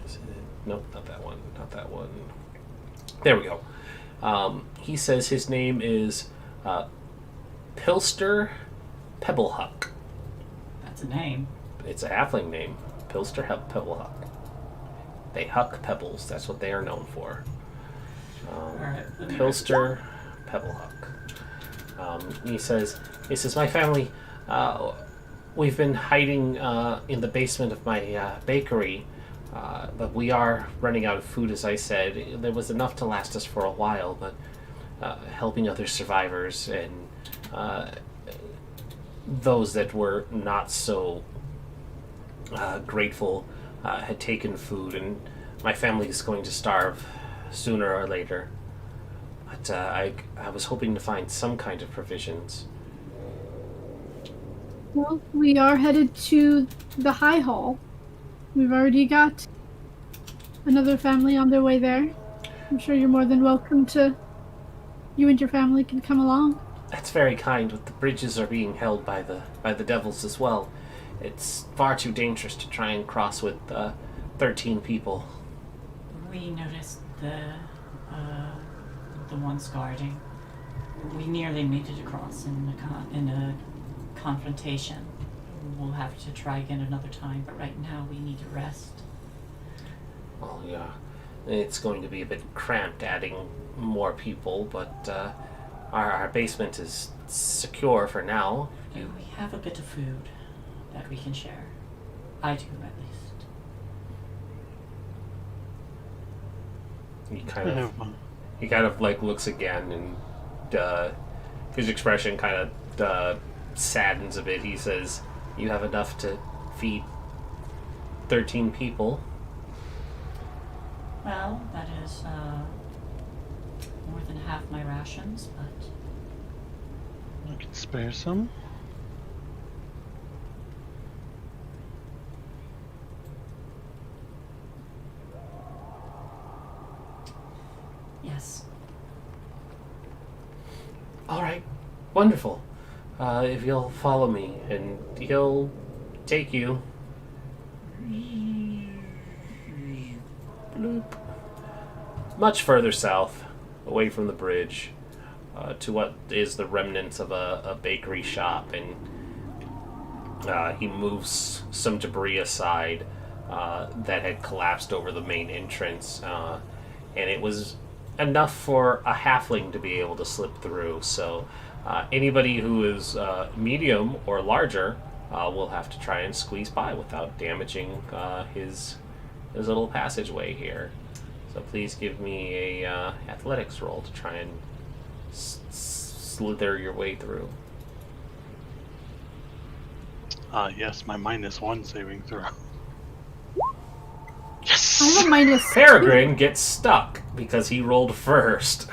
Is it? Nope, not that one. Not that one. There we go. He says his name is Pilster Pebblehuck. That's a name. It's a halfling name. Pilster Pebblehuck. They huck pebbles. That's what they are known for. Alright. Pilster Pebblehuck. He says, my family, we've been hiding in the basement of my bakery, but we are running out of food, as I said. There was enough to last us for a while, but helping other survivors and those that were not so grateful had taken food, and my family is going to starve sooner or later. But I was hoping to find some kind of provisions. Well, we are headed to the High Hall. We've already got another family on their way there. I'm sure you're more than welcome to... You and your family can come along. That's very kind, but the bridges are being held by the devils as well. It's far too dangerous to try and cross with 13 people. We noticed the ones guarding. We nearly made it across in a confrontation. We'll have to try again another time, but right now we need to rest. Well, yeah. it's going to be a bit cramped adding more people, but our basement is secure for now. We have a bit of food that we can share. I do, at least. He kind of like looks again, and his expression kind of saddens a bit. He says, "You have enough to feed 13 people." Well, that is more than half my rations, but I can spare some. yes. All right, wonderful. If you'll follow me, and he'll take you. Bloop. Much further south, away from the bridge, to what is the remnants of a bakery shop, and he moves some debris aside that had collapsed over the main entrance, and it was enough for a halfling to be able to slip through. So anybody who is medium or larger will have to try and squeeze by without damaging his little passageway here. So please give me a athletics roll to try and slither your way through. Yes, my -1 saving throw. I'm a minus. Peregrine gets stuck because he rolled first.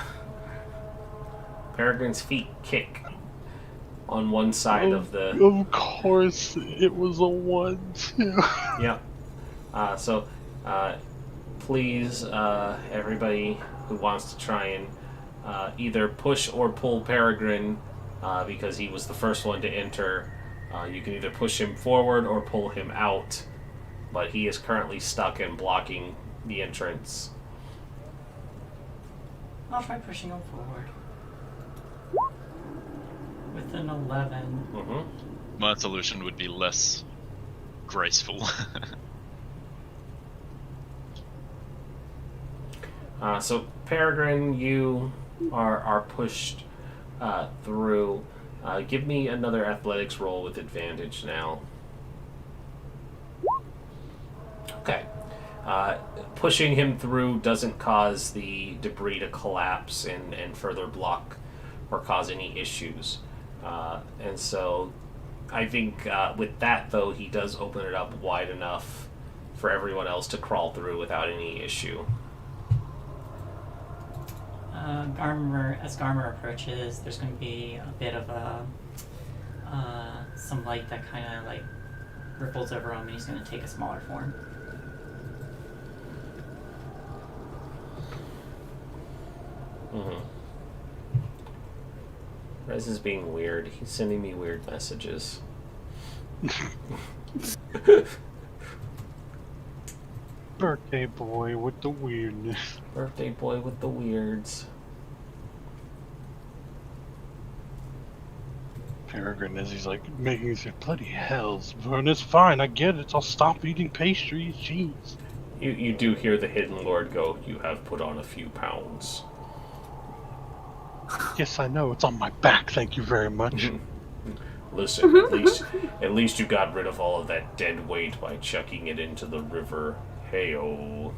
Peregrine's feet kick on one side of the... Of course, it was a 1 too. Yep. So, please, everybody who wants to try and either push or pull Peregrine, because he was the first one to enter, you can either push him forward or pull him out, but he is currently stuck and blocking the entrance. I'll try pushing him forward. With an 11. Mm-hmm. My solution would be less graceful. So Peregrine, you are pushed through. Give me another athletics roll with advantage now. Okay. Pushing him through doesn't cause the debris to collapse and further block or cause any issues. And so I think with that, though, he does open it up wide enough for everyone else to crawl through without any issue. As Garmer approaches, there's going to be a bit of some light that kind of like ripples over him, and he's going to take a smaller form. Mm-hmm. Rez is being weird. He's sending me weird messages. Birthday boy with the weirdness. Birthday boy with the weirds. Peregrine, as he's like making his bloody hells, Avernus, fine, I get it. I'll stop eating pastries. Jeez. You do hear the Hidden Lord go, "You have put on a few pounds." Yes, I know. It's on my back. Thank you very much. Listen, at least you got rid of all of that dead weight by chucking it into the river. Hey-oh.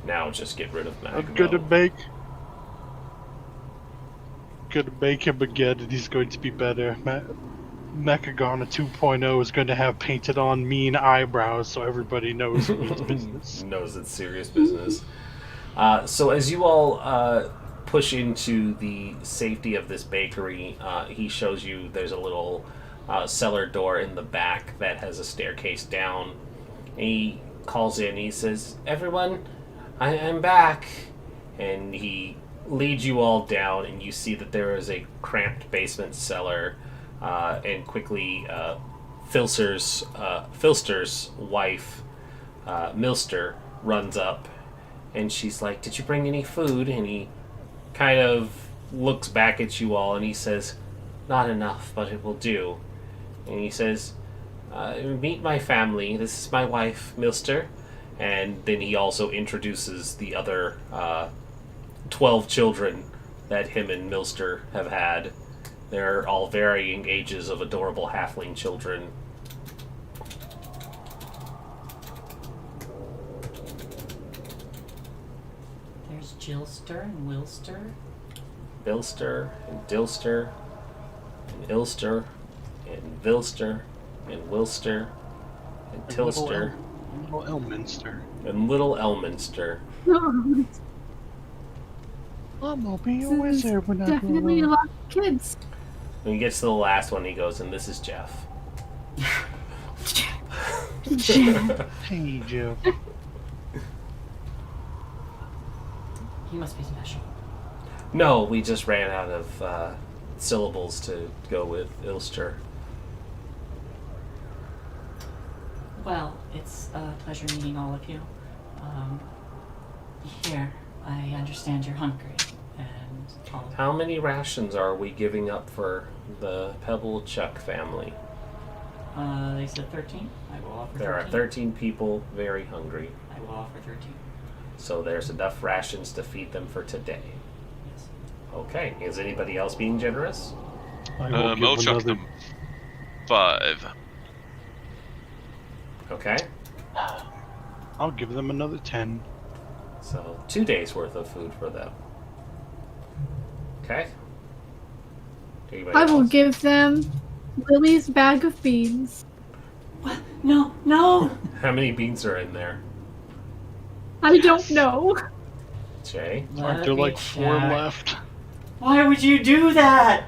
Now just get rid of Magmo. I'm gonna make him again, and he's going to be better. Mechagana 2.0 is going to have painted on mean eyebrows, so everybody knows it means business. Knows it's serious business. So as you all push into the safety of this bakery, he shows you there's a little cellar door in the back that has a staircase down. And he calls in, he says, "Everyone, I'm back." And he leads you all down, and you see that there is a cramped basement cellar, and quickly Filster's wife, Milster, runs up, and she's like, "Did you bring any food?" And he kind of looks back at you all, and he says, "Not enough, but it will do." And he says, meet my family. This is my wife, Milster. And then he also introduces the other 12 children that him and Milster have had. They're all varying ages of adorable halfling children. There's Jillster and Wilster. Bilster and Dilster and Ilster and Vilster and Wilster and Tilster Little Elminster. and Little Elminster. I'm gonna be a wizard when I Definitely a grow up. lot of kids. When he gets to the last one, he goes, and this is Jeff. Hey, Jeff. He must be special. No, we just ran out of syllables to go with Ilster. Well, it's a pleasure meeting all of you. Here, I understand you're hungry, and all. How many rations are we giving up for the Pebble Chuck family? They said 13. I will offer 13. There are 13 people very hungry, I will offer 13. so there's enough rations to feed them for today. Yes. Okay, is anybody else being generous? I'll chuck them 5. Okay, I'll give them another 10. so 2 days worth of food for them. Okay. Anybody I will else? give them Lily's bag of beans. What? No, no! How many beans are in there? I don't know. Jay? Aren't there like 4 left? Why would you do that?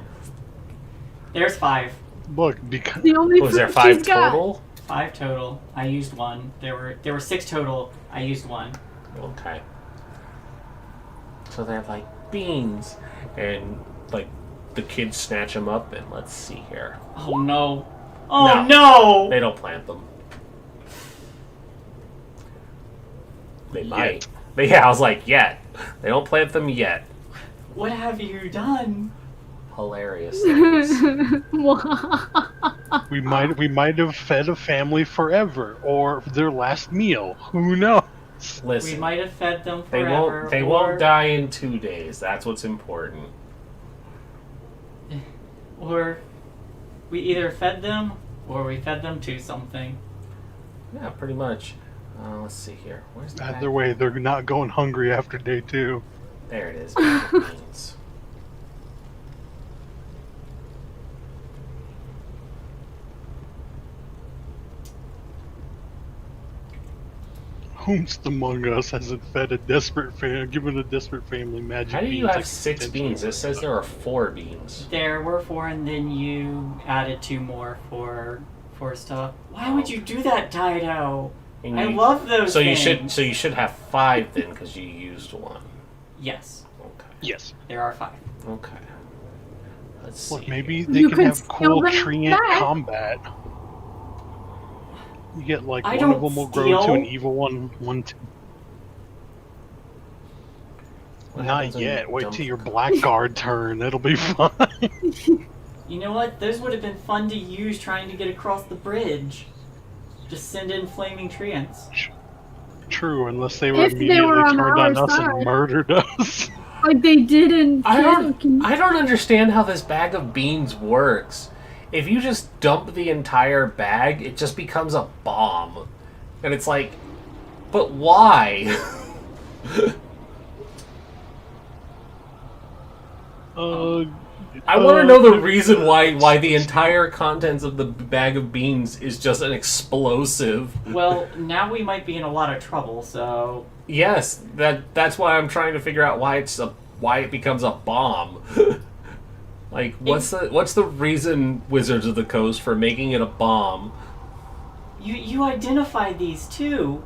There's 5. Look, because The only Was there fruit 5 she's got. total? 5 total. I used 1. There were 6 total. I used 1. Okay. So they're like beans, and like the kids snatch them up, and let's see here. Oh no! Oh no! They don't plant them. They might. But yeah, I was like, yet. They don't plant them yet. What have you done? Hilarious things. we might have fed a family forever, or their last meal. Who knows? Listen, We might have fed them they forever. won't. They or won't die in 2 days. That's what's important. Or we either fed them or we fed them to something. Yeah, pretty much. Let's see here. Where's the Either way, they're not going hungry after day 2. There it is. Bag of beans. Whomst among us hasn't fed a desperate given a desperate family magic How do you beans have 6 beans? It says there are 4 beans. There were 4, and then you added 2 more for stuff. Why would you do that, Dido? And I you- love those. So you things. should have 5 then, because you used 1. Yes, Okay. Yes. there are 5. Okay. Let's see. Look, maybe they You can could have steal cool them treant back. combat. You get like I one don't of them will grow to steal. an evil one. What Not happens when yet. you Wait dump- till your blackguard turn. It'll be fun. You know what? Those would have been fun to use trying to get across the bridge. Just send in flaming treants. True, unless they were If they immediately were on turned on our us side. and murdered us. Like they did in I Anakin. don't understand how this bag of beans works. If you just dump the entire bag, it just becomes a bomb. And it's like, but why? I want to know the reason why the entire contents of the bag of beans is just an explosive. Well, now we might be in a lot of trouble, so Yes, that's why I'm trying to figure out why it becomes a bomb. Like, what's the reason, Wizards of the Coast, for making it a bomb? you identified these too.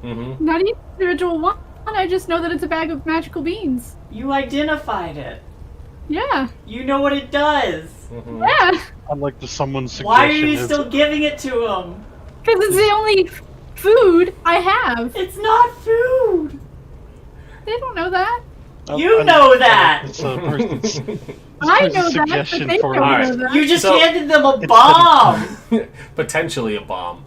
Mm-hmm. Not even individual one. I just know that it's a bag of magical beans. You identified it. Yeah. You know what it does. Mm-hmm. Yeah. I'd like to someone's suggestion. Why are you is- still giving it to him? Because it's the only food I have. It's not food. They don't know that. You know that. It's a person. I was a know that, but suggestion they for don't Alright. know that. You just So- handed them a bomb! Potentially a bomb.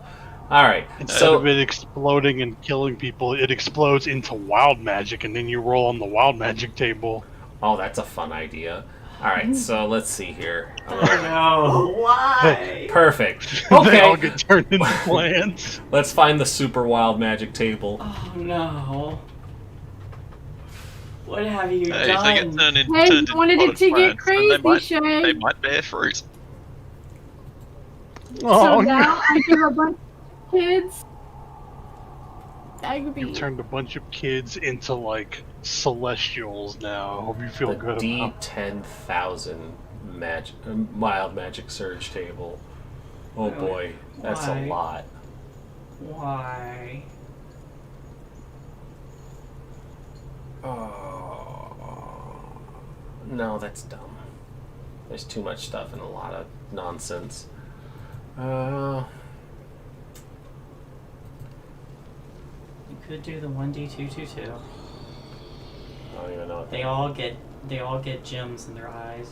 Alright, Instead of it exploding and killing people, it explodes into wild magic, and then you roll on the wild magic table. oh, that's a fun idea. Alright, so let's see here. Oh no. Why? Perfect. They all Okay, get turned into plants. let's find the super wild magic table. Oh no. What have you Hey, if they get done? turned Hey, into you wanted it to get plants, then crazy, they Shay. might bear fruit. Oh, So no. now I give a bunch of kids. That could be. You turned a bunch of kids into, like, celestials now. Hope you feel The good about D10,000 wild magic surge table. Oh Really? boy, that's Why? a lot. Why? Oh, no, that's dumb. There's too much stuff and a lot of nonsense. You could do the 1D222. I don't even know what They all get gems in their eyes.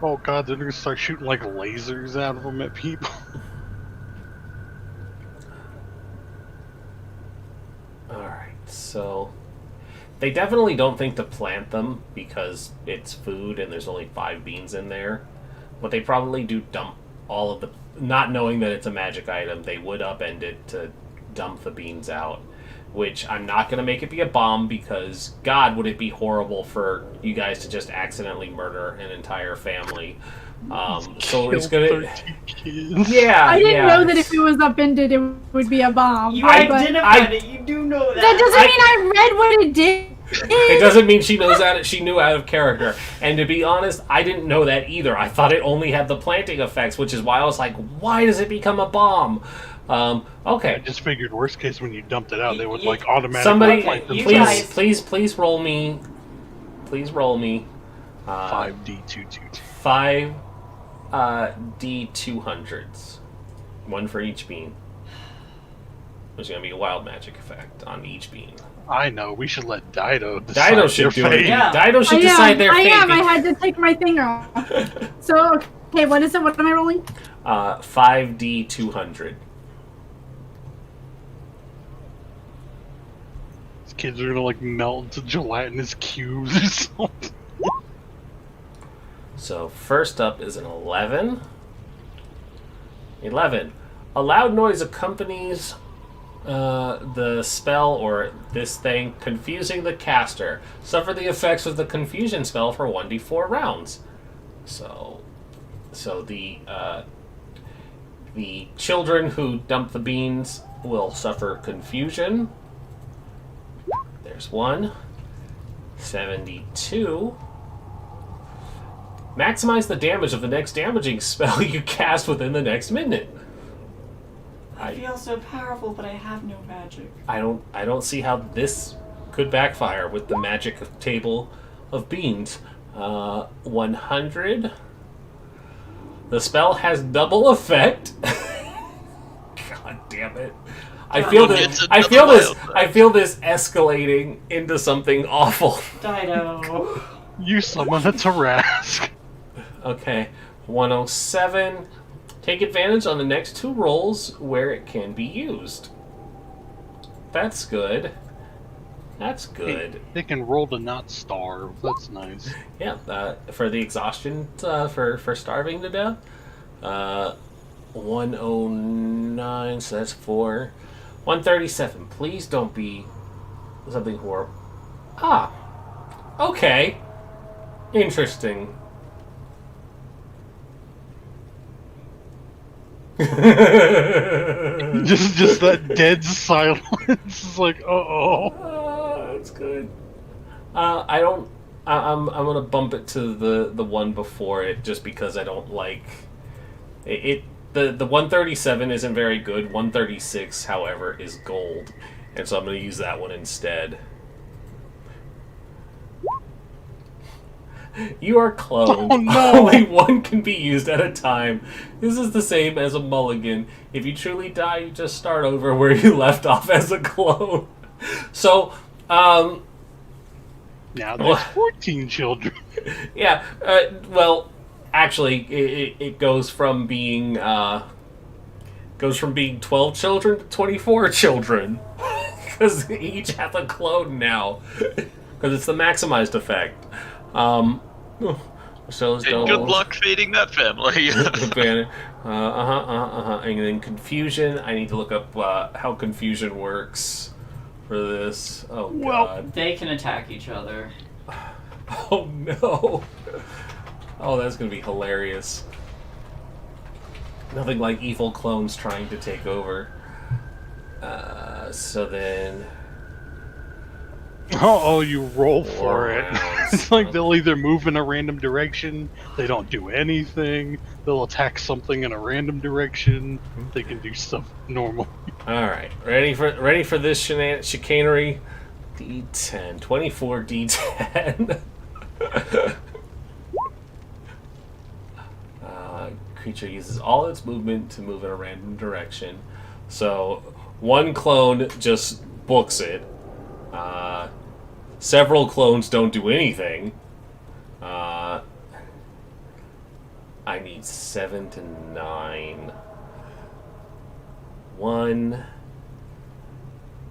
Oh god, they're gonna start shooting, like, lasers out of them at people. Alright, so they definitely don't think to plant them because it's food and there's only 5 beans in there. But they probably do dump all of the... Not knowing that it's a magic item, they would upend it to dump the beans out. Which I'm not going to make it be a bomb because, God, would it be horrible for you guys to just accidentally murder an entire family. So it's Kill going to... 13 kids. Yeah, I didn't yeah. know that if it was upended, it would be a bomb. You but identified it. You do know that. that doesn't mean I read what it did. It doesn't mean she knows that she knew out of character. And to be honest, I didn't know that either. I thought it only had the planting effects, which is why I was like, why does it become a bomb? I Okay. just figured worst case when you dumped it out, they would, You- like, automatically Somebody, plant them. you please, guys- please roll me. Please roll me. 5D222. 5 D200s. One for each bean. There's going to be a wild magic effect on each bean. I know, we should let Dido decide Dido should their do it. fate. Yeah. Dido should decide their fate. I had to take my thing off. So, okay, what is it? What am I rolling? 5D200. These kids are gonna, like, melt into gelatinous cubes or something. So first up is an 11. 11. A loud noise accompanies the spell or this thing, confusing the caster. Suffer the effects of the confusion spell for 1d4 rounds. So the children who dump the beans will suffer confusion. There's one. 72. Maximize the damage of the next damaging spell you cast within the next minute. I feel so powerful, but I have no magic. I don't see how this could backfire with the magic table of beans. 100. The spell has double effect. God damn it. I feel this escalating into something awful. Dido. You summon a Tarask. Okay. 107. Take advantage on the next 2 rolls where it can be used. That's good. That's good. They can roll to not starve. That's nice. Yeah, for the exhaustion, for starving to death. 109, so that's 4. 137, please don't be something horrible. Ah, okay. Interesting. just that dead silence. It's like, uh-oh. That's good. I'm gonna bump it to the one before it just because I don't like it. The 137 isn't very good. 136, however, is gold, and so I'm gonna use that one instead. You are cloned. Oh, no. Only one can be used at a time. This is the same as a mulligan. If you truly die, you just start over where you left off as a clone. So, Now there's 14 children. Yeah, well, actually, it goes from being 12 children to 24 children because each have a clone now because it's the maximized effect. Shows And good luck feeding that family. And then confusion. I need to look up how confusion works for this. Oh Well- god. They can attack each other. Oh no. Oh, that's gonna be hilarious. Nothing like evil clones trying to take over. So then... Oh, you roll Four for it. rounds. It's like they'll either move in a random direction, they don't do anything, they'll attack something in a random direction, they can do stuff normal. Alright, ready for this chicanery? D10. 24 D10. Creature uses all its movement to move in a random direction. So, one clone just books it. Several clones don't do anything. I need 7 to 9. 1,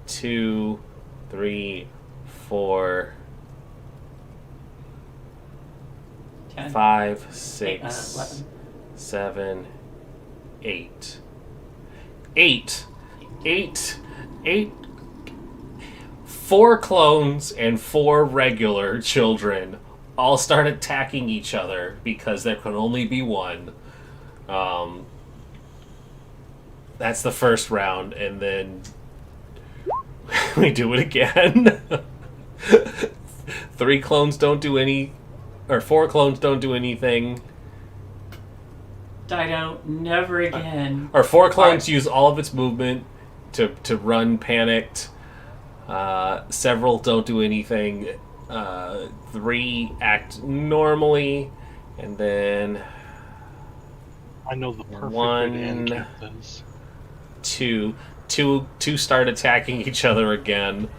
2, 3, 4, 10, 5, 8, 6, 11. 7, 8. 8. 4 clones and 4 regular children all start attacking each other because there can only be one. That's the first round, and then we do it again. 4 clones don't do anything. Dido, never again. Or 4 clones use all of its movement to run panicked. Several don't do anything. 3 act normally, and then I know the perfect way One. to end this. 2 start attacking each other again.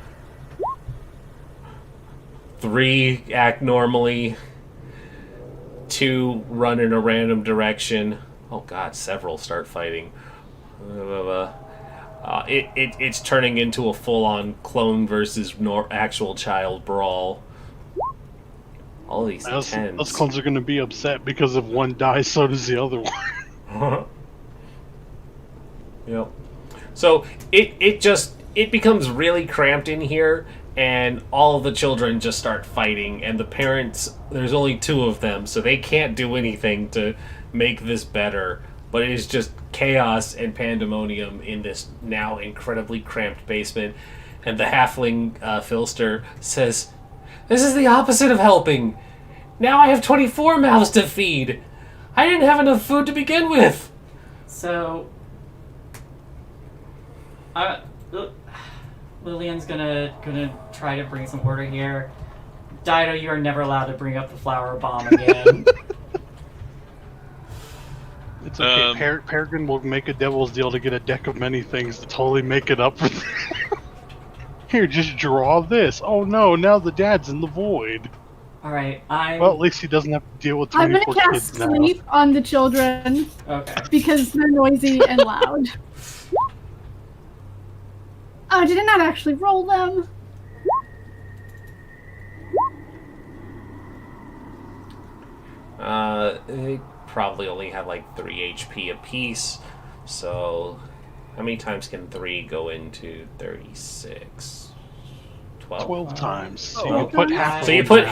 3 act normally. 2 run in a random direction. Oh god, several start fighting. It's turning into a full-on clone versus actual child brawl. All these tens. Those clones are going to be upset because if one dies, so does the other one. Yep. So it becomes really cramped in here, and all of the children just start fighting, and the parents, there's only 2 of them, so they can't do anything to make this better. But it is just chaos and pandemonium in this now incredibly cramped basement. And the halfling Filster says, "This is the opposite of helping. Now I have 24 mouths to feed. I didn't have enough food to begin with." So, Lillian's gonna try to bring some order here. Dido, you are never allowed to bring up the flower bomb again. It's okay. Peregrine will make a devil's deal to get a deck of many things to totally make it up for them. Here, just draw this. Oh no, now the dad's in the void. Alright, Well, at least he doesn't have to deal with I'm 24 gonna cast kids now. sleep on the children Okay. because they're noisy and loud. Oh, did I not actually roll them? They probably only have like 3 HP apiece. So, how many times can 3 go into 36? 12? 12 times. So Oh, you put half. So you put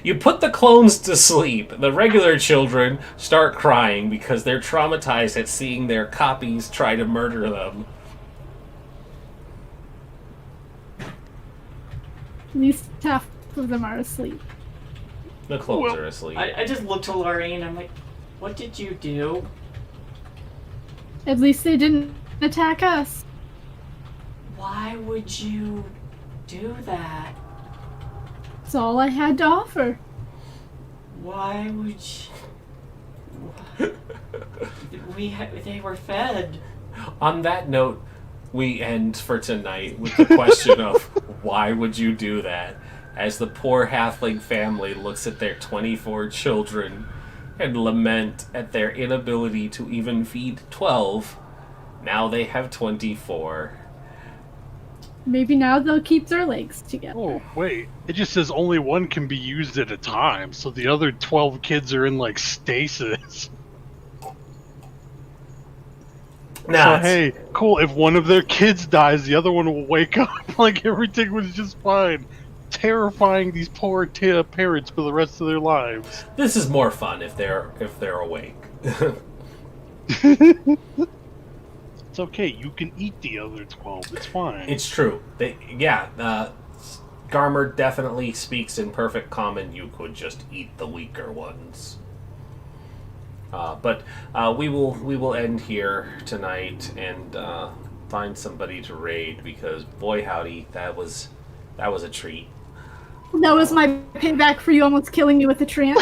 you put the clones to sleep. The regular children start crying because they're traumatized at seeing their copies try to murder them. At least half of them are asleep. The clones Well, are asleep. I just looked to Lorraine, I'm like, what did you do? At least they didn't attack us. Why would you do that? That's all I had to offer. Why would you... They were fed. On that note, we end for tonight with the question of why would you do that? as the poor halfling family looks at their 24 children and lament at their inability to even feed 12. Now they have 24. Maybe now they'll keep their legs together. Oh, wait. It just says only one can be used at a time, so the other 12 kids are in, like, stasis. Nah, So, hey, cool. If one of their kids dies, the other one will wake up like everything was just fine. Terrifying these poor parents for the rest of their lives. this is more fun if they're awake. It's okay. You can eat the other 12. It's fine. It's true. Garmer definitely speaks in perfect common. You could just eat the weaker ones. But we will end here tonight and find somebody to raid, because boy howdy, that was a treat. That was my payback for you almost killing me with a treant.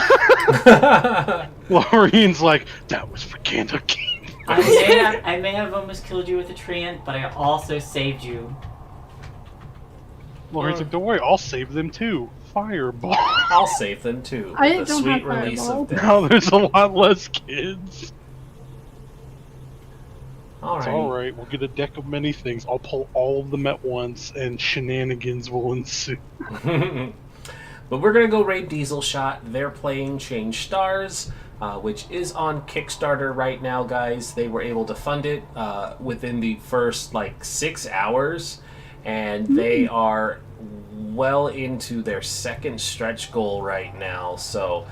Laureen's like, that was for Candle King. I may have almost killed you with a treant, but I also saved you. Laureen's like, don't worry, I'll save them too. Fireball. I'll save them too. I with a don't sweet have release Fireball. of death. Now there's a lot less kids. All It's right. alright, we'll get a deck of many things. I'll pull all of them at once, and shenanigans will ensue. But we're gonna go raid Diesel Shot. They're playing Change Stars, which is on Kickstarter right now, guys. They were able to fund it within the first 6 hours, and they are well into their second stretch goal right now. So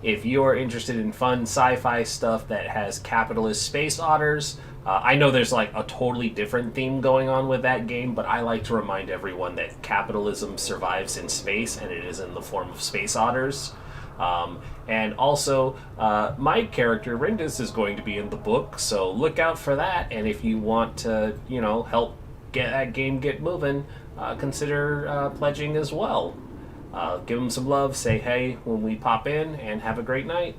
if you're interested in fun sci-fi stuff that has capitalist space otters, I know there's a totally different theme going on with that game, but I like to remind everyone that capitalism survives in space, and it is in the form of space otters. And also, my character Rindus is going to be in the book, so look out for that. And if you want to, help get that game get moving, consider pledging as well. Give them some love, say hey when we pop in, and have a great night.